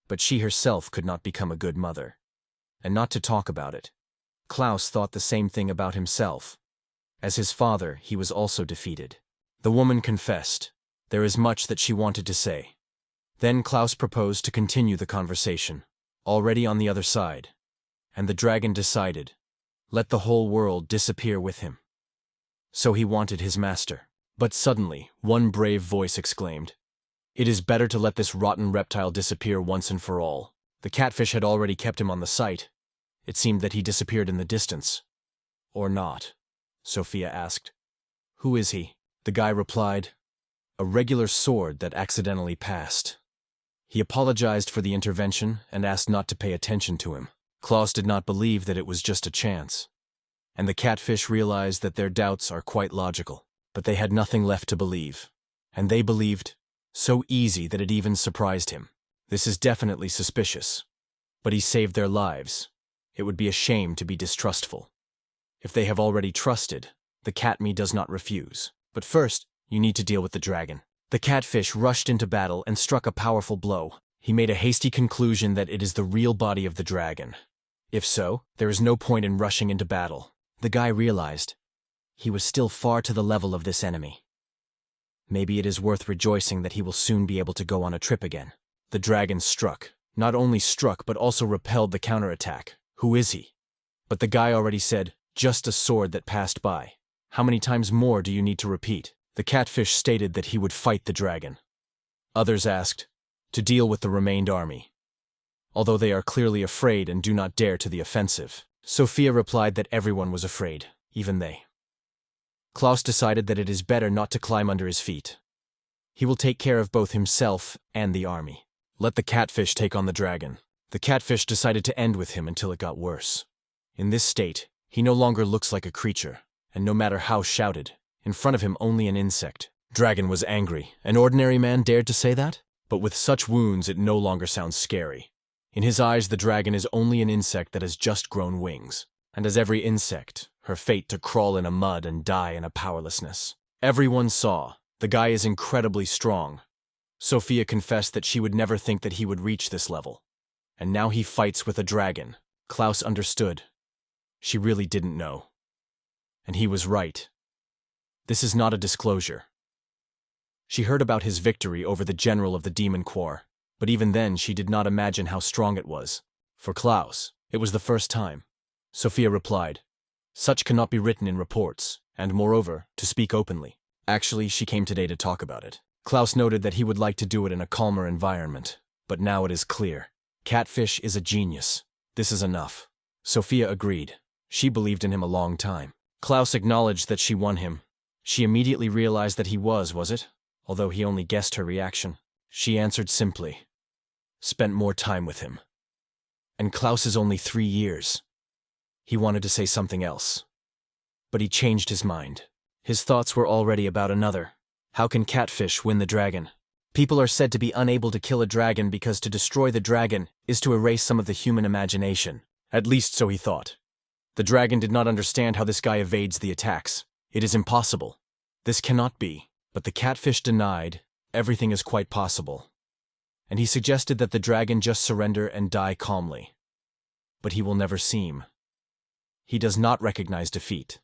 But she herself could not become a good mother. And not to talk about it. Klaus thought the same thing about himself. As his father, he was also defeated. The woman confessed. There is much that she wanted to say. Then Klaus proposed to continue the conversation, already on the other side. And the dragon decided, let the whole world disappear with him. So he wanted his master. But suddenly, one brave voice exclaimed, It is better to let this rotten reptile disappear once and for all. The catfish had already kept him on the sight. It seemed that he disappeared in the distance. Or not? Sophia asked. Who is he? The guy replied, A regular sword that accidentally passed. He apologized for the intervention and asked not to pay attention to him. Klaus did not believe that it was just a chance. And the catfish realized that their doubts are quite logical. But they had nothing left to believe. And they believed, so easy that it even surprised him. This is definitely suspicious. But he saved their lives. It would be a shame to be distrustful. If they have already trusted, the catme does not refuse. But first, you need to deal with the dragon. The catfish rushed into battle and struck a powerful blow. He made a hasty conclusion that it is the real body of the dragon. If so, there is no point in rushing into battle. The guy realized he was still far to the level of this enemy. Maybe it is worth rejoicing that he will soon be able to go on a trip again. The dragon struck. Not only struck, but also repelled the counterattack. Who is he? But the guy already said, just a sword that passed by. How many times more do you need to repeat? The catfish stated that he would fight the dragon. Others asked, to deal with the remained army. Although they are clearly afraid and do not dare to the offensive. Sophia replied that everyone was afraid, even they. Klaus decided that it is better not to climb under his feet. He will take care of both himself and the army. Let the catfish take on the dragon. The catfish decided to end with him until it got worse. In this state, he no longer looks like a creature, and no matter how shouted, in front of him only an insect. Dragon was angry. An ordinary man dared to say that? But with such wounds, it no longer sounds scary. In his eyes, the dragon is only an insect that has just grown wings. And as every insect, her fate to crawl in a mud and die in a powerlessness. Everyone saw, the guy is incredibly strong. Sophia confessed that she would never think that he would reach this level. And now he fights with a dragon. Klaus understood. She really didn't know. And he was right. This is not a disclosure. She heard about his victory over the general of the Demon Corps, but even then she did not imagine how strong it was. For Klaus, it was the first time. Sophia replied, Such cannot be written in reports, and moreover, to speak openly. Actually, she came today to talk about it. Klaus noted that he would like to do it in a calmer environment, but now it is clear. Catfish is a genius. This is enough. Sophia agreed. She believed in him a long time. Klaus acknowledged that she won him. She immediately realized that he was it? Although he only guessed her reaction. She answered simply, Spent more time with him. And Klaus is only 3 years. He wanted to say something else. But he changed his mind. His thoughts were already about another. How can catfish win the dragon? People are said to be unable to kill a dragon because to destroy the dragon is to erase some of the human imagination. At least so he thought. The dragon did not understand how this guy evades the attacks. It is impossible. This cannot be. But the catfish denied, everything is quite possible. And he suggested that the dragon just surrender and die calmly. But he will never seem. He does not recognize defeat,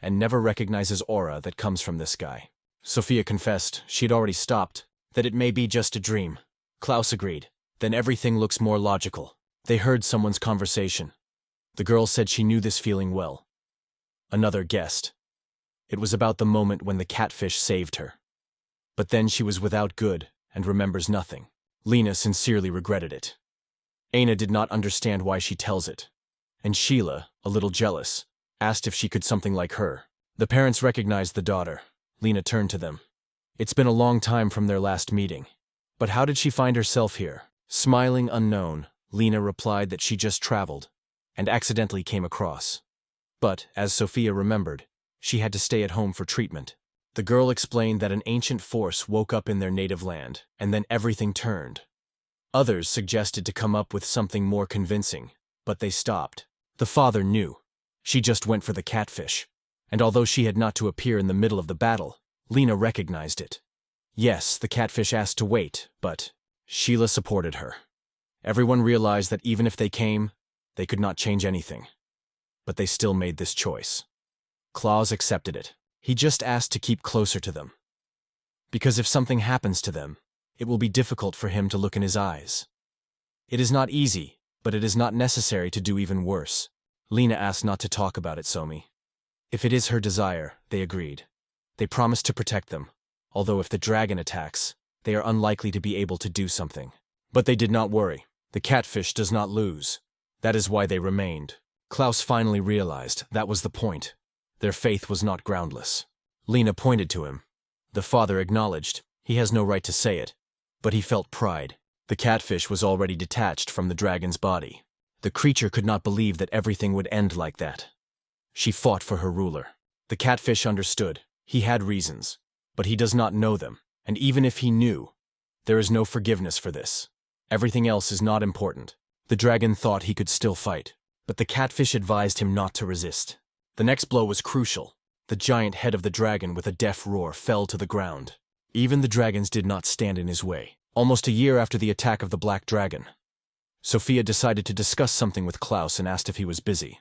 and never recognizes aura that comes from this guy. Sophia confessed she had already stopped, that it may be just a dream. Klaus agreed. Then everything looks more logical. They heard someone's conversation. The girl said she knew this feeling well. Another guessed. It was about the moment when the catfish saved her. But then she was without good and remembers nothing. Lena sincerely regretted it. Aina did not understand why she tells it. And Sheila, a little jealous, asked if she could something like her. The parents recognized the daughter. Lena turned to them. It's been a long time from their last meeting. But how did she find herself here? Smiling unknown, Lena replied that she just traveled and accidentally came across. But, as Sophia remembered, she had to stay at home for treatment. The girl explained that an ancient force woke up in their native land, and then everything turned. Others suggested to come up with something more convincing, but they stopped. The father knew. She just went for the catfish. And although she had not to appear in the middle of the battle, Lena recognized it. Yes, the catfish asked to wait, but Sheila supported her. Everyone realized that even if they came, they could not change anything. But they still made this choice. Klaus accepted it. He just asked to keep closer to them. Because if something happens to them, it will be difficult for him to look in his eyes. It is not easy, but it is not necessary to do even worse. Lena asked not to talk about it, Somi. If it is her desire, they agreed. They promised to protect them, although if the dragon attacks, they are unlikely to be able to do something. But they did not worry. The catfish does not lose. That is why they remained. Klaus finally realized that was the point. Their faith was not groundless. Lena pointed to him. The father acknowledged. He has no right to say it. But he felt pride. The catfish was already detached from the dragon's body. The creature could not believe that everything would end like that. She fought for her ruler. The catfish understood. He had reasons. But he does not know them. And even if he knew, there is no forgiveness for this. Everything else is not important. The dragon thought he could still fight. But the catfish advised him not to resist. The next blow was crucial. The giant head of the dragon with a deaf roar fell to the ground. Even the dragons did not stand in his way. Almost a year after the attack of the black dragon, Sophia decided to discuss something with Klaus and asked if he was busy.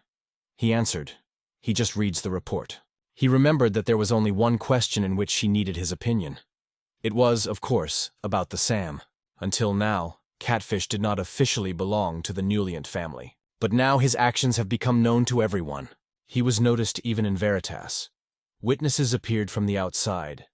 He answered, he just reads the report. He remembered that there was only one question in which she needed his opinion. It was, of course, about the Sam. Until now, Catfish did not officially belong to the Newliant family. But now his actions have become known to everyone. He was noticed even in Veritas. Witnesses appeared from the outside.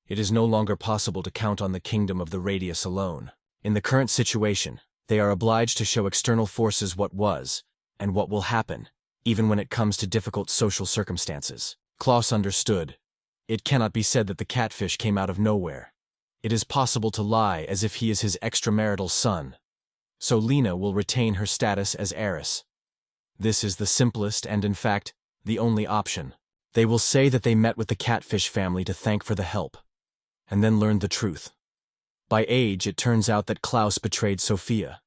It is no longer possible to count on the kingdom of the Radius alone. In the current situation, they are obliged to show external forces what was, and what will happen, even when it comes to difficult social circumstances. Klaus understood. It cannot be said that the catfish came out of nowhere. It is possible to lie as if he is his extramarital son. So Lena will retain her status as heiress. This is the simplest and, in fact, the only option. They will say that they met with the catfish family to thank for the help, and then learned the truth. By age, it turns out that Klaus betrayed Sophia.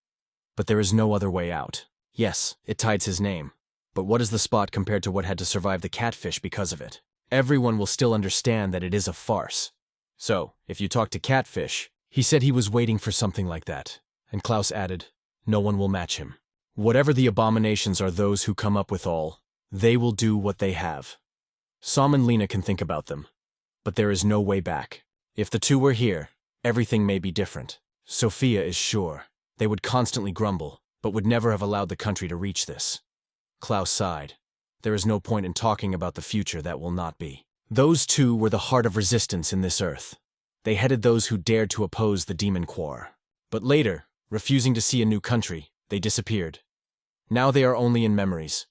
But there is no other way out. Yes, it tides his name. But what is the spot compared to what had to survive the catfish because of it? Everyone will still understand that it is a farce. So, if you talk to Catfish, he said he was waiting for something like that. And Klaus added, no one will match him. Whatever the abominations are those who come up with all, they will do what they have. Sam and Lena can think about them. But there is no way back. If the two were here, everything may be different. Sophia is sure. They would constantly grumble, but would never have allowed the country to reach this. Klaus sighed. There is no point in talking about the future that will not be. Those two were the heart of resistance in this earth. They headed those who dared to oppose the demon Quar. But later, refusing to see a new country, they disappeared. Now they are only in memories.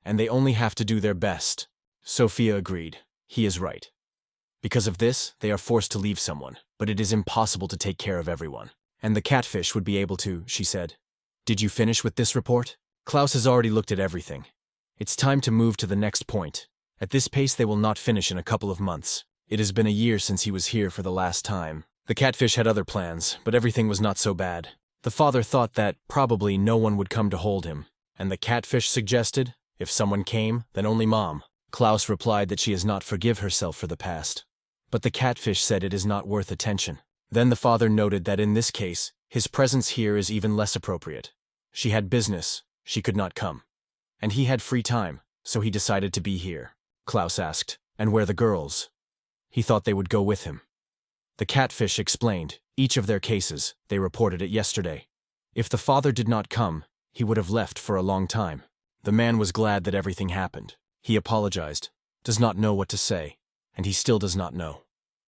And they only have to do their best. Sophia agreed. He is right. Because of this, they are forced to leave someone, but it is impossible to take care of everyone. And the catfish would be able to, she said. Did you finish with this report? Klaus has already looked at everything. It's time to move to the next point. At this pace they will not finish in a couple of months. It has been a year since he was here for the last time. The catfish had other plans, but everything was not so bad. The father thought that probably no one would come to hold him. And the catfish suggested, if someone came, then only Mom. Klaus replied that she has not forgive herself for the past. But the catfish said it is not worth attention. Then the father noted that in this case, his presence here is even less appropriate. She had business, she could not come. And he had free time, so he decided to be here. Klaus asked, and where the girls? He thought they would go with him. The catfish explained, each of their cases, they reported it yesterday. If the father did not come, he would have left for a long time. The man was glad that everything happened. He apologized, does not know what to say, and he still does not know.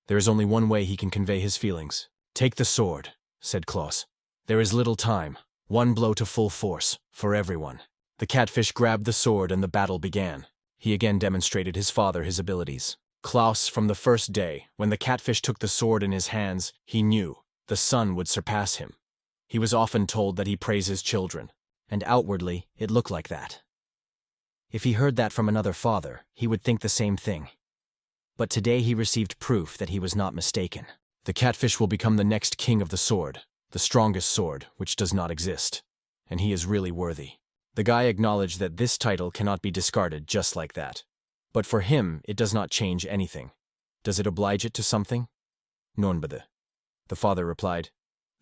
There is only one way he can convey his feelings. Take the sword, said Klaus. There is little time, one blow to full force, for everyone. The catfish grabbed the sword and the battle began. He again demonstrated his father his abilities. Klaus, from the first day, when the catfish took the sword in his hands, he knew the son would surpass him. He was often told that he praises children, and outwardly it looked like that. If he heard that from another father, he would think the same thing. But today he received proof that he was not mistaken. The catfish will become the next king of the sword, the strongest sword, which does not exist. And he is really worthy. The guy acknowledged that this title cannot be discarded just like that. But for him, it does not change anything. Does it oblige it to something? Nonbade. The father replied,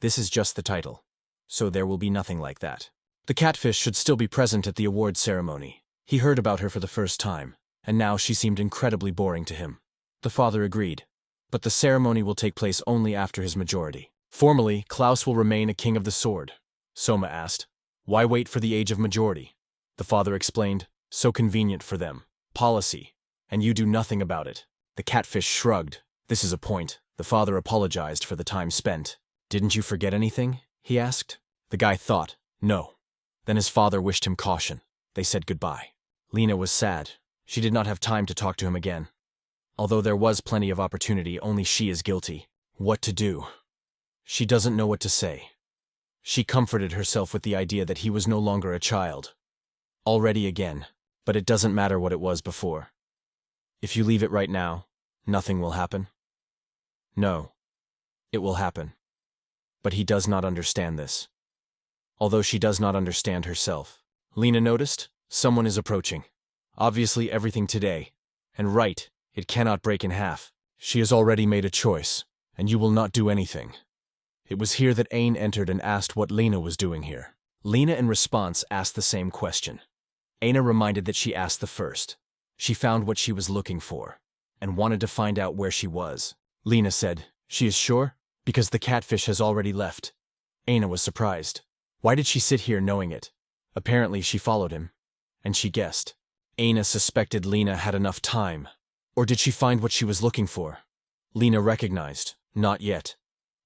this is just the title, so there will be nothing like that. The catfish should still be present at the award ceremony. He heard about her for the first time, and now she seemed incredibly boring to him. The father agreed, but the ceremony will take place only after his majority. Formally, Klaus will remain a king of the sword. Soma asked, why wait for the age of majority? The father explained, so convenient for them. Policy, and you do nothing about it. The catfish shrugged. This is a point. The father apologized for the time spent. Didn't you forget anything? He asked. The guy thought, no. Then his father wished him caution. They said goodbye. Lena was sad. She did not have time to talk to him again. Although there was plenty of opportunity, only she is guilty. What to do? She doesn't know what to say. She comforted herself with the idea that he was no longer a child. Already again, but it doesn't matter what it was before. If you leave it right now, nothing will happen. No, it will happen. But he does not understand this. Although she does not understand herself. Lena noticed, someone is approaching. Obviously everything today. And right, it cannot break in half. She has already made a choice, and you will not do anything. It was here that Ain entered and asked what Lena was doing here. Lena in response asked the same question. Aina reminded that she asked the first. She found what she was looking for, and wanted to find out where she was. Lena said, she is sure? Because the catfish has already left. Aina was surprised. Why did she sit here knowing it? Apparently she followed him, and she guessed. Aina suspected Lena had enough time. Or did she find what she was looking for? Lena recognized, not yet.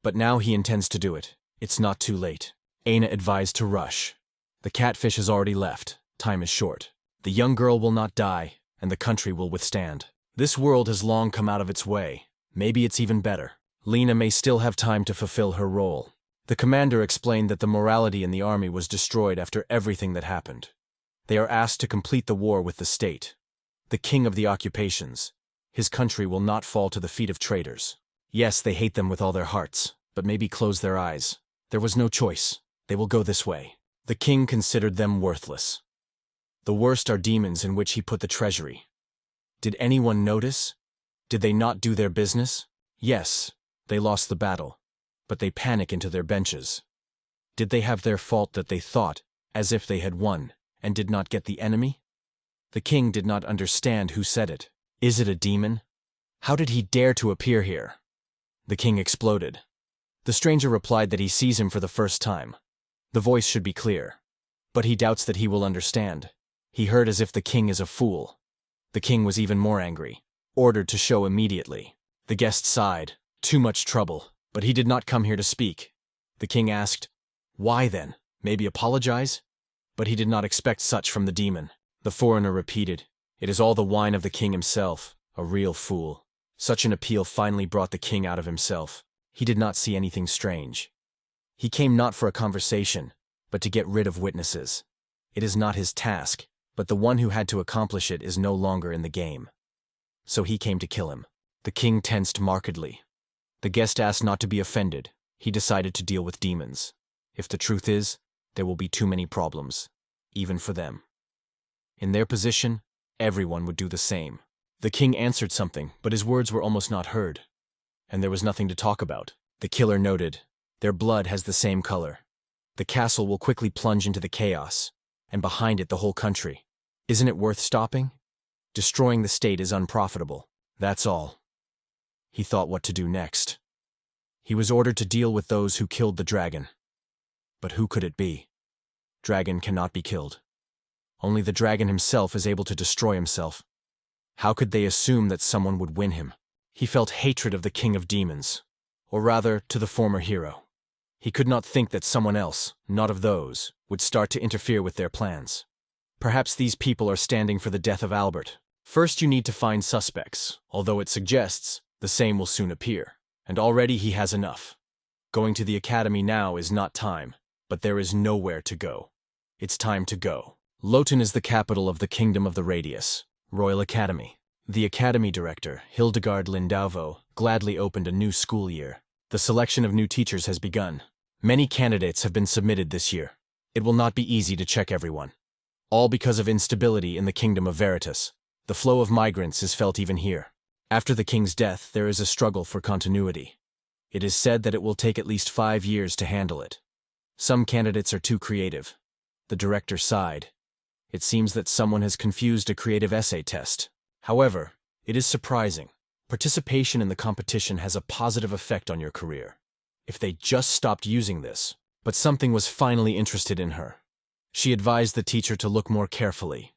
But now he intends to do it. It's not too late. Aina advised to rush. The catfish has already left. Time is short. The young girl will not die, and the country will withstand. This world has long come out of its way. Maybe it's even better. Lena may still have time to fulfill her role. The commander explained that the morality in the army was destroyed after everything that happened. They are asked to complete the war with the state. The king of the occupations. His country will not fall to the feet of traitors. Yes, they hate them with all their hearts, but maybe close their eyes. There was no choice. They will go this way. The king considered them worthless. The worst are demons in which he put the treasury. Did anyone notice? Did they not do their business? Yes, they lost the battle, but they panic into their benches. Did they have their fault that they thought, as if they had won, and did not get the enemy? The king did not understand who said it. Is it a demon? How did he dare to appear here? The king exploded. The stranger replied that he sees him for the first time. The voice should be clear. But he doubts that he will understand. He heard as if the king is a fool. The king was even more angry. Ordered to show immediately. The guest sighed. Too much trouble. But he did not come here to speak. The king asked, why then? Maybe apologize? But he did not expect such from the demon. The foreigner repeated, it is all the wine of the king himself, a real fool. Such an appeal finally brought the king out of himself. He did not see anything strange. He came not for a conversation, but to get rid of witnesses. It is not his task, but the one who had to accomplish it is no longer in the game. So he came to kill him. The king tensed markedly. The guest asked not to be offended. He decided to deal with demons. If the truth is, there will be too many problems, even for them. In their position, everyone would do the same. The king answered something, but his words were almost not heard. And there was nothing to talk about. The killer noted, their blood has the same color. The castle will quickly plunge into the chaos, and behind it the whole country. Isn't it worth stopping? Destroying the state is unprofitable. That's all. He thought what to do next. He was ordered to deal with those who killed the dragon. But who could it be? Dragon cannot be killed. Only the dragon himself is able to destroy himself. How could they assume that someone would win him? He felt hatred of the king of demons, or rather, to the former hero. He could not think that someone else, not of those, would start to interfere with their plans. Perhaps these people are standing for the death of Albert. First you need to find suspects, although it suggests the same will soon appear, and already he has enough. Going to the academy now is not time, but there is nowhere to go. It's time to go. Lowton is the capital of the Kingdom of the Radius, Royal Academy. The academy director, Hildegard Lindauvo, gladly opened a new school year. The selection of new teachers has begun. Many candidates have been submitted this year. It will not be easy to check everyone. All because of instability in the Kingdom of Veritas. The flow of migrants is felt even here. After the king's death, there is a struggle for continuity. It is said that it will take at least 5 years to handle it. Some candidates are too creative. The director sighed. It seems that someone has confused a creative essay test. However, it is surprising. Participation in the competition has a positive effect on your career. If they just stopped using this, but something was finally interested in her. She advised the teacher to look more carefully.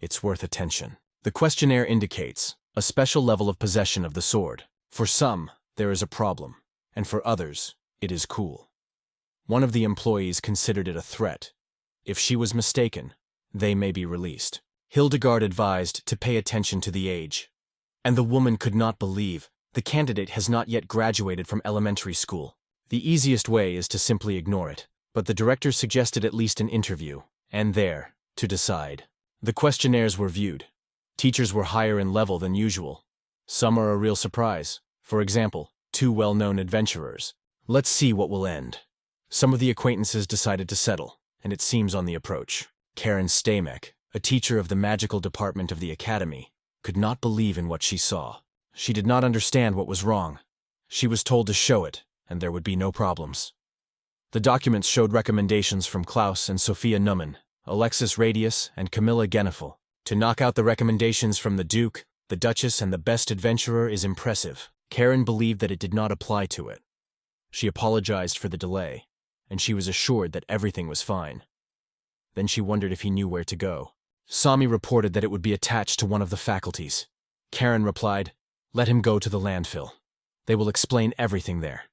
It's worth attention. The questionnaire indicates a special level of possession of the sword. For some, there is a problem, and for others, it is cool. One of the employees considered it a threat. If she was mistaken, they may be released. Hildegard advised to pay attention to the age. And the woman could not believe the candidate has not yet graduated from elementary school. The easiest way is to simply ignore it, but the director suggested at least an interview, and there, to decide. The questionnaires were viewed. Teachers were higher in level than usual. Some are a real surprise. For example, 2 well-known adventurers. Let's see what will end. Some of the acquaintances decided to settle, and it seems on the approach. Karen Stamek, a teacher of the magical department of the academy, could not believe in what she saw. She did not understand what was wrong. She was told to show it, and there would be no problems. The documents showed recommendations from Klaus and Sophia Neumann, Alexis Radius, and Camilla Genefel. To knock out the recommendations from the Duke, the Duchess, and the best adventurer is impressive. Karen believed that it did not apply to it. She apologized for the delay, and she was assured that everything was fine. Then she wondered if he knew where to go. Sami reported that it would be attached to one of the faculties. Karen replied, "Let him go to the landfill. They will explain everything there."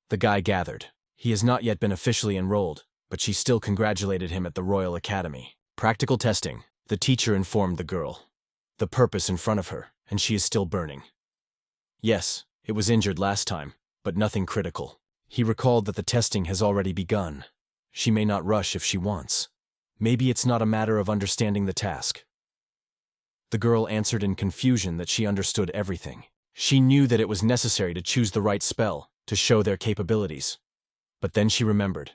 The guy gathered. He has not yet been officially enrolled, but she still congratulated him at the Royal Academy. Practical testing. The teacher informed the girl. The purpose in front of her, and she is still burning. Yes, it was injured last time, but nothing critical. He recalled that the testing has already begun. She may not rush if she wants. Maybe it's not a matter of understanding the task. The girl answered in confusion that she understood everything. She knew that it was necessary to choose the right spell, to show their capabilities. But then she remembered.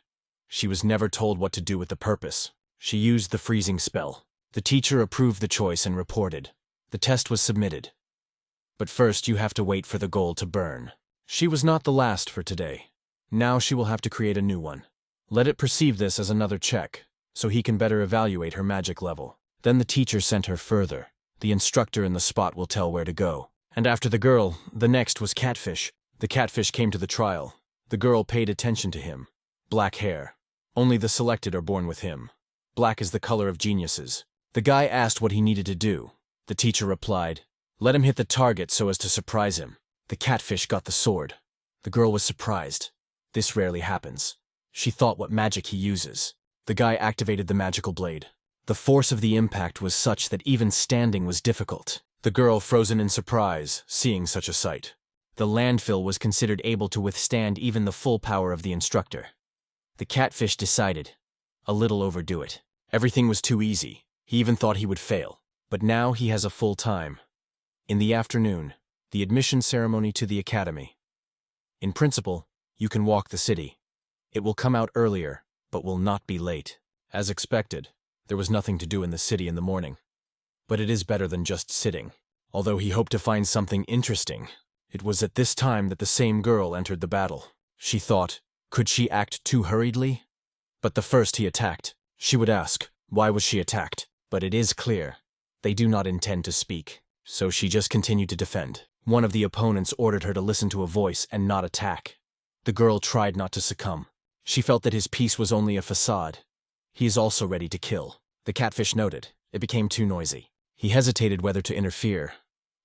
She was never told what to do with the purpose. She used the freezing spell. The teacher approved the choice and reported. The test was submitted. But first you have to wait for the gold to burn. She was not the last for today. Now she will have to create a new one. Let it perceive this as another check, so he can better evaluate her magic level. Then the teacher sent her further. The instructor in the spot will tell where to go. And after the girl, the next was Catfish. The Catfish came to the trial. The girl paid attention to him. Black hair. Only the selected are born with him. Black is the color of geniuses. The guy asked what he needed to do. The teacher replied, "Let him hit the target so as to surprise him." The Catfish got the sword. The girl was surprised. This rarely happens. She thought what magic he uses. The guy activated the magical blade. The force of the impact was such that even standing was difficult. The girl frozen in surprise, seeing such a sight. The landfill was considered able to withstand even the full power of the instructor. The Catfish decided, a little overdo it. Everything was too easy. He even thought he would fail. But now he has a full time. In the afternoon, the admission ceremony to the academy. In principle, you can walk the city. It will come out earlier, but will not be late. As expected, there was nothing to do in the city in the morning. But it is better than just sitting. Although he hoped to find something interesting, it was at this time that the same girl entered the battle. She thought, could she act too hurriedly? But the first he attacked, she would ask, why was she attacked? But it is clear, they do not intend to speak. So she just continued to defend. One of the opponents ordered her to listen to a voice and not attack. The girl tried not to succumb. She felt that his peace was only a facade. He is also ready to kill. The Catfish noted. It became too noisy. He hesitated whether to interfere,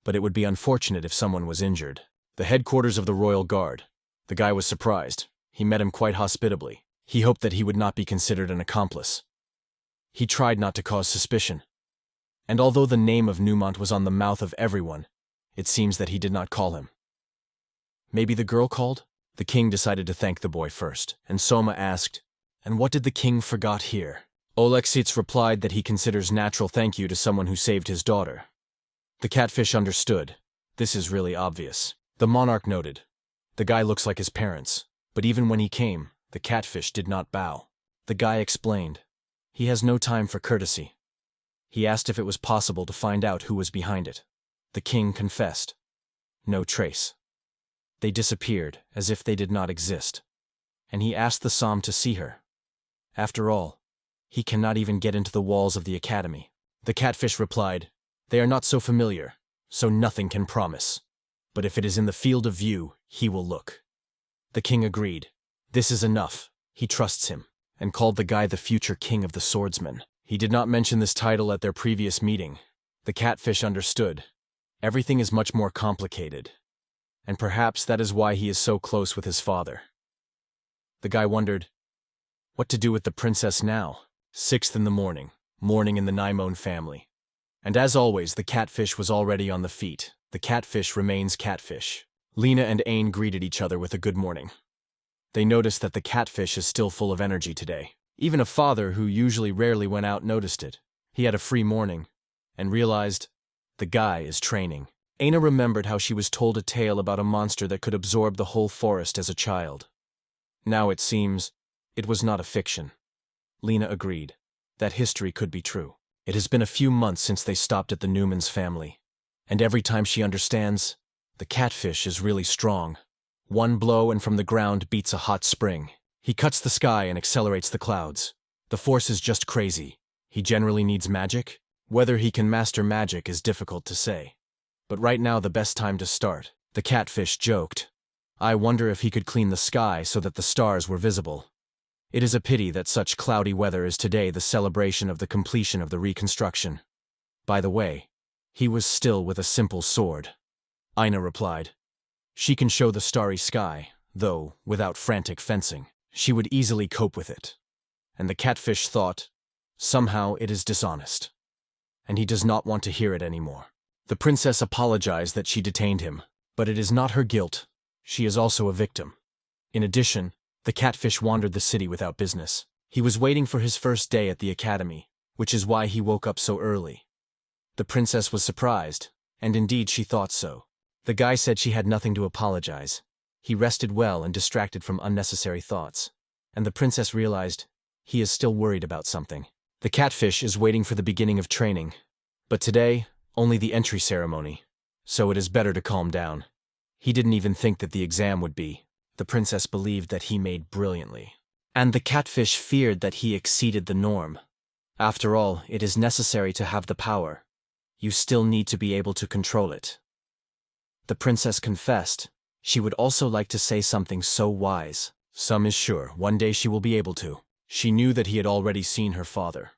but it would be unfortunate if someone was injured. The headquarters of the Royal Guard. The guy was surprised. He met him quite hospitably. He hoped that he would not be considered an accomplice. He tried not to cause suspicion. And although the name of Newmont was on the mouth of everyone, it seems that he did not call him. Maybe the girl called? The king decided to thank the boy first, and Soma asked, "And what did the king forgot here?" Oleksits replied that he considers natural thank you to someone who saved his daughter. The catfish understood. This is really obvious. The monarch noted, "The guy looks like his parents, but even when he came, the catfish did not bow." The guy explained, "He has no time for courtesy." He asked if it was possible to find out who was behind it. The king confessed. No trace. They disappeared as if they did not exist. And he asked the Som to see her. After all, he cannot even get into the walls of the academy. The catfish replied, "They are not so familiar, so nothing can promise. But if it is in the field of view, he will look." The king agreed. This is enough. He trusts him, and called the guy the future king of the swordsmen. He did not mention this title at their previous meeting. The catfish understood. Everything is much more complicated. And perhaps that is why he is so close with his father. The guy wondered, what to do with the princess now? 6 in the morning, mourning in the Naimon family. And as always, the catfish was already on the feet. The catfish remains catfish. Lena and Ain greeted each other with a good morning. They noticed that the catfish is still full of energy today. Even a father who usually rarely went out noticed it. He had a free morning, and realized, the guy is training. Aina remembered how she was told a tale about a monster that could absorb the whole forest as a child. Now it seems, it was not a fiction. Lena agreed. That history could be true. It has been a few months since they stopped at the Newman's family. And every time she understands, the catfish is really strong. One blow and from the ground beats a hot spring. He cuts the sky and accelerates the clouds. The force is just crazy. He generally needs magic. Whether he can master magic is difficult to say. But right now the best time to start. The catfish joked. I wonder if he could clean the sky so that the stars were visible. It is a pity that such cloudy weather is today the celebration of the completion of the reconstruction. By the way, he was still with a simple sword. Aina replied. She can show the starry sky, though, without frantic fencing. She would easily cope with it. And the catfish thought, somehow it is dishonest. And he does not want to hear it anymore. The princess apologized that she detained him, but it is not her guilt. She is also a victim. In addition, the catfish wandered the city without business. He was waiting for his first day at the academy, which is why he woke up so early. The princess was surprised, and indeed she thought so. The guy said she had nothing to apologize. He rested well and distracted from unnecessary thoughts. And the princess realized he is still worried about something. The catfish is waiting for the beginning of training. But today, only the entry ceremony. So it is better to calm down. He didn't even think that the exam would be. The princess believed that he made brilliantly. And the catfish feared that he exceeded the norm. After all, it is necessary to have the power. You still need to be able to control it. The princess confessed. She would also like to say something so wise. Some is sure, one day she will be able to. She knew that he had already seen her father.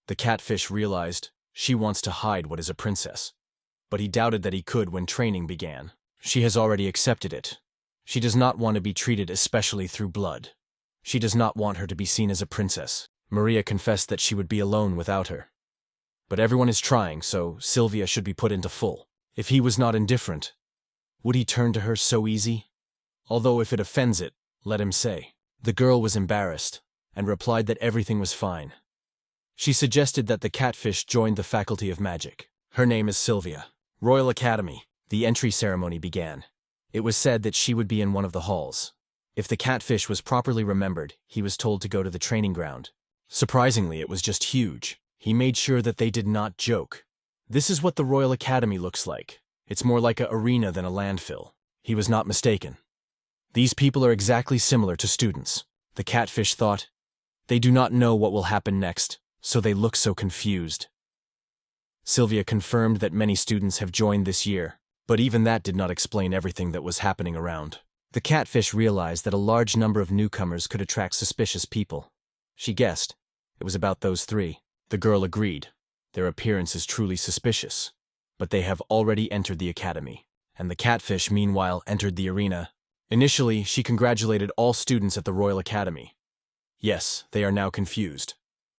The catfish realized she wants to hide what is a princess. But he doubted that he could when training began. She has already accepted it. She does not want to be treated especially through blood. She does not want her to be seen as a princess. Maria confessed that she would be alone without her. But everyone is trying, so Sylvia should be put into full. If he was not indifferent, would he turn to her so easy? Although if it offends it, let him say. The girl was embarrassed, and replied that everything was fine. She suggested that the catfish joined the Faculty of Magic. Her name is Sylvia. Royal Academy. The entry ceremony began. It was said that she would be in one of the halls. If the catfish was properly remembered, he was told to go to the training ground. Surprisingly, it was just huge. He made sure that they did not joke. This is what the Royal Academy looks like. It's more like an arena than a landfill. He was not mistaken. These people are exactly similar to students. The catfish thought, they do not know what will happen next, so they look so confused. Sylvia confirmed that many students have joined this year, but even that did not explain everything that was happening around. The catfish realized that a large number of newcomers could attract suspicious people. She guessed it was about those 3. The girl agreed. Their appearance is truly suspicious. But they have already entered the academy. And the catfish, meanwhile, entered the arena. Initially, she congratulated all students at the Royal Academy. Yes, they are now confused.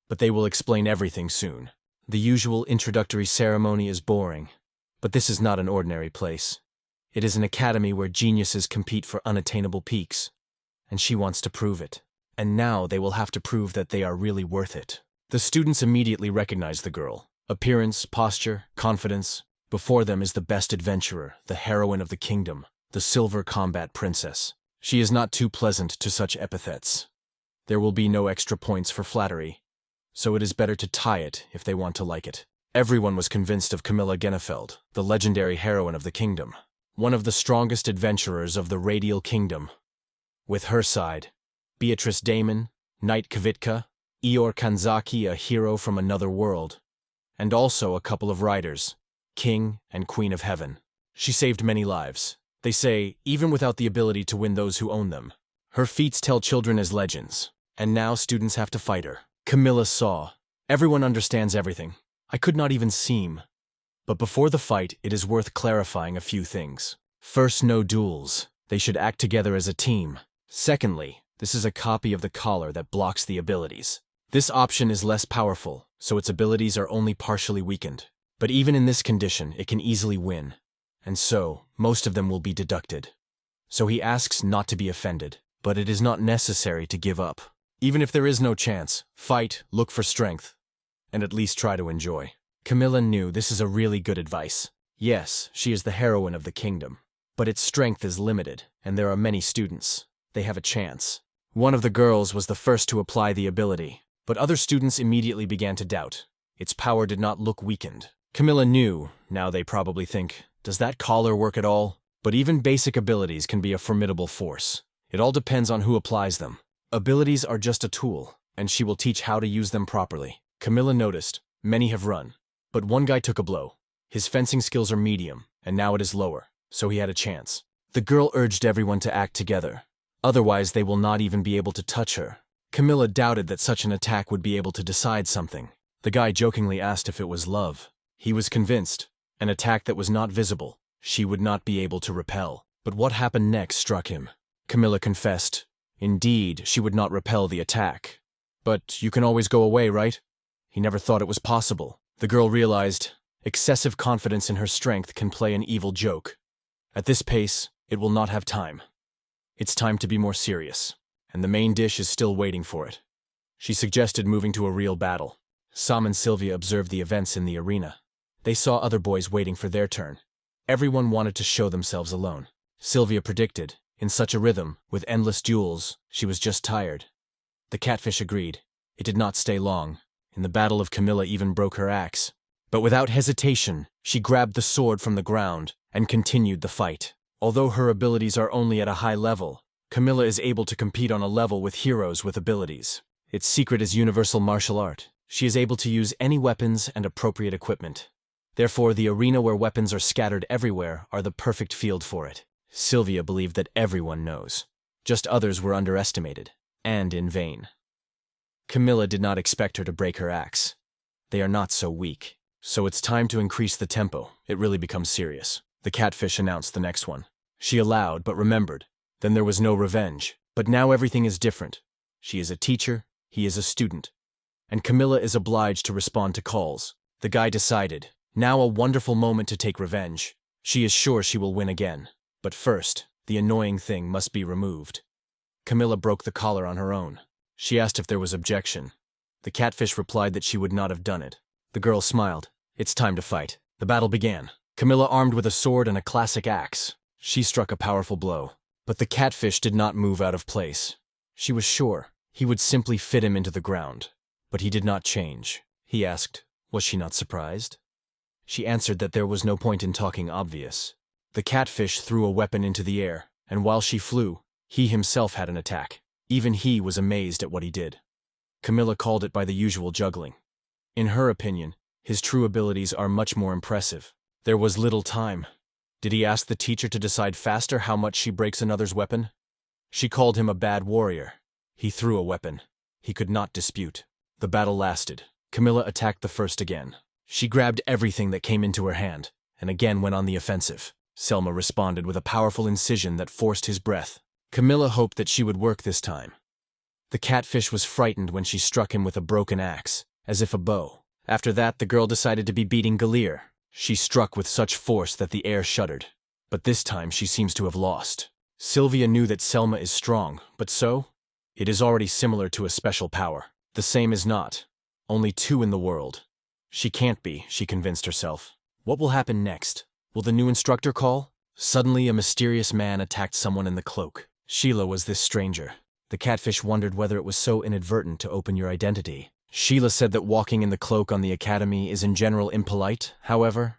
But they will explain everything soon. The usual introductory ceremony is boring. But this is not an ordinary place. It is an academy where geniuses compete for unattainable peaks, and she wants to prove it. And now they will have to prove that they are really worth it. The students immediately recognize the girl. Appearance, posture, confidence. Before them is the best adventurer, the heroine of the kingdom, the silver combat princess. She is not too pleasant to such epithets. There will be no extra points for flattery, so it is better to tie it if they want to like it. Everyone was convinced of Camilla Genefeld, the legendary heroine of the kingdom, one of the strongest adventurers of the Radial Kingdom. With her side, Beatrice Damon, Knight Kvitka, Eeyore Kanzaki, a hero from another world, and also a couple of riders, King and Queen of Heaven. She saved many lives. They say, even without the ability to win those who own them. Her feats tell children as legends, and now students have to fight her. Camilla saw. Everyone understands everything. I could not even seem. But before the fight, it is worth clarifying a few things. First, no duels. They should act together as a team. Secondly, this is a copy of the collar that blocks the abilities. This option is less powerful, so its abilities are only partially weakened. But even in this condition, it can easily win. And so, most of them will be deducted. So he asks not to be offended, but it is not necessary to give up. Even if there is no chance, fight, look for strength, and at least try to enjoy. Camilla knew this is a really good advice. Yes, she is the heroine of the kingdom, but its strength is limited, and there are many students. They have a chance. One of the girls was the first to apply the ability, but other students immediately began to doubt. Its power did not look weakened. Camilla knew, now they probably think, does that collar work at all? But even basic abilities can be a formidable force. It all depends on who applies them. Abilities are just a tool, and she will teach how to use them properly. Camilla noticed, many have run, but one guy took a blow. His fencing skills are medium, and now it is lower, so he had a chance. The girl urged everyone to act together. Otherwise, they will not even be able to touch her. Camilla doubted that such an attack would be able to decide something. The guy jokingly asked if it was love. He was convinced. An attack that was not visible, she would not be able to repel. But what happened next struck him. Camilla confessed. Indeed, she would not repel the attack. But you can always go away, right? He never thought it was possible. The girl realized excessive confidence in her strength can play an evil joke. At this pace, it will not have time. It's time to be more serious, and the main dish is still waiting for it. She suggested moving to a real battle. Sam and Sylvia observed the events in the arena. They saw other boys waiting for their turn. Everyone wanted to show themselves alone. Sylvia predicted, in such a rhythm, with endless duels, she was just tired. The catfish agreed. It did not stay long. In the battle of Camilla even broke her axe. But without hesitation, she grabbed the sword from the ground and continued the fight. Although her abilities are only at a high level, Camilla is able to compete on a level with heroes with abilities. Its secret is universal martial art. She is able to use any weapons and appropriate equipment. Therefore, the arena where weapons are scattered everywhere are the perfect field for it. Sylvia believed that everyone knows. Just others were underestimated, and in vain. Camilla did not expect her to break her axe. They are not so weak. So it's time to increase the tempo. It really becomes serious. The catfish announced the next one. She allowed, but remembered. Then there was no revenge. But now everything is different. She is a teacher, he is a student. And Camilla is obliged to respond to calls. The guy decided. Now a wonderful moment to take revenge. She is sure she will win again. But first, the annoying thing must be removed. Camilla broke the collar on her own. She asked if there was objection. The catfish replied that she would not have done it. The girl smiled. It's time to fight. The battle began. Camilla armed with a sword and a classic axe. She struck a powerful blow. But the catfish did not move out of place. She was sure he would simply fit him into the ground. But he did not change. He asked, was she not surprised? She answered that there was no point in talking obvious. The catfish threw a weapon into the air, and while she flew, he himself had an attack. Even he was amazed at what he did. Camilla called it by the usual juggling. In her opinion, his true abilities are much more impressive. There was little time. Did he ask the teacher to decide faster how much she breaks another's weapon? She called him a bad warrior. He threw a weapon. He could not dispute. The battle lasted. Camilla attacked the first again. She grabbed everything that came into her hand, and again went on the offensive. Selma responded with a powerful incision that forced his breath. Camilla hoped that she would work this time. The catfish was frightened when she struck him with a broken axe, as if a bow. After that, the girl decided to be beating Galir. She struck with such force that the air shuddered. But this time she seems to have lost. Sylvia knew that Selma is strong, but so? It is already similar to a special power. The same is not. Only two in the world. She can't be, she convinced herself. What will happen next? Will the new instructor call? Suddenly, a mysterious man attacked someone in the cloak. Sheila was this stranger. The catfish wondered whether it was so inadvertent to open your identity. Sheila said that walking in the cloak on the academy is in general impolite, however.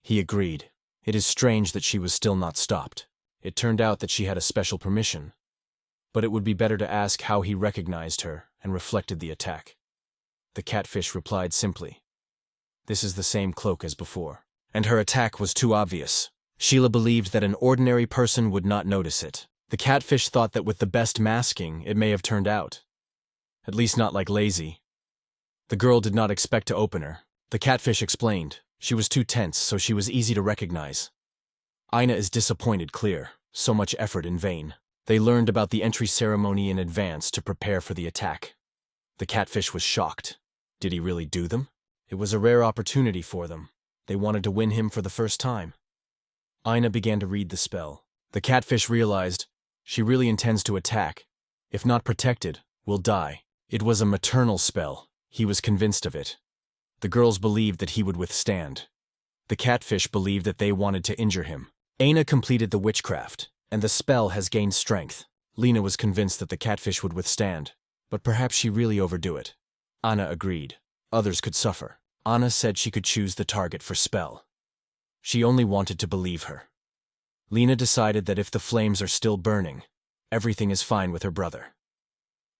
He agreed. It is strange that she was still not stopped. It turned out that she had a special permission. But it would be better to ask how he recognized her and reflected the attack. The catfish replied simply, "This is the same cloak as before." And her attack was too obvious. Sheila believed that an ordinary person would not notice it. The catfish thought that with the best masking, it may have turned out. At least not like lazy. The girl did not expect to open her. The catfish explained. She was too tense, so she was easy to recognize. Ina is disappointed, clear. So much effort in vain. They learned about the entry ceremony in advance to prepare for the attack. The catfish was shocked. Did he really do them? It was a rare opportunity for them. They wanted to win him for the first time. Ina began to read the spell. The catfish realized she really intends to attack. If not protected, will die. It was a maternal spell. He was convinced of it. The girls believed that he would withstand. The catfish believed that they wanted to injure him. Aina completed the witchcraft, and the spell has gained strength. Lena was convinced that the catfish would withstand, but perhaps she really overdo it. Anna agreed. Others could suffer. Anna said she could choose the target for spell. She only wanted to believe her. Lena decided that if the flames are still burning, everything is fine with her brother.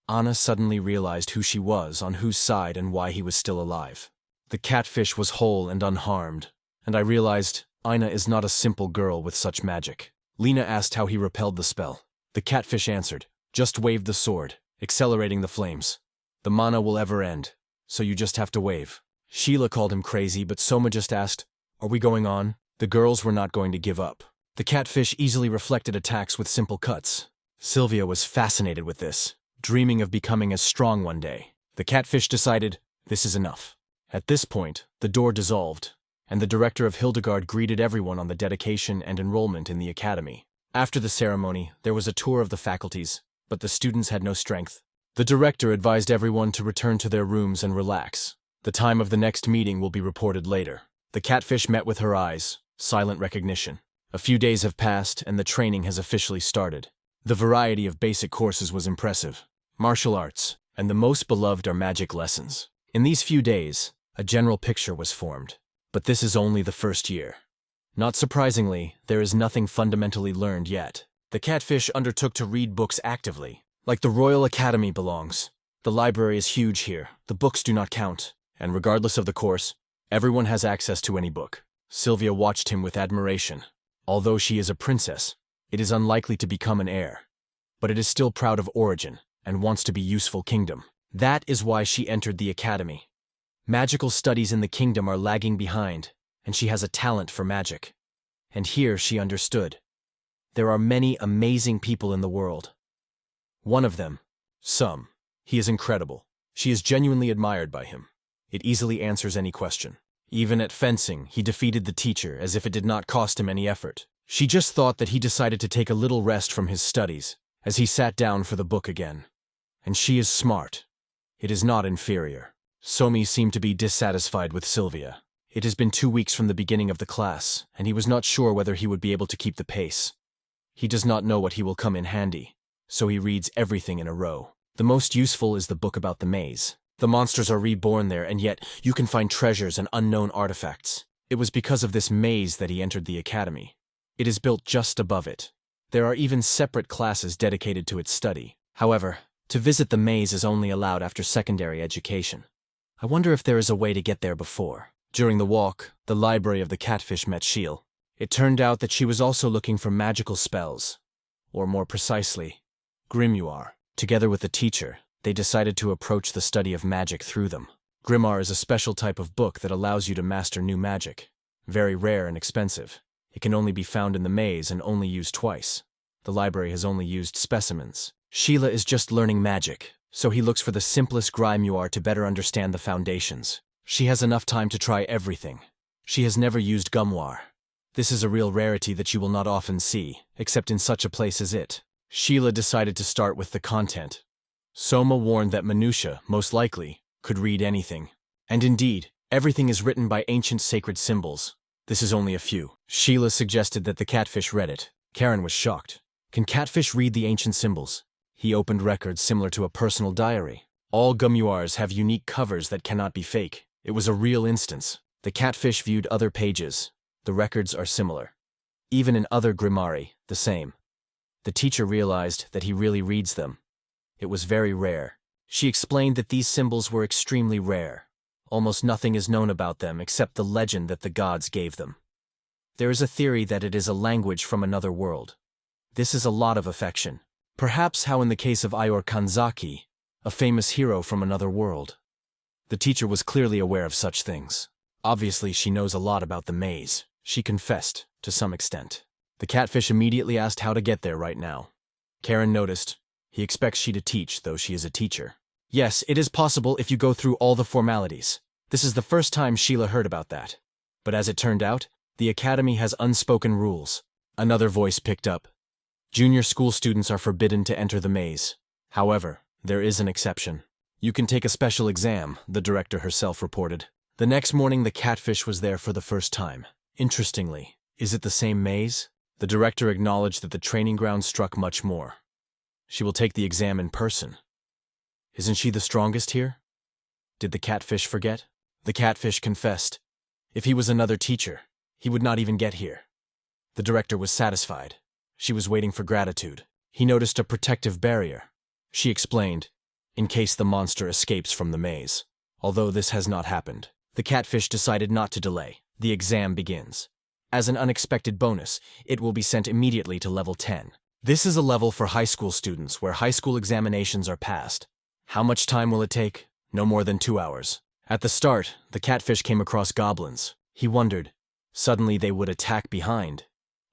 Anna suddenly realized who she was, on whose side, and why he was still alive. The catfish was whole and unharmed, and I realized Ina is not a simple girl with such magic. Lena asked how he repelled the spell. The catfish answered, "Just wave the sword, accelerating the flames. The mana will ever end, so you just have to wave." Sheila called him crazy, but Soma just asked, "Are we going on?" The girls were not going to give up. The catfish easily reflected attacks with simple cuts. Sylvia was fascinated with this, dreaming of becoming as strong one day. The catfish decided, this is enough. At this point, the door dissolved, and the director of Hildegard greeted everyone on the dedication and enrollment in the academy. After the ceremony, there was a tour of the faculties, but the students had no strength. The director advised everyone to return to their rooms and relax. The time of the next meeting will be reported later. The catfish met with her eyes, silent recognition. A few days have passed, and the training has officially started. The variety of basic courses was impressive. Martial arts, and the most beloved are magic lessons. In these few days, a general picture was formed. But this is only the first year. Not surprisingly, there is nothing fundamentally learned yet. The catfish undertook to read books actively, like the Royal Academy belongs. The library is huge here, the books do not count, and regardless of the course, everyone has access to any book. Sylvia watched him with admiration. Although she is a princess, it is unlikely to become an heir. But it is still proud of origin, and wants to be useful kingdom. That is why she entered the academy. Magical studies in the kingdom are lagging behind, and she has a talent for magic. And here she understood. There are many amazing people in the world. One of them, Some. He is incredible. She is genuinely admired by him. It easily answers any question. Even at fencing, he defeated the teacher as if it did not cost him any effort. She just thought that he decided to take a little rest from his studies, as he sat down for the book again. And she is smart. It is not inferior. Somi seemed to be dissatisfied with Sylvia. It has been 2 weeks from the beginning of the class, and he was not sure whether he would be able to keep the pace. He does not know what he will come in handy, so he reads everything in a row. The most useful is the book about the maze. The monsters are reborn there, and yet you can find treasures and unknown artifacts. It was because of this maze that he entered the academy. It is built just above it. There are even separate classes dedicated to its study. However, to visit the maze is only allowed after secondary education. I wonder if there is a way to get there before. During the walk, the library of the catfish met Sheil. It turned out that she was also looking for magical spells, or more precisely, grimoire. Together with the teacher, they decided to approach the study of magic through them. Grimoire is a special type of book that allows you to master new magic. Very rare and expensive. It can only be found in the maze and only used twice. The library has only used specimens. Sheila is just learning magic, so he looks for the simplest grimoire to better understand the foundations. She has enough time to try everything. She has never used gummoire. This is a real rarity that you will not often see, except in such a place as it. Sheila decided to start with the content. Soma warned that Manusha, most likely, could read anything. And indeed, everything is written by ancient sacred symbols. This is only a few. Sheila suggested that the catfish read it. Karen was shocked. Can catfish read the ancient symbols? He opened records similar to a personal diary. All gummuars have unique covers that cannot be fake. It was a real instance. The catfish viewed other pages. The records are similar. Even in other grimari, the same. The teacher realized that he really reads them. It was very rare. She explained that these symbols were extremely rare. Almost nothing is known about them except the legend that the gods gave them. There is a theory that it is a language from another world. This is a lot of affection. Perhaps how in the case of Ior Kanzaki, a famous hero from another world. The teacher was clearly aware of such things. Obviously, she knows a lot about the maze. She confessed, to some extent. The catfish immediately asked how to get there right now. Karen noticed. He expects she to teach, though she is a teacher. Yes, it is possible if you go through all the formalities. This is the first time Sheila heard about that. But as it turned out, the academy has unspoken rules. Another voice picked up. Junior school students are forbidden to enter the maze. However, there is an exception. You can take a special exam, the director herself reported. The next morning the catfish was there for the first time. Interestingly, is it the same maze? The director acknowledged that the training ground struck much more. She will take the exam in person. Isn't she the strongest here? Did the catfish forget? The catfish confessed. If he was another teacher, he would not even get here. The director was satisfied. She was waiting for gratitude. He noticed a protective barrier. She explained, in case the monster escapes from the maze. Although this has not happened, the catfish decided not to delay. The exam begins. As an unexpected bonus, it will be sent immediately to level 10. This is a level for high school students where high school examinations are passed. How much time will it take? No more than 2 hours. At the start, the catfish came across goblins. He wondered. Suddenly they would attack behind.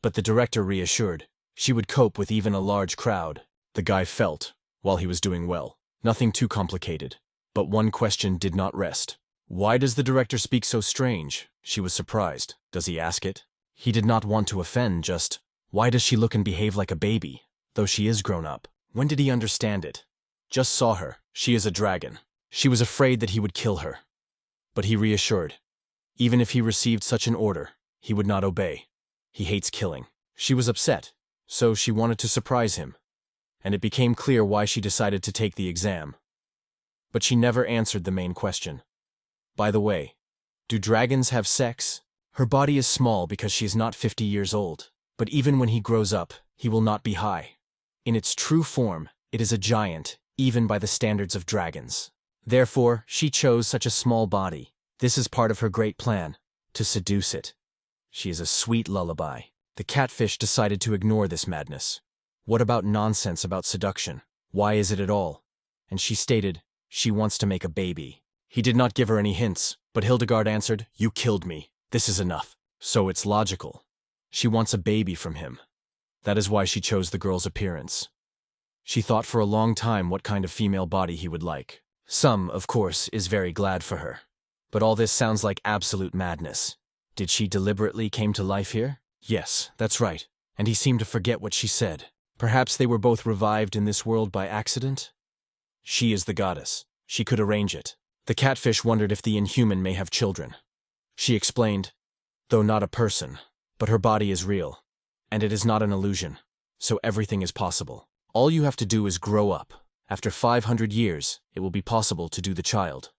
But the director reassured. She would cope with even a large crowd. The guy felt, while he was doing well. Nothing too complicated. But one question did not rest. Why does the director speak so strange? She was surprised. Does he ask it? He did not want to offend, just, why does she look and behave like a baby, though she is grown up? When did he understand it? Just saw her. She is a dragon. She was afraid that he would kill her. But he reassured. Even if he received such an order, he would not obey. He hates killing. She was upset, so she wanted to surprise him. And it became clear why she decided to take the exam. But she never answered the main question. By the way, do dragons have sex? Her body is small because she is not 50 years old. But even when he grows up, he will not be high. In its true form, it is a giant, even by the standards of dragons. Therefore, she chose such a small body. This is part of her great plan, to seduce it. She is a sweet lullaby. The catfish decided to ignore this madness. What about nonsense about seduction? Why is it at all? And she stated, she wants to make a baby. He did not give her any hints, but Hildegard answered, you killed me. This is enough. So it's logical. She wants a baby from him. That is why she chose the girl's appearance. She thought for a long time what kind of female body he would like. Some, of course, is very glad for her. But all this sounds like absolute madness. Did she deliberately came to life here? Yes, that's right. And he seemed to forget what she said. Perhaps they were both revived in this world by accident? She is the goddess. She could arrange it. The catfish wondered if the inhuman may have children. She explained, though not a person, but her body is real, and it is not an illusion, so everything is possible. All you have to do is grow up. After 500 years, it will be possible to do the child.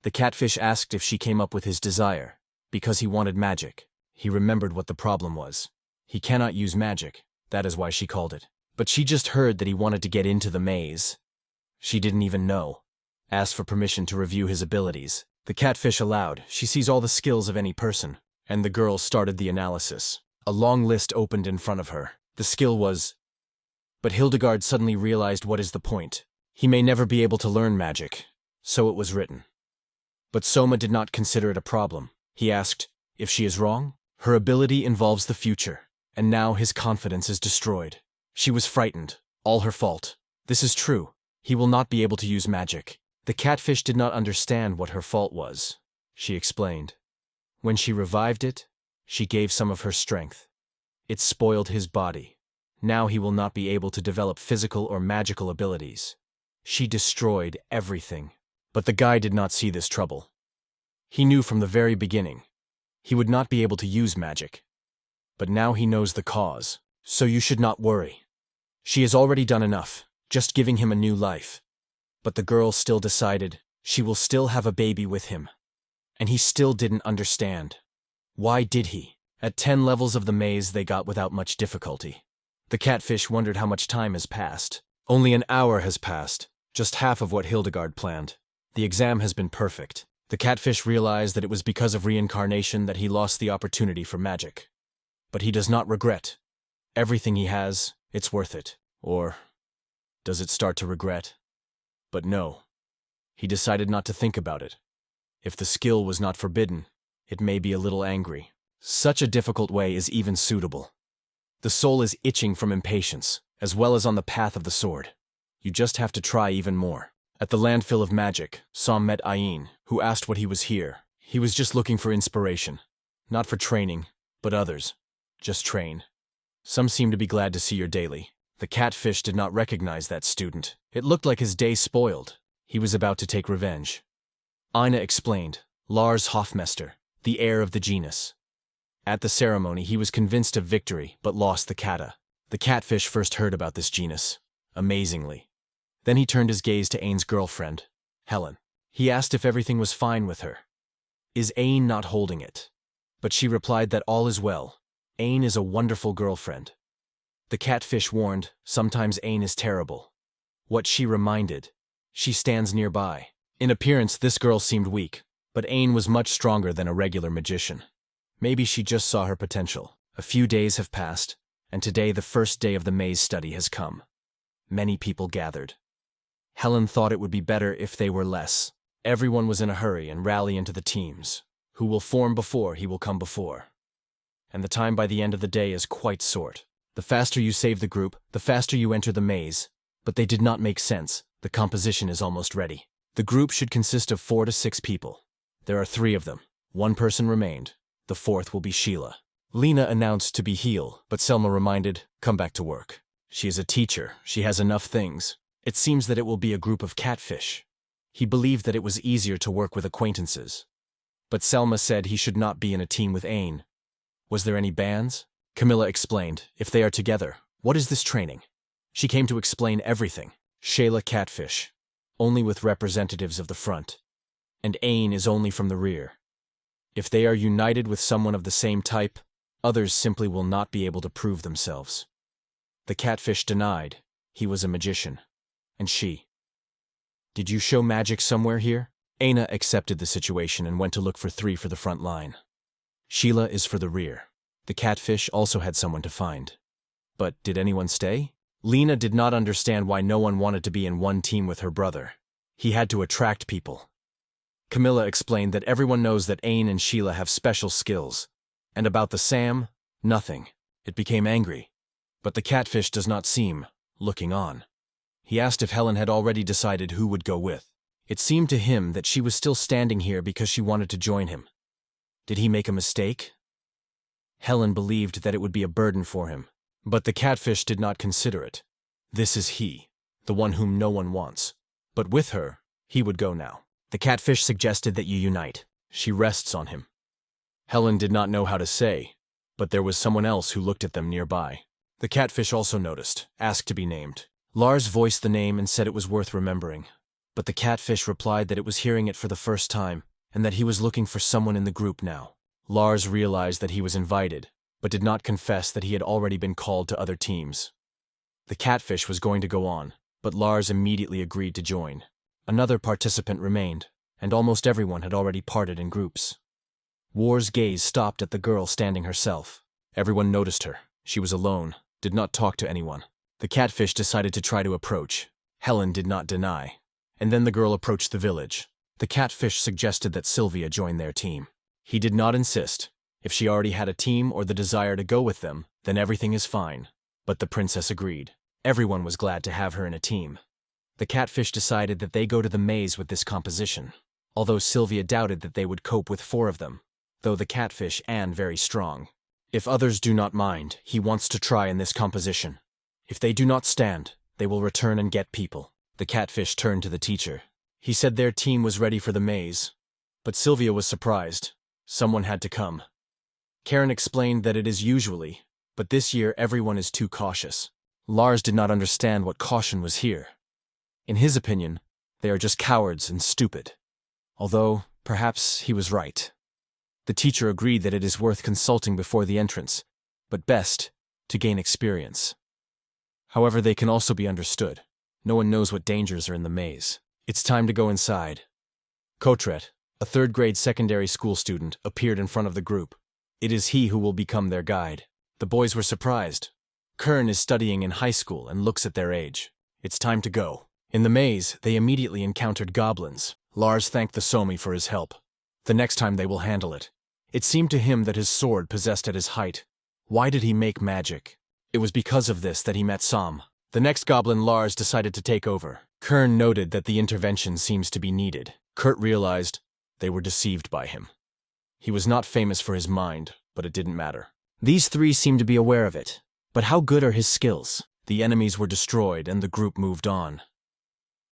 The catfish asked if she came up with his desire, because he wanted magic. He remembered what the problem was. He cannot use magic, that is why she called it. But she just heard that he wanted to get into the maze. She didn't even know. Asked for permission to review his abilities. The catfish allowed. She sees all the skills of any person. And the girl started the analysis. A long list opened in front of her. The skill was... But Hildegard suddenly realized what is the point. He may never be able to learn magic. So it was written. But Soma did not consider it a problem. He asked, if she is wrong? Her ability involves the future. And now his confidence is destroyed. She was frightened. All her fault. This is true. He will not be able to use magic. The catfish did not understand what her fault was. She explained. When she revived it, She gave some of her strength. It spoiled his body. Now he will not be able to develop physical or magical abilities. She destroyed everything. But the guy did not see this trouble. He knew from the very beginning he would not be able to use magic. But now he knows the cause, so you should not worry. She has already done enough, just giving him a new life. But the girl still decided she will still have a baby with him. And he still didn't understand. Why did he? At 10 levels of the maze they got without much difficulty. The catfish wondered how much time has passed. Only an hour has passed, just half of what Hildegard planned. The exam has been perfect. The catfish realized that it was because of reincarnation that he lost the opportunity for magic. But he does not regret. Everything he has, it's worth it. Or does it start to regret? But no. He decided not to think about it. If the skill was not forbidden, it may be a little angry. Such a difficult way is even suitable. The soul is itching from impatience, as well as on the path of the sword. You just have to try even more. At the landfill of magic, Sam met Ain, who asked what he was here. He was just looking for inspiration. Not for training, but others. Just train. Some seem to be glad to see your daily. The catfish did not recognize that student. It looked like his day spoiled. He was about to take revenge. Ina explained, Lars Hofmeister, the heir of the genus. At the ceremony, he was convinced of victory, but lost the kata. The catfish first heard about this genus. Amazingly. Then he turned his gaze to Ain's girlfriend, Helen. He asked if everything was fine with her. Is Ain not holding it? But she replied that all is well. Ain is a wonderful girlfriend. The catfish warned, sometimes Ain is terrible. What she reminded, she stands nearby. In appearance, this girl seemed weak, but Ain was much stronger than a regular magician. Maybe she just saw her potential. A few days have passed, and today the first day of the maze study has come. Many people gathered. Helen thought it would be better if they were less. Everyone was in a hurry and rally into the teams. Who will form before, he will come before. And the time by the end of the day is quite short. The faster you save the group, the faster you enter the maze. But they did not make sense. The composition is almost ready. The group should consist of 4 to 6 people. There are 3 of them. 1 person remained. The 4th will be Sheila. Lena announced to be Heel, but Selma reminded, come back to work. She is a teacher. She has enough things. It seems that it will be a group of catfish. He believed that it was easier to work with acquaintances. But Selma said he should not be in a team with Ain. Was there any bands? Camilla explained, if they are together, what is this training? She came to explain everything. Shayla catfish, only with representatives of the front. And Ain is only from the rear. If they are united with someone of the same type, others simply will not be able to prove themselves. The catfish denied. He was a magician. And she. Did you show magic somewhere here? Aina accepted the situation and went to look for 3 for the front line. Sheila is for the rear. The catfish also had someone to find. But did anyone stay? Lena did not understand why no one wanted to be in one team with her brother. He had to attract people. Camilla explained that everyone knows that Ain and Sheila have special skills. And about the Sam, nothing. It became angry. But the catfish does not seem, looking on. He asked if Helen had already decided who would go with. It seemed to him that she was still standing here because she wanted to join him. Did he make a mistake? Helen believed that it would be a burden for him. But the catfish did not consider it. This is he, the one whom no one wants. But with her, he would go now. The catfish suggested that you unite. She rests on him. Helen did not know how to say, but there was someone else who looked at them nearby. The catfish also noticed, asked to be named. Lars voiced the name and said it was worth remembering. But the catfish replied that it was hearing it for the first time, and that he was looking for someone in the group now. Lars realized that he was invited, but did not confess that he had already been called to other teams. The catfish was going to go on, but Lars immediately agreed to join. Another participant remained, and almost everyone had already parted in groups. War's gaze stopped at the girl standing herself. Everyone noticed her. She was alone, did not talk to anyone. The catfish decided to try to approach. Helen did not deny. And then the girl approached the village. The catfish suggested that Sylvia join their team. He did not insist. If she already had a team or the desire to go with them, then everything is fine. But the princess agreed. Everyone was glad to have her in a team. The catfish decided that they go to the maze with this composition. Although Sylvia doubted that they would cope with 4 of them. though the catfish and very strong. If others do not mind, he wants to try in this composition. If they do not stand, they will return and get people. The catfish turned to the teacher. He said their team was ready for the maze. But Sylvia was surprised. Someone had to come. Karen explained that it is usually, but this year everyone is too cautious. Lars did not understand what caution was here. In his opinion, they are just cowards and stupid. Although, perhaps he was right. The teacher agreed that it is worth consulting before the entrance, but best to gain experience. However, they can also be understood. No one knows what dangers are in the maze. It's time to go inside. Kotret, a third-grade secondary school student, appeared in front of the group. It is he who will become their guide. The boys were surprised. Kern is studying in high school and looks at their age. It's time to go. In the maze, they immediately encountered goblins. Lars thanked the Somi for his help. The next time they will handle it. It seemed to him that his sword possessed at his height. Why did he make magic? It was because of this that he met Sam. The next goblin Lars decided to take over. Kern noted that the intervention seems to be needed. Kurt realized they were deceived by him. He was not famous for his mind, but it didn't matter. These three seemed to be aware of it. But how good are his skills? The enemies were destroyed and the group moved on.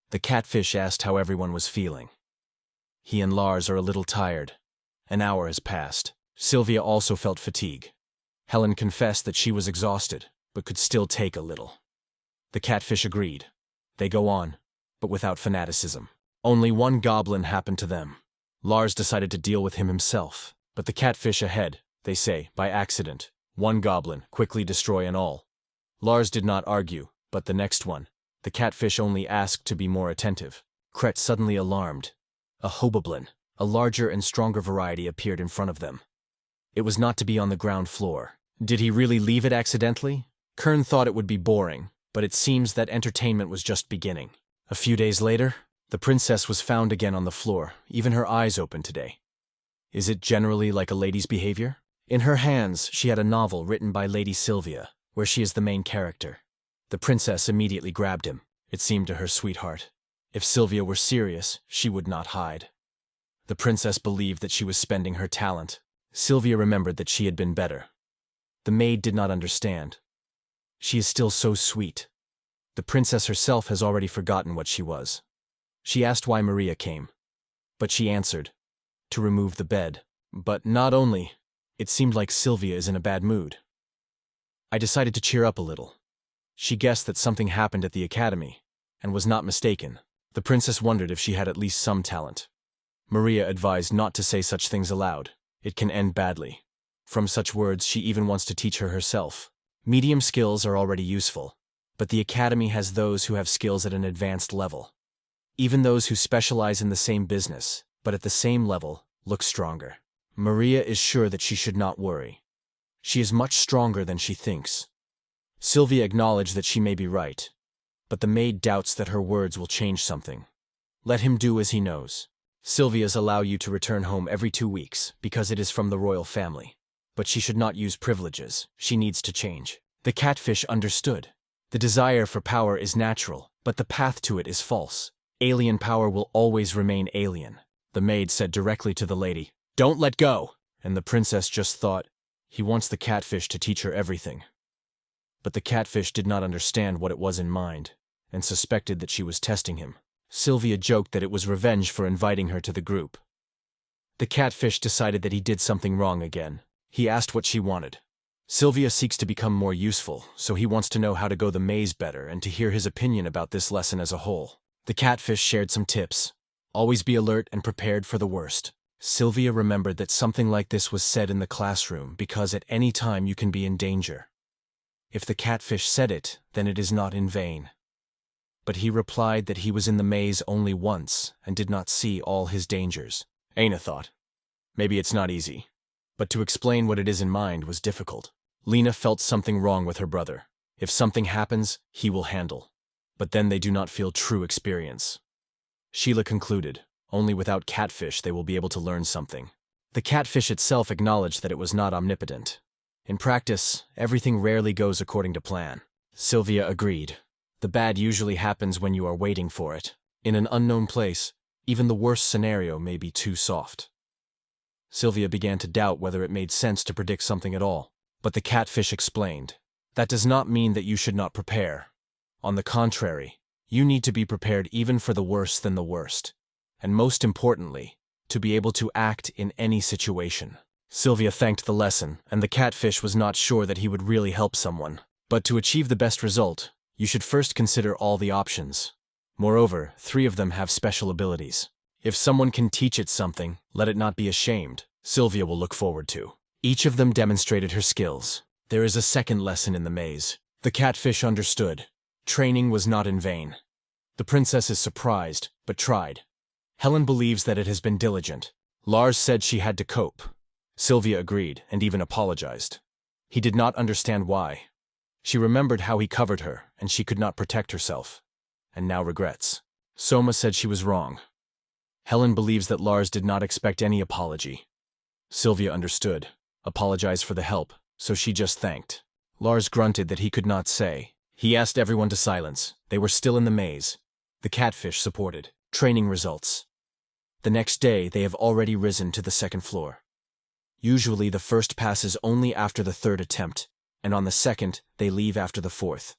The catfish asked how everyone was feeling. He and Lars are a little tired. An hour has passed. Sylvia also felt fatigue. Helen confessed that she was exhausted, but could still take a little. The catfish agreed. They go on, but without fanaticism. Only one goblin happened to them. Lars decided to deal with him himself, but the catfish ahead, they say, by accident. One goblin, quickly destroy and all. Lars did not argue, but the next one. The catfish only asked to be more attentive. Kret suddenly alarmed. A hoboblin, a larger and stronger variety, appeared in front of them. It was not to be on the ground floor. Did he really leave it accidentally? Kern thought it would be boring, but it seems that entertainment was just beginning. A few days later, the princess was found again on the floor, even her eyes open today. Is it generally like a lady's behavior? In her hands, she had a novel written by Lady Sylvia, where she is the main character. The princess immediately grabbed him. It seemed to her sweetheart. If Sylvia were serious, she would not hide. The princess believed that she was spending her talent. Sylvia remembered that she had been better. The maid did not understand. She is still so sweet. The princess herself has already forgotten what she was. She asked why Maria came. But she answered, to remove the bed. But not only. It seemed like Sylvia is in a bad mood. I decided to cheer up a little. She guessed that something happened at the academy, and was not mistaken. The princess wondered if she had at least some talent. Maria advised not to say such things aloud. It can end badly. From such words, she even wants to teach her herself. Medium skills are already useful, but the academy has those who have skills at an advanced level. Even those who specialize in the same business, but at the same level, look stronger. Maria is sure that she should not worry. She is much stronger than she thinks. Sylvia acknowledged that she may be right, but the maid doubts that her words will change something. Let him do as he knows. Sylvia's allow you to return home every 2 weeks, because it is from the royal family. But she should not use privileges. She needs to change. The catfish understood. The desire for power is natural, but the path to it is false. Alien power will always remain alien. The maid said directly to the lady, "Don't let go!" And the princess just thought, he wants the catfish to teach her everything. But the catfish did not understand what it was in mind, and suspected that she was testing him. Sylvia joked that it was revenge for inviting her to the group. The catfish decided that he did something wrong again. He asked what she wanted. Sylvia seeks to become more useful, so he wants to know how to go the maze better and to hear his opinion about this lesson as a whole. The catfish shared some tips. Always be alert and prepared for the worst. Sylvia remembered that something like this was said in the classroom because at any time you can be in danger. If the catfish said it, then it is not in vain. But he replied that he was in the maze only once and did not see all his dangers. Aina thought, maybe it's not easy. But to explain what it is in mind was difficult. Lena felt something wrong with her brother. If something happens, he will handle. But then they do not feel true experience. Sheila concluded, only without catfish they will be able to learn something. The catfish itself acknowledged that it was not omnipotent. In practice, everything rarely goes according to plan. Sylvia agreed. The bad usually happens when you are waiting for it. In an unknown place, even the worst scenario may be too soft. Sylvia began to doubt whether it made sense to predict something at all. But the catfish explained, "That does not mean that you should not prepare. On the contrary, you need to be prepared even for the worse than the worst. And most importantly, to be able to act in any situation." Sylvia thanked the lesson, and the catfish was not sure that he would really help someone. But to achieve the best result, you should first consider all the options. Moreover, 3 of them have special abilities. If someone can teach it something, let it not be ashamed. Sylvia will look forward to. Each of them demonstrated her skills. There is a second lesson in the maze. The catfish understood. Training was not in vain. The princess is surprised, but tried. Helen believes that it has been diligent. Lars said she had to cope. Sylvia agreed, and even apologized. He did not understand why. She remembered how he covered her, and she could not protect herself, and now regrets. Soma said she was wrong. Helen believes that Lars did not expect any apology. Sylvia understood, apologized for the help, so she just thanked. Lars grunted that he could not say. He asked everyone to silence. They were still in the maze. The catfish supported. Training results. The next day, they have already risen to the 2nd floor. Usually, the first passes only after the 3rd attempt, and on the 2nd, they leave after the 4th.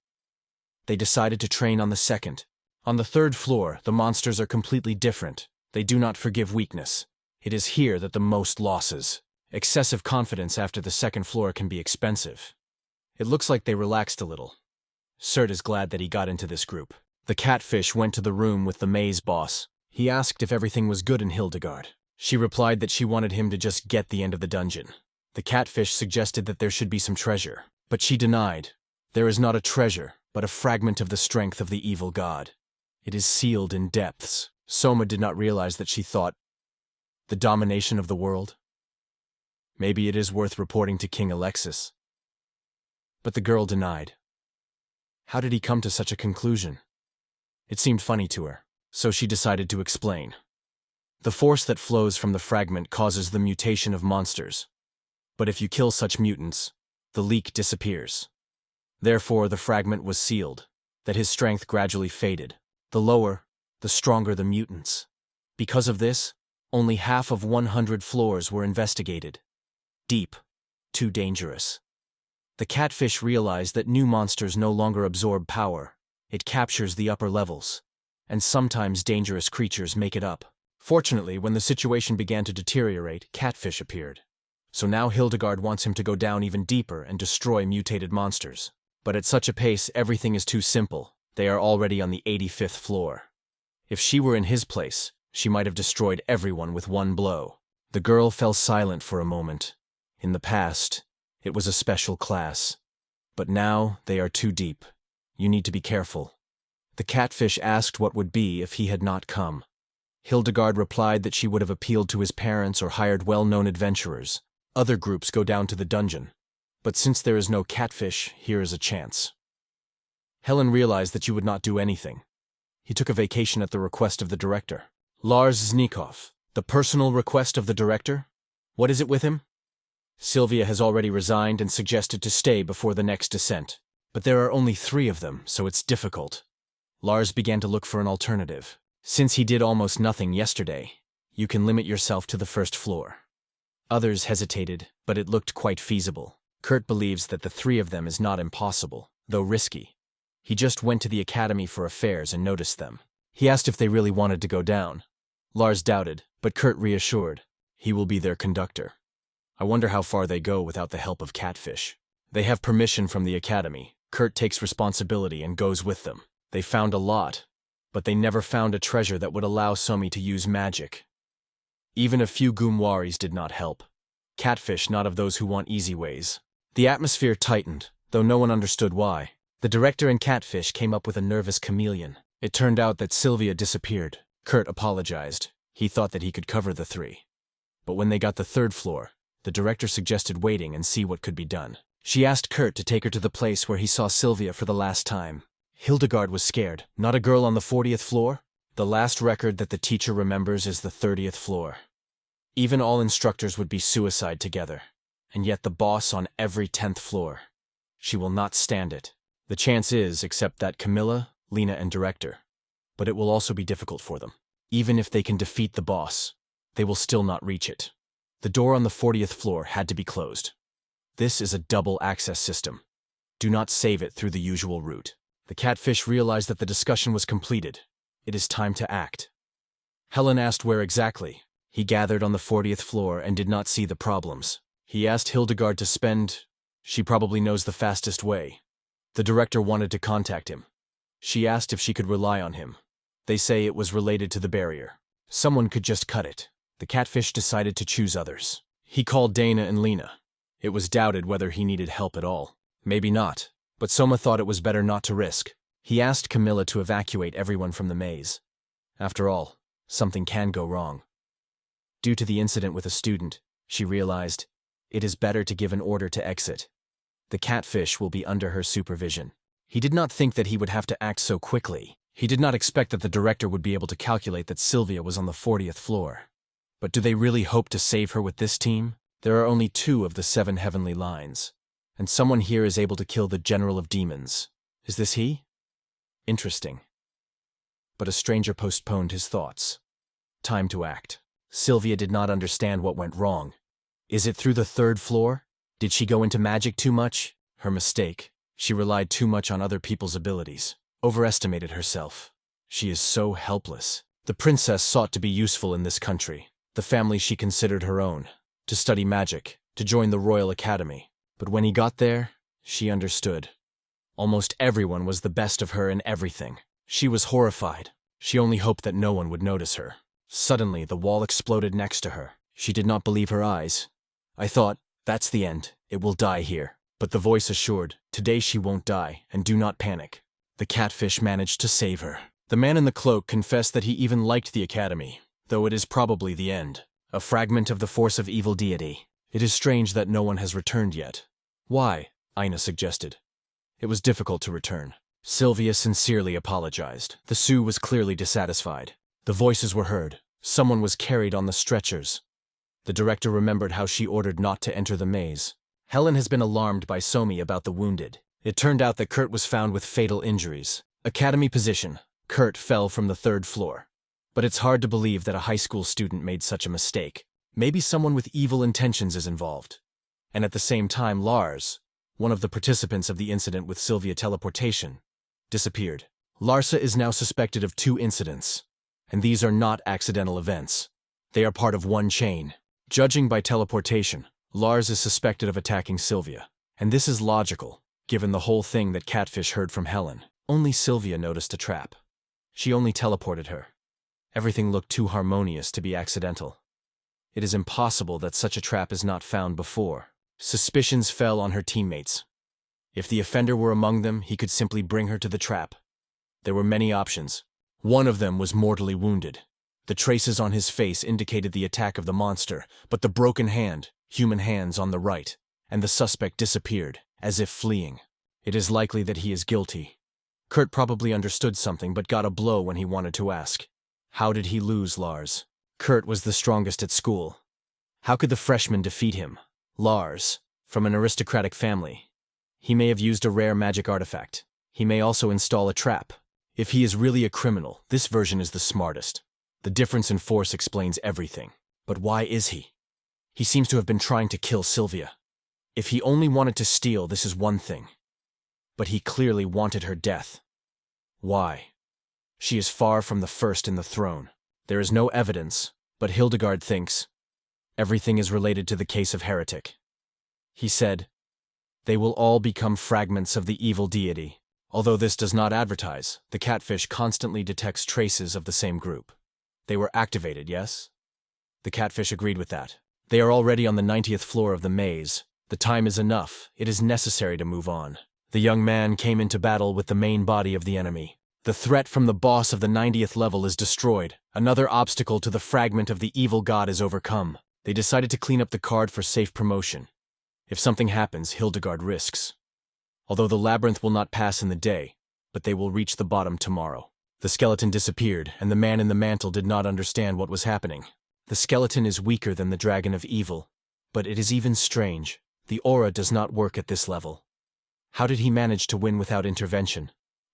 They decided to train on the 2nd. On the 3rd floor, the monsters are completely different. They do not forgive weakness. It is here that the most losses. Excessive confidence after the 2nd floor can be expensive. It looks like they relaxed a little. Surt is glad that he got into this group. The catfish went to the room with the maze boss. He asked if everything was good in Hildegard. She replied that she wanted him to just get the end of the dungeon. The catfish suggested that there should be some treasure, but she denied. There is not a treasure, but a fragment of the strength of the evil god. It is sealed in depths. Soma did not realize that she thought, the domination of the world? Maybe it is worth reporting to King Alexis. But the girl denied. How did he come to such a conclusion? It seemed funny to her, so she decided to explain. The force that flows from the fragment causes the mutation of monsters. But if you kill such mutants, the leak disappears. Therefore, the fragment was sealed, that his strength gradually faded. The lower, the stronger the mutants. Because of this, only half of 100 floors were investigated. Deep, too dangerous. The catfish realized that new monsters no longer absorb power. It captures the upper levels, and sometimes dangerous creatures make it up. Fortunately, when the situation began to deteriorate, Catfish appeared. So now Hildegard wants him to go down even deeper and destroy mutated monsters. But at such a pace, everything is too simple. They are already on the 85th floor. If she were in his place, she might have destroyed everyone with one blow. The girl fell silent for a moment. In the past, it was a special class. But now, they are too deep. You need to be careful. The catfish asked what would be if he had not come. Hildegard replied that she would have appealed to his parents or hired well-known adventurers. Other groups go down to the dungeon. But since there is no catfish, here is a chance. Helen realized that you would not do anything. He took a vacation at the request of the director. Lars Znikov, the personal request of the director? What is it with him? Sylvia has already resigned and suggested to stay before the next descent. But there are only 3 of them, so it's difficult. Lars began to look for an alternative. Since he did almost nothing yesterday, you can limit yourself to the 1st floor. Others hesitated, but it looked quite feasible. Kurt believes that the 3 of them is not impossible, though risky. He just went to the Academy for Affairs and noticed them. He asked if they really wanted to go down. Lars doubted, but Kurt reassured. He will be their conductor. I wonder how far they go without the help of Catfish. They have permission from the Academy. Kurt takes responsibility and goes with them. They found a lot, but they never found a treasure that would allow Somi to use magic. Even a few Gumwaris did not help. Catfish not of those who want easy ways. The atmosphere tightened, though no one understood why. The director and Catfish came up with a nervous chameleon. It turned out that Sylvia disappeared. Kurt apologized. He thought that he could cover the 3. But when they got the 3rd floor, the director suggested waiting and see what could be done. She asked Kurt to take her to the place where he saw Sylvia for the last time. Hildegard was scared. Not a girl on the 40th floor? The last record that the teacher remembers is the 30th floor. Even all instructors would be suicide together. And yet the boss on every 10th floor. She will not stand it. The chance is, except that Camilla, Lena, and director. But it will also be difficult for them. Even if they can defeat the boss, they will still not reach it. The door on the 40th floor had to be closed. This is a double access system. Do not save it through the usual route. The catfish realized that the discussion was completed. It is time to act. Helen asked where exactly. He gathered on the 40th floor and did not see the problems. He asked Hildegard to spend. She probably knows the fastest way. The director wanted to contact him. She asked if she could rely on him. They say it was related to the barrier. Someone could just cut it. The catfish decided to choose others. He called Dana and Lena. It was doubted whether he needed help at all. Maybe not, but Soma thought it was better not to risk. He asked Camilla to evacuate everyone from the maze. After all, something can go wrong. Due to the incident with a student, she realized, it is better to give an order to exit. The catfish will be under her supervision. He did not think that he would have to act so quickly. He did not expect that the director would be able to calculate that Sylvia was on the 40th floor. But do they really hope to save her with this team? There are only 2 of the 7 heavenly lines. And someone here is able to kill the General of Demons. Is this he? Interesting. But a stranger postponed his thoughts. Time to act. Sylvia did not understand what went wrong. Is it through the 3rd floor? Did she go into magic too much? Her mistake. She relied too much on other people's abilities. Overestimated herself. She is so helpless. The princess sought to be useful in this country. The family she considered her own. To study magic. To join the Royal Academy. But when he got there, she understood. Almost everyone was the best of her in everything. She was horrified. She only hoped that no one would notice her. Suddenly, the wall exploded next to her. She did not believe her eyes. I thought, that's the end. It will die here. But the voice assured, today she won't die, and do not panic. The catfish managed to save her. The man in the cloak confessed that he even liked the academy, though it is probably the end. A fragment of the force of evil deity. It is strange that no one has returned yet. Why? Ina suggested. It was difficult to return. Sylvia sincerely apologized. The Sioux was clearly dissatisfied. The voices were heard. Someone was carried on the stretchers. The director remembered how she ordered not to enter the maze. Helen has been alarmed by Somi about the wounded. It turned out that Kurt was found with fatal injuries. Academy position. Kurt fell from the 3rd floor. But it's hard to believe that a high school student made such a mistake. Maybe someone with evil intentions is involved. And at the same time, Lars, one of the participants of the incident with Sylvia teleportation, disappeared. Larsa is now suspected of 2 incidents. And these are not accidental events. They are part of one chain. Judging by teleportation, Lars is suspected of attacking Sylvia. And this is logical, given the whole thing that Catfish heard from Helen. Only Sylvia noticed a trap. She only teleported her. Everything looked too harmonious to be accidental. It is impossible that such a trap is not found before. Suspicions fell on her teammates. If the offender were among them, he could simply bring her to the trap. There were many options. One of them was mortally wounded. The traces on his face indicated the attack of the monster, but the broken hand, human hands on the right, and the suspect disappeared, as if fleeing. It is likely that he is guilty. Kurt probably understood something but got a blow when he wanted to ask. How did he lose Lars? Kurt was the strongest at school. How could the freshman defeat him? Lars, from an aristocratic family. He may have used a rare magic artifact. He may also install a trap. If he is really a criminal, this version is the smartest. The difference in force explains everything. But why is he? He seems to have been trying to kill Sylvia. If he only wanted to steal, this is one thing. But he clearly wanted her death. Why? She is far from the first in the throne. There is no evidence, but Hildegard thinks everything is related to the case of heretic. He said, they will all become fragments of the evil deity. Although this does not advertise, the catfish constantly detects traces of the same group. They were activated, yes? The catfish agreed with that. They are already on the 90th floor of the maze. The time is enough. It is necessary to move on. The young man came into battle with the main body of the enemy. The threat from the boss of the 90th level is destroyed. Another obstacle to the fragment of the evil god is overcome. They decided to clean up the card for safe promotion. If something happens, Hildegard risks. Although the labyrinth will not pass in the day, but they will reach the bottom tomorrow. The skeleton disappeared, and the man in the mantle did not understand what was happening. The skeleton is weaker than the dragon of evil, but it is even strange. The aura does not work at this level. How did he manage to win without intervention?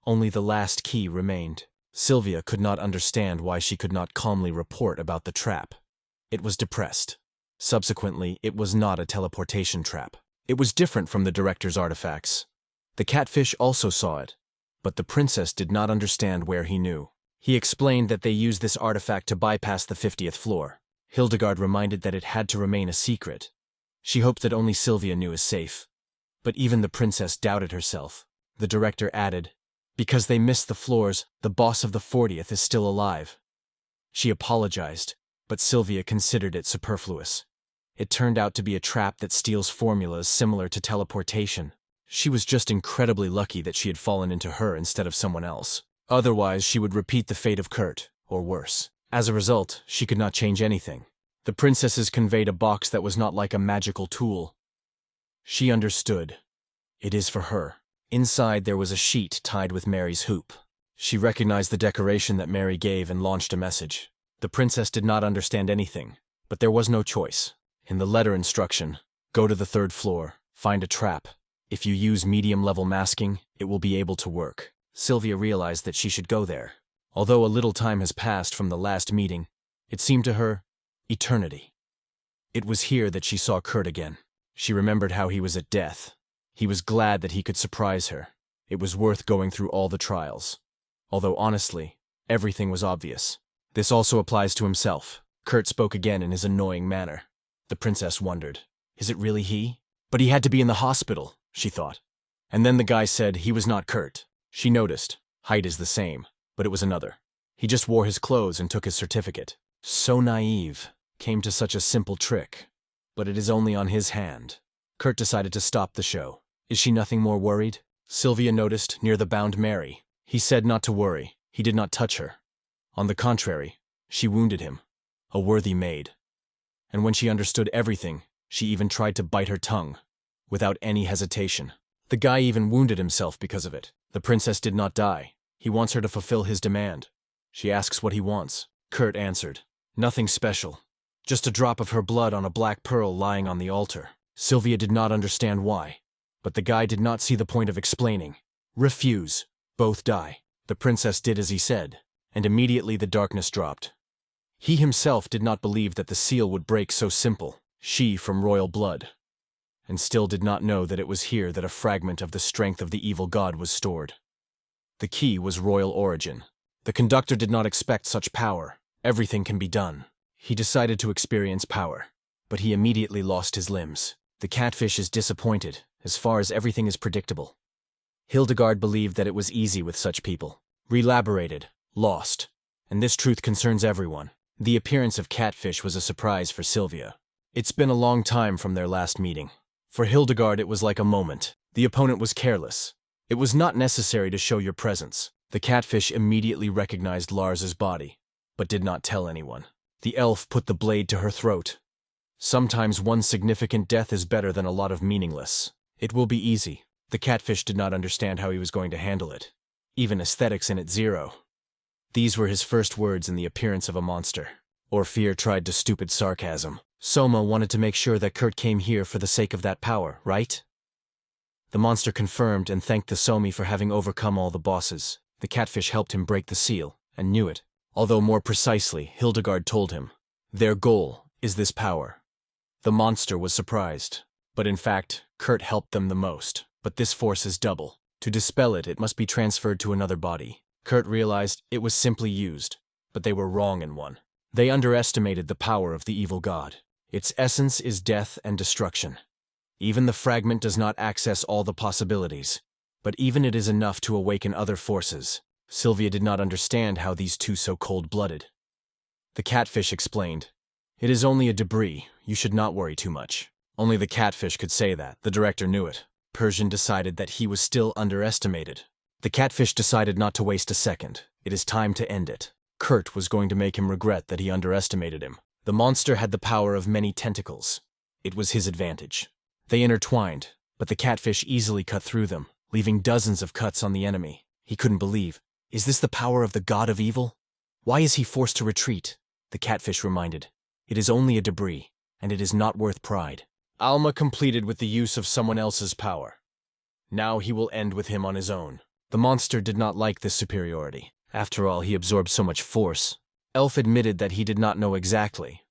Only the last key remained. Sylvia could not understand why she could not calmly report about the trap. It was depressed. Subsequently, it was not a teleportation trap. It was different from the director's artifacts. The catfish also saw it, but the princess did not understand where he knew. He explained that they used this artifact to bypass the 50th floor. Hildegard reminded that it had to remain a secret. She hoped that only Sylvia knew is safe. But even the princess doubted herself. The director added, "Because they missed the floors, the boss of the 40th is still alive." She apologized, but Sylvia considered it superfluous. It turned out to be a trap that steals formulas similar to teleportation. She was just incredibly lucky that she had fallen into her instead of someone else. Otherwise, she would repeat the fate of Kurt, or worse. As a result, she could not change anything. The princesses conveyed a box that was not like a magical tool. She understood. It is for her. Inside there was a sheet tied with Mary's hoop. She recognized the decoration that Mary gave and launched a message. The princess did not understand anything, but there was no choice. In the letter instruction, go to the 3rd floor, find a trap. If you use medium-level masking, it will be able to work. Sylvia realized that she should go there. Although a little time has passed from the last meeting, it seemed to her eternity. It was here that she saw Kurt again. She remembered how he was at death. He was glad that he could surprise her. It was worth going through all the trials. Although honestly, everything was obvious. This also applies to himself. Kurt spoke again in his annoying manner. The princess wondered, is it really he? But he had to be in the hospital, she thought. And then the guy said he was not Kurt. She noticed, height is the same, but it was another. He just wore his clothes and took his certificate. So naive, came to such a simple trick. But it is only on his hand. Kurt decided to stop the show. Is she nothing more worried? Sylvia noticed near the bound Mary. He said not to worry. He did not touch her. On the contrary, she wounded him. A worthy maid. And when she understood everything, she even tried to bite her tongue, without any hesitation. The guy even wounded himself because of it. The princess did not die. He wants her to fulfill his demand. She asks what he wants. Kurt answered, nothing special. Just a drop of her blood on a black pearl lying on the altar. Sylvia did not understand why, but the guy did not see the point of explaining. Refuse. Both die. The princess did as he said, and immediately the darkness dropped. He himself did not believe that the seal would break so simple. She from royal blood. And still did not know that it was here that a fragment of the strength of the evil god was stored. The key was royal origin. The conductor did not expect such power. Everything can be done. He decided to experience power, but he immediately lost his limbs. The catfish is disappointed, as far as everything is predictable. Hildegard believed that it was easy with such people. Relaborated, lost. And this truth concerns everyone. The appearance of catfish was a surprise for Sylvia. It's been a long time from their last meeting. For Hildegard it was like a moment. The opponent was careless. It was not necessary to show your presence. The catfish immediately recognized Lars's body, but did not tell anyone. The elf put the blade to her throat. Sometimes one significant death is better than a lot of meaningless. It will be easy. The catfish did not understand how he was going to handle it. Even aesthetics in it 0. These were his first words in the appearance of a monster. Orpheer tried to stupid sarcasm. Soma wanted to make sure that Kurt came here for the sake of that power, right? The monster confirmed and thanked the Somi for having overcome all the bosses. The catfish helped him break the seal, and knew it. Although more precisely, Hildegard told him, their goal is this power. The monster was surprised. But in fact, Kurt helped them the most. But this force is double. To dispel it, it must be transferred to another body. Kurt realized it was simply used, but they were wrong in one. They underestimated the power of the evil god. Its essence is death and destruction. Even the fragment does not access all the possibilities, but even it is enough to awaken other forces. Sylvia did not understand how these two so cold-blooded. The catfish explained, it is only a debris, you should not worry too much. Only the catfish could say that, the director knew it. Persian decided that he was still underestimated. The catfish decided not to waste a second. It is time to end it. Kurt was going to make him regret that he underestimated him. The monster had the power of many tentacles. It was his advantage. They intertwined, but the catfish easily cut through them, leaving dozens of cuts on the enemy. He couldn't believe. Is this the power of the god of evil? Why is he forced to retreat? The catfish reminded. It is only a debris, and it is not worth pride. Alma completed with the use of someone else's power. Now he will end with him on his own. The monster did not like this superiority. After all, he absorbed so much force. Elf admitted that he did not know exactly,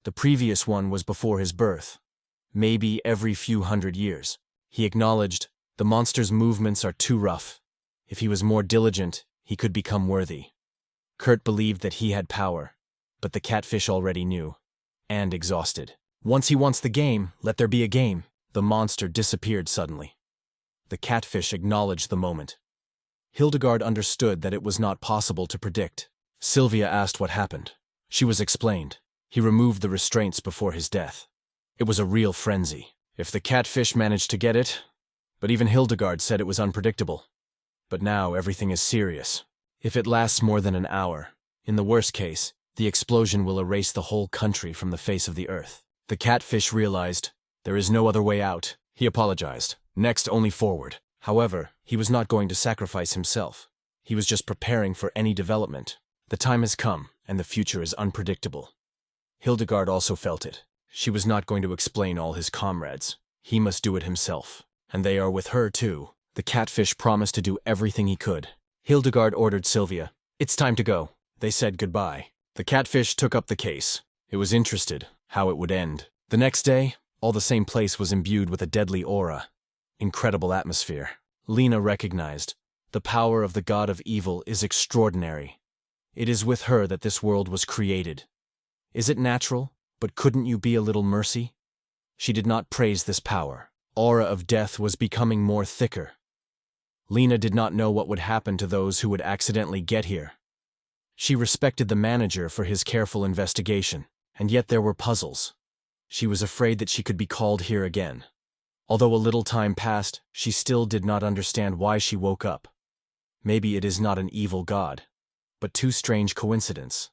The previous one was before his birth. Maybe every few hundred years. He acknowledged, the monster's movements are too rough. If he was more diligent, he could become worthy. Kurt believed that he had power, but the catfish already knew, and exhausted. Once he wants the game, let there be a game. The monster disappeared suddenly. The catfish acknowledged the moment. Hildegard understood that it was not possible to predict. Sylvia asked what happened. She was explained. He removed the restraints before his death. It was a real frenzy. If the catfish managed to get it, but even Hildegard said it was unpredictable. But now everything is serious. If it lasts more than an hour, in the worst case, the explosion will erase the whole country from the face of the earth. The catfish realized, there is no other way out. He apologized. Next, only forward. However, he was not going to sacrifice himself. He was just preparing for any development. The time has come, and the future is unpredictable. Hildegard also felt it. She was not going to explain all his comrades. He must do it himself. And they are with her too. The catfish promised to do everything he could. Hildegard ordered Sylvia, "It's time to go." They said goodbye. The catfish took up the case. It was interested how it would end. The next day, all the same place was imbued with a deadly aura. Incredible atmosphere. Lena recognized, the power of the god of evil is extraordinary. It is with her that this world was created. Is it natural? But couldn't you be a little mercy? She did not praise this power. Aura of death was becoming more thicker. Lena did not know what would happen to those who would accidentally get here. She respected the manager for his careful investigation, and yet there were puzzles. She was afraid that she could be called here again. Although a little time passed, she still did not understand why she woke up. Maybe it is not an evil god, but too strange coincidence.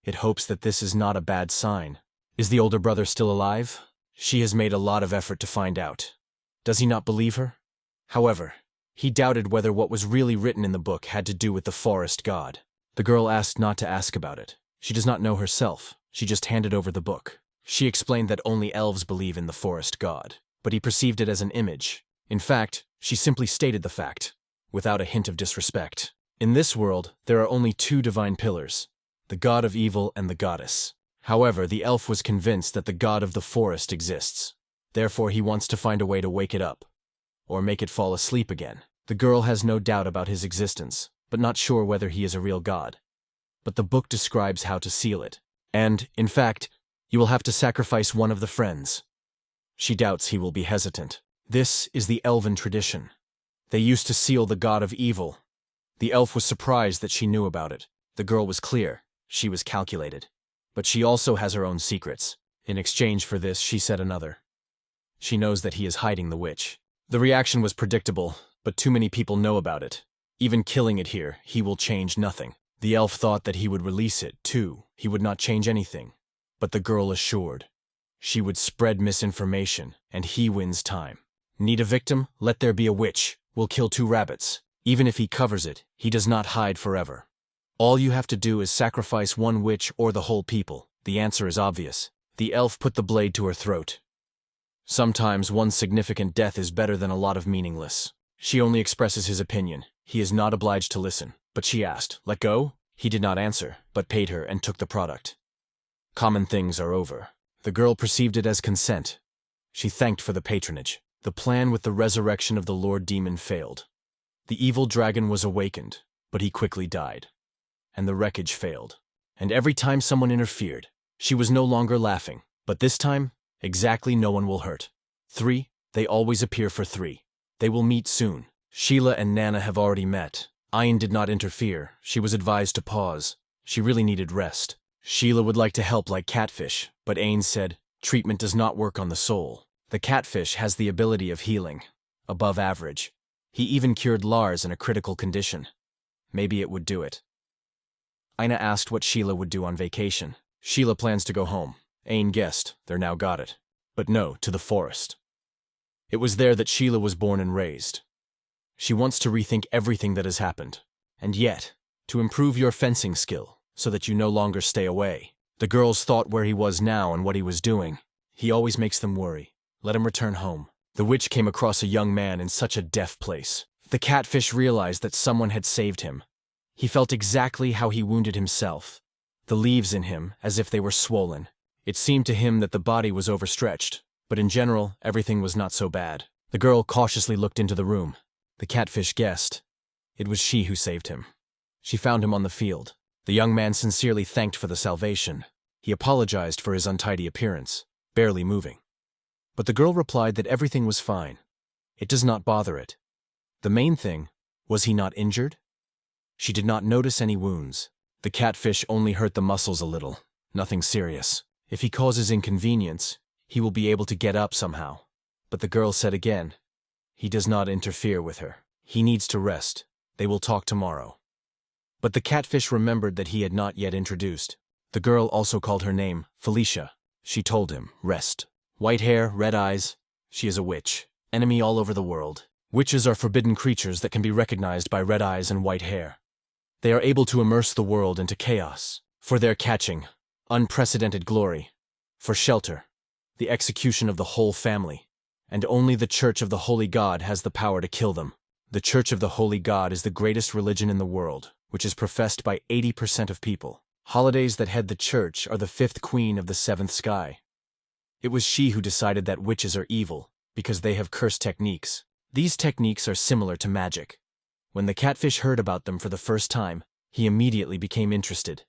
It hopes that this is not a bad sign. Is the older brother still alive? She has made a lot of effort to find out. Does he not believe her? However, he doubted whether what was really written in the book had to do with the forest god. The girl asked not to ask about it. She does not know herself. She just handed over the book. She explained that only elves believe in the forest god, but he perceived it as an image. In fact, she simply stated the fact, without a hint of disrespect. In this world, there are only two divine pillars, the god of evil and the goddess. However, the elf was convinced that the god of the forest exists. Therefore, he wants to find a way to wake it up, or make it fall asleep again. The girl has no doubt about his existence, but not sure whether he is a real god. But the book describes how to seal it. And, in fact, you will have to sacrifice one of the friends. She doubts he will be hesitant. This is the elven tradition. They used to seal the god of evil. The elf was surprised that she knew about it. The girl was clear. She was calculated. But she also has her own secrets. In exchange for this, she said another. She knows that he is hiding the witch. The reaction was predictable, but too many people know about it. Even killing it here, he will change nothing. The elf thought that he would release it, too. He would not change anything. But the girl assured. She would spread misinformation, and he wins time. Need a victim? Let there be a witch. We'll kill 2 rabbits. Even if he covers it, he does not hide forever. All you have to do is sacrifice one witch or the whole people. The answer is obvious. The elf put the blade to her throat. Sometimes one significant death is better than a lot of meaningless. She only expresses his opinion. He is not obliged to listen. But she asked, "Let go?" He did not answer, but paid her and took the product. Common things are over. The girl perceived it as consent. She thanked for the patronage. The plan with the resurrection of the Lord Demon failed. The evil dragon was awakened, but he quickly died. And the wreckage failed. And every time someone interfered, she was no longer laughing. But this time, exactly no one will hurt. 3, they always appear for 3. They will meet soon. Sheila and Nana have already met. Ayn did not interfere. She was advised to pause. She really needed rest. Sheila would like to help like Catfish, but Ayn said, treatment does not work on the soul. The catfish has the ability of healing, above average. He even cured Lars in a critical condition. Maybe it would do it. Ina asked what Sheila would do on vacation. Sheila plans to go home. Ayn guessed, they're now got it. But no, to the forest. It was there that Sheila was born and raised. She wants to rethink everything that has happened. And yet, to improve your fencing skill, so that you no longer stay away. The girls thought where he was now and what he was doing. He always makes them worry. Let him return home. The witch came across a young man in such a deaf place. The catfish realized that someone had saved him. He felt exactly how he wounded himself. The leaves in him, as if they were swollen. It seemed to him that the body was overstretched, but in general, everything was not so bad. The girl cautiously looked into the room. The catfish guessed. It was she who saved him. She found him on the field. The young man sincerely thanked for the salvation. He apologized for his untidy appearance, barely moving. But the girl replied that everything was fine. It does not bother it. The main thing, was he not injured? She did not notice any wounds. The catfish only hurt the muscles a little, nothing serious. If he causes inconvenience, he will be able to get up somehow. But the girl said again, he does not interfere with her. He needs to rest. They will talk tomorrow. But the catfish remembered that he had not yet introduced. The girl also called her name, Felicia. She told him, rest. White hair, red eyes. She is a witch. Enemy all over the world. Witches are forbidden creatures that can be recognized by red eyes and white hair. They are able to immerse the world into chaos. For their catching, unprecedented glory. For shelter, the execution of the whole family. And only the Church of the Holy God has the power to kill them. The Church of the Holy God is the greatest religion in the world, which is professed by 80% of people. Holidays that head the church are the fifth queen of the seventh sky. It was she who decided that witches are evil, because they have cursed techniques. These techniques are similar to magic. When the catfish heard about them for the first time, he immediately became interested.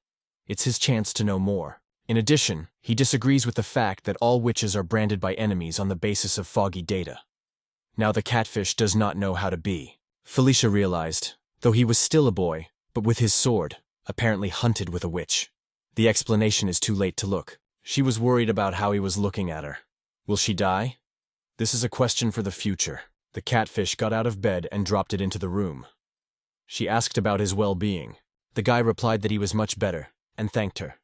It's his chance to know more. In addition, he disagrees with the fact that all witches are branded by enemies on the basis of foggy data. Now the catfish does not know how to be. Felicia realized, though he was still a boy, but with his sword, apparently hunted with a witch. The explanation is too late to look. She was worried about how he was looking at her. Will she die? This is a question for the future. The catfish got out of bed and dropped it into the room. She asked about his well-being. The guy replied that he was much better, and thanked her.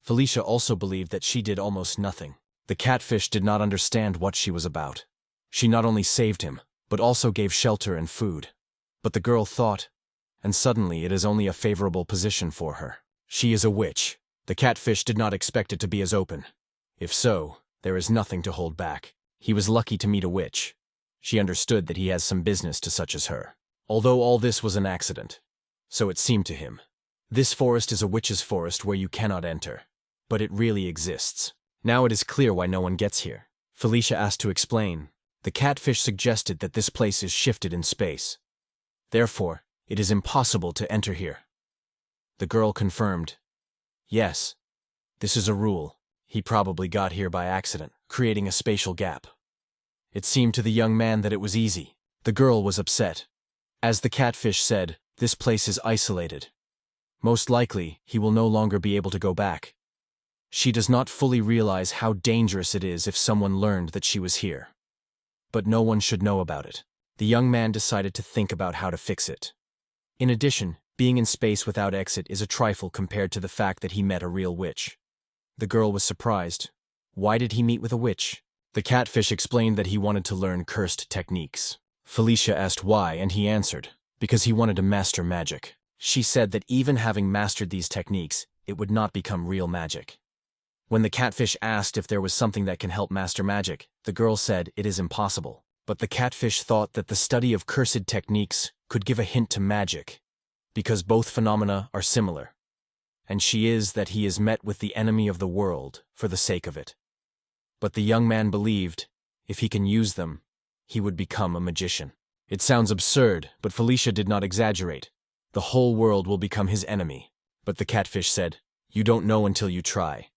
Felicia also believed that she did almost nothing. The catfish did not understand what she was about. She not only saved him, but also gave shelter and food. But the girl thought, and suddenly it is only a favorable position for her. She is a witch. The catfish did not expect it to be as open. If so, there is nothing to hold back. He was lucky to meet a witch. She understood that he has some business to such as her. Although all this was an accident. So it seemed to him. This forest is a witch's forest where you cannot enter. But it really exists. Now it is clear why no one gets here. Felicia asked to explain. The catfish suggested that this place is shifted in space. Therefore, it is impossible to enter here. The girl confirmed. Yes. This is a rule. He probably got here by accident, creating a spatial gap. It seemed to the young man that it was easy. The girl was upset. As the catfish said, this place is isolated. Most likely, he will no longer be able to go back. She does not fully realize how dangerous it is if someone learned that she was here. But no one should know about it. The young man decided to think about how to fix it. In addition, being in space without exit is a trifle compared to the fact that he met a real witch. The girl was surprised. Why did he meet with a witch? The catfish explained that he wanted to learn cursed techniques. Felicia asked why, and he answered, because he wanted to master magic. She said that even having mastered these techniques, it would not become real magic. When the catfish asked if there was something that can help master magic, the girl said it is impossible. But the catfish thought that the study of cursed techniques could give a hint to magic, because both phenomena are similar. And she is that he is met with the enemy of the world for the sake of it. But the young man believed, if he can use them, he would become a magician. It sounds absurd, but Felicia did not exaggerate. The whole world will become his enemy. But the catfish said, you don't know until you try.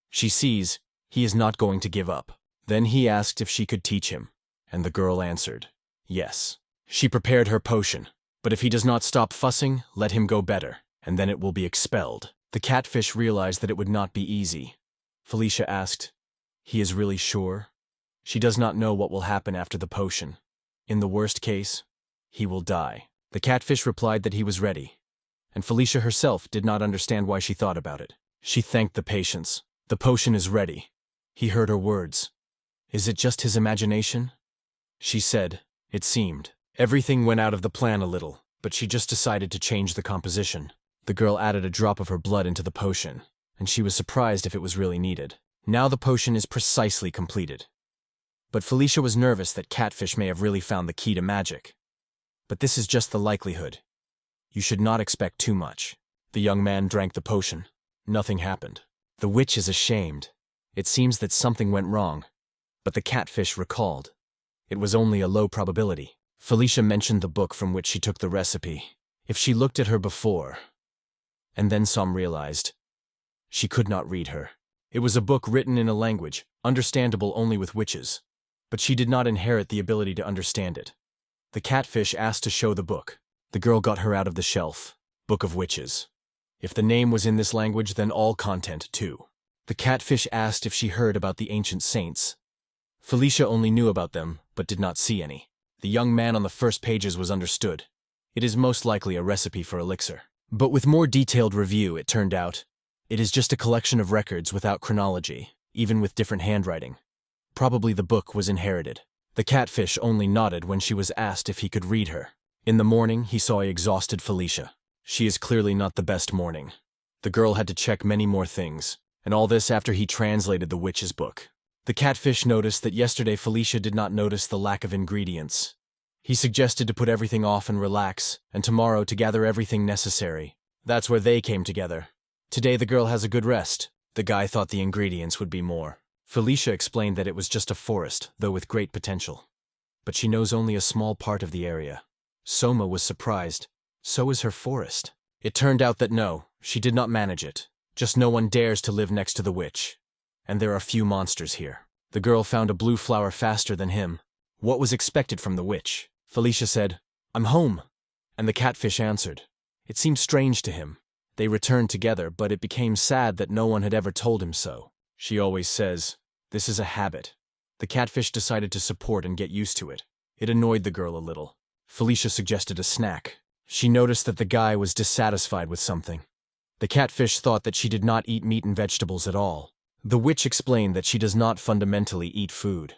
She sees, he is not going to give up. Then he asked if she could teach him, and the girl answered, yes. She prepared her potion, but if he does not stop fussing, let him go better, and then it will be expelled. The catfish realized that it would not be easy. Felicia asked, he is really sure? She does not know what will happen after the potion. In the worst case, he will die. The catfish replied that he was ready, and Felicia herself did not understand why she thought about it. She thanked the patience. The potion is ready. He heard her words. Is it just his imagination? She said, it seemed. Everything went out of the plan a little, but she just decided to change the composition. The girl added a drop of her blood into the potion, and she was surprised if it was really needed. Now the potion is precisely completed. But Felicia was nervous that catfish may have really found the key to magic. But this is just the likelihood. You should not expect too much. The young man drank the potion. Nothing happened. The witch is ashamed. It seems that something went wrong. But the catfish recalled. It was only a low probability. Felicia mentioned the book from which she took the recipe. If she looked at her before, and then Som realized, she could not read her. It was a book written in a language, understandable only with witches. But she did not inherit the ability to understand it. The catfish asked to show the book. The girl got her out of the shelf. Book of Witches. If the name was in this language, then all content too. The catfish asked if she heard about the ancient saints. Felicia only knew about them, but did not see any. The young man on the first pages was understood. It is most likely a recipe for elixir. But with more detailed review, it turned out, it is just a collection of records without chronology, even with different handwriting. Probably the book was inherited. The catfish only nodded when she was asked if he could read her. In the morning, he saw a exhausted Felicia. She is clearly not the best morning. The girl had to check many more things, and all this after he translated the witch's book. The catfish noticed that yesterday Felicia did not notice the lack of ingredients. He suggested to put everything off and relax, and tomorrow to gather everything necessary. That's where they came together. Today the girl has a good rest. The guy thought the ingredients would be more. Felicia explained that it was just a forest, though with great potential. But she knows only a small part of the area. Soma was surprised. So is her forest. It turned out that no, she did not manage it. Just no one dares to live next to the witch. And there are few monsters here. The girl found a blue flower faster than him. What was expected from the witch? Felicia said, "I'm home." And the catfish answered. It seemed strange to him. They returned together, but it became sad that no one had ever told him so. She always says, "This is a habit." The catfish decided to support and get used to it. It annoyed the girl a little. Felicia suggested a snack. She noticed that the guy was dissatisfied with something. The catfish thought that she did not eat meat and vegetables at all. The witch explained that she does not fundamentally eat food.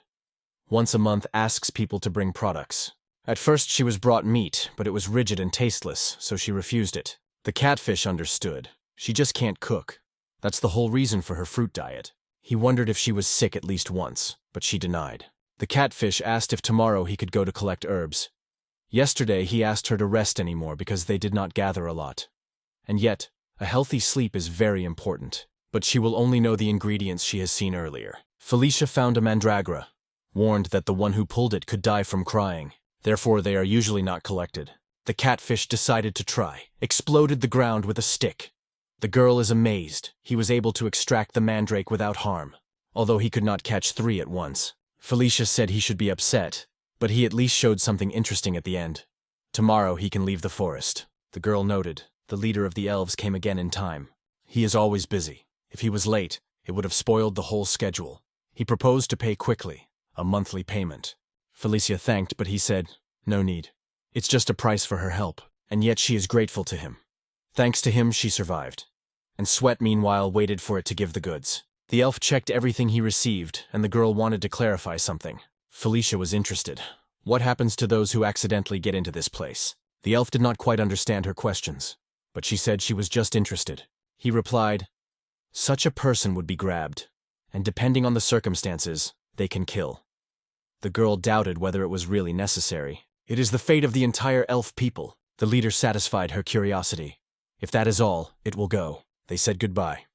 Once a month asks people to bring products. At first she was brought meat, but it was rigid and tasteless, so she refused it. The catfish understood. She just can't cook. That's the whole reason for her fruit diet. He wondered if she was sick at least once, but she denied. The catfish asked if tomorrow he could go to collect herbs. Yesterday he asked her to rest anymore because they did not gather a lot. And yet, a healthy sleep is very important. But she will only know the ingredients she has seen earlier. Felicia found a mandragora, warned that the one who pulled it could die from crying. Therefore they are usually not collected. The catfish decided to try, exploded the ground with a stick. The girl is amazed. He was able to extract the mandrake without harm, although he could not catch 3 at once. Felicia said he should be upset, but he at least showed something interesting at the end. Tomorrow he can leave the forest. The girl noted. The leader of the elves came again in time. He is always busy. If he was late, it would have spoiled the whole schedule. He proposed to pay quickly, a monthly payment. Felicia thanked, but he said, "No need. It's just a price for her help, and yet she is grateful to him." Thanks to him, she survived. And Sweat, meanwhile, waited for it to give the goods. The elf checked everything he received, and the girl wanted to clarify something. Felicia was interested. What happens to those who accidentally get into this place? The elf did not quite understand her questions, but she said she was just interested. He replied, "Such a person would be grabbed, and depending on the circumstances, they can kill." The girl doubted whether it was really necessary. "It is the fate of the entire elf people." The leader satisfied her curiosity. "If that is all, it will go." They said goodbye.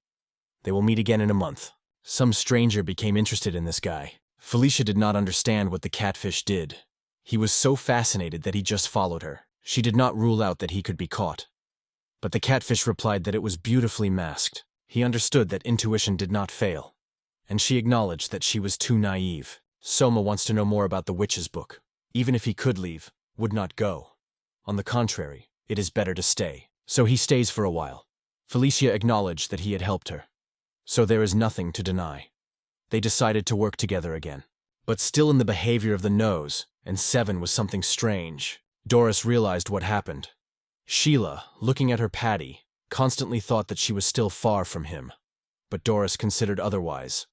They will meet again in a month. Some stranger became interested in this guy. Felicia did not understand what the catfish did. He was so fascinated that he just followed her. She did not rule out that he could be caught. But the catfish replied that it was beautifully masked. He understood that intuition did not fail. And she acknowledged that she was too naive. Soma wants to know more about the witch's book. Even if he could leave, would not go. On the contrary, it is better to stay. So he stays for a while. Felicia acknowledged that he had helped her. So there is nothing to deny. They decided to work together again. But still in the behavior of the nose, and Seven was something strange. Doris realized what happened. Sheila, looking at her Patty, constantly thought that she was still far from him. But Doris considered otherwise.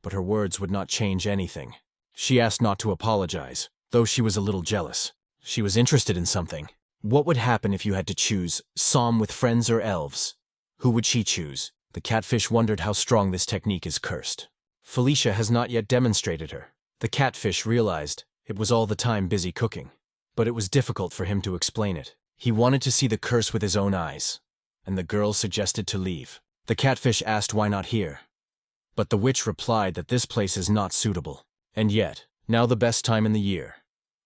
But her words would not change anything. She asked not to apologize, though she was a little jealous. She was interested in something. What would happen if you had to choose Som with friends or elves? Who would she choose? The catfish wondered how strong this technique is cursed. Felicia has not yet demonstrated her. The catfish realized it was all the time busy cooking. But it was difficult for him to explain it. He wanted to see the curse with his own eyes. And the girl suggested to leave. The catfish asked why not here. But the witch replied that this place is not suitable. And yet, now the best time in the year.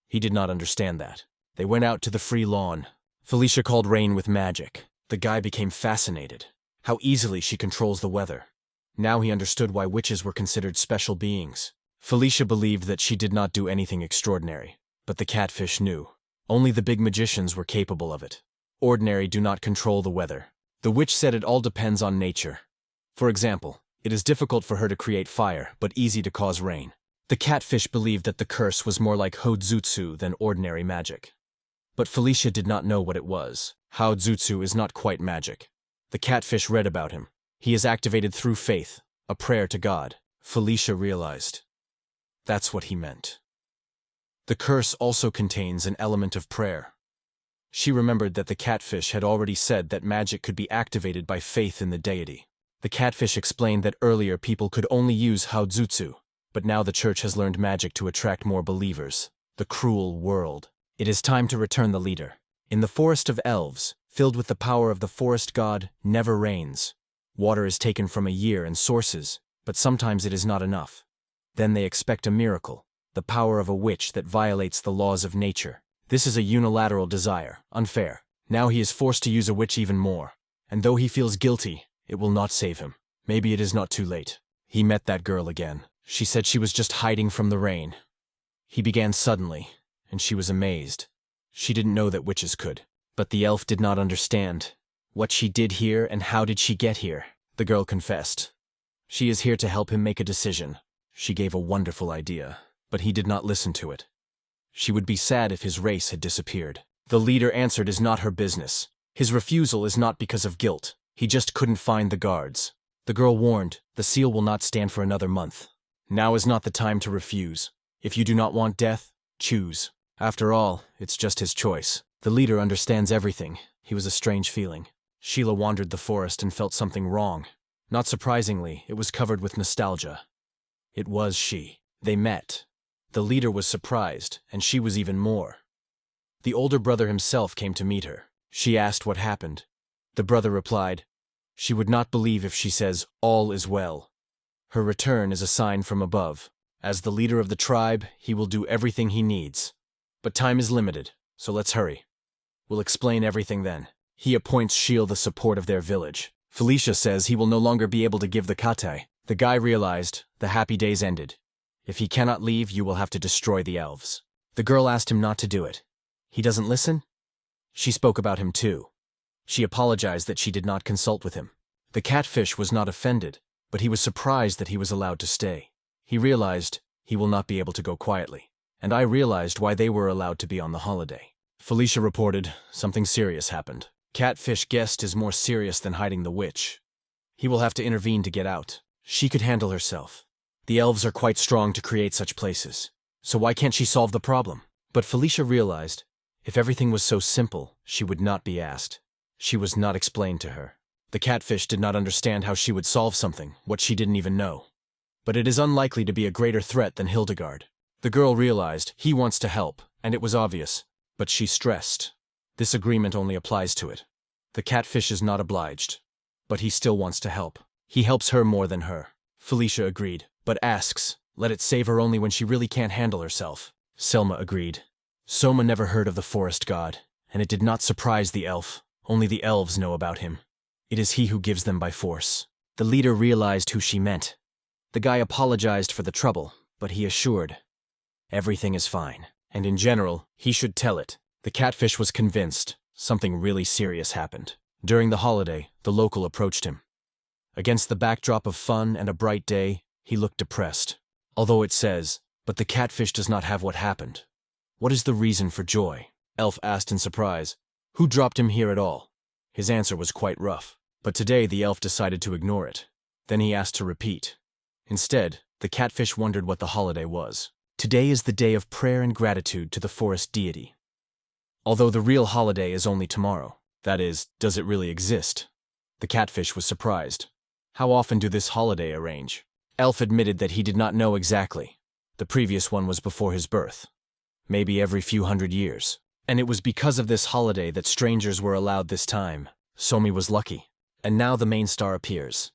He did not understand that. They went out to the free lawn. Felicia called rain with magic. The guy became fascinated. How easily she controls the weather. Now he understood why witches were considered special beings. Felicia believed that she did not do anything extraordinary. But the catfish knew. Only the big magicians were capable of it. Ordinary do not control the weather. The witch said it all depends on nature. For example, it is difficult for her to create fire, but easy to cause rain. The catfish believed that the curse was more like Hōjutsu than ordinary magic. But Felicia did not know what it was. Hōjutsu is not quite magic. The catfish read about him. He is activated through faith, a prayer to God. Felicia realized. That's what he meant. The curse also contains an element of prayer. She remembered that the catfish had already said that magic could be activated by faith in the deity. The catfish explained that earlier people could only use Hōjutsu, but now the church has learned magic to attract more believers. The cruel world. It is time to return the leader. In the forest of elves, filled with the power of the forest god, never rains. Water is taken from a year and sources, but sometimes it is not enough. Then they expect a miracle, the power of a witch that violates the laws of nature. This is a unilateral desire, unfair. Now he is forced to use a witch even more. And though he feels guilty, it will not save him. Maybe it is not too late. He met that girl again. She said she was just hiding from the rain. He began suddenly, and she was amazed. She didn't know that witches could. But the elf did not understand. What she did here and how did she get here? The girl confessed. She is here to help him make a decision. She gave a wonderful idea, but he did not listen to it. She would be sad if his race had disappeared. The leader answered is not her business. His refusal is not because of guilt. He just couldn't find the guards. The girl warned, the seal will not stand for another month. Now is not the time to refuse. If you do not want death, choose. After all, it's just his choice. The leader understands everything. He was a strange feeling. Sheila wandered the forest and felt something wrong. Not surprisingly, it was covered with nostalgia. It was she. They met. The leader was surprised, and she was even more. The older brother himself came to meet her. She asked what happened. The brother replied, she would not believe if she says, all is well. Her return is a sign from above. As the leader of the tribe, he will do everything he needs. But time is limited, so let's hurry. We'll explain everything then. He appoints Sheila the support of their village. Felicia says he will no longer be able to give the kate. The guy realized the happy days ended. If he cannot leave, you will have to destroy the elves. The girl asked him not to do it. He doesn't listen? She spoke about him too. She apologized that she did not consult with him. The catfish was not offended, but he was surprised that he was allowed to stay. He realized he will not be able to go quietly. And I realized why they were allowed to be on the holiday. Felicia reported something serious happened. Catfish guest is more serious than hiding the witch. He will have to intervene to get out. She could handle herself. The elves are quite strong to create such places. So why can't she solve the problem? But Felicia realized, if everything was so simple, she would not be asked. She was not explained to her. The catfish did not understand how she would solve something, what she didn't even know. But it is unlikely to be a greater threat than Hildegard. The girl realized he wants to help, and it was obvious. But she stressed. This agreement only applies to it. The catfish is not obliged. But he still wants to help. He helps her more than her. Felicia agreed, but asks, let it save her only when she really can't handle herself. Selma agreed. Soma never heard of the forest god, and it did not surprise the elf. Only the elves know about him. It is he who gives them by force. The leader realized who she meant. The guy apologized for the trouble, but he assured, everything is fine. And in general, he should tell it. The catfish was convinced something really serious happened. During the holiday, the local approached him. Against the backdrop of fun and a bright day, he looked depressed. Although it says, but the catfish does not have what happened. What is the reason for joy? Elf asked in surprise. Who dropped him here at all? His answer was quite rough, but today the elf decided to ignore it. Then he asked to repeat. Instead, the catfish wondered what the holiday was. Today is the day of prayer and gratitude to the forest deity. Although the real holiday is only tomorrow. That is, does it really exist? The catfish was surprised. How often do this holiday arrange? Elf admitted that he did not know exactly. The previous one was before his birth. Maybe every few hundred years. And it was because of this holiday that strangers were allowed this time. Somi was lucky. And now the main star appears.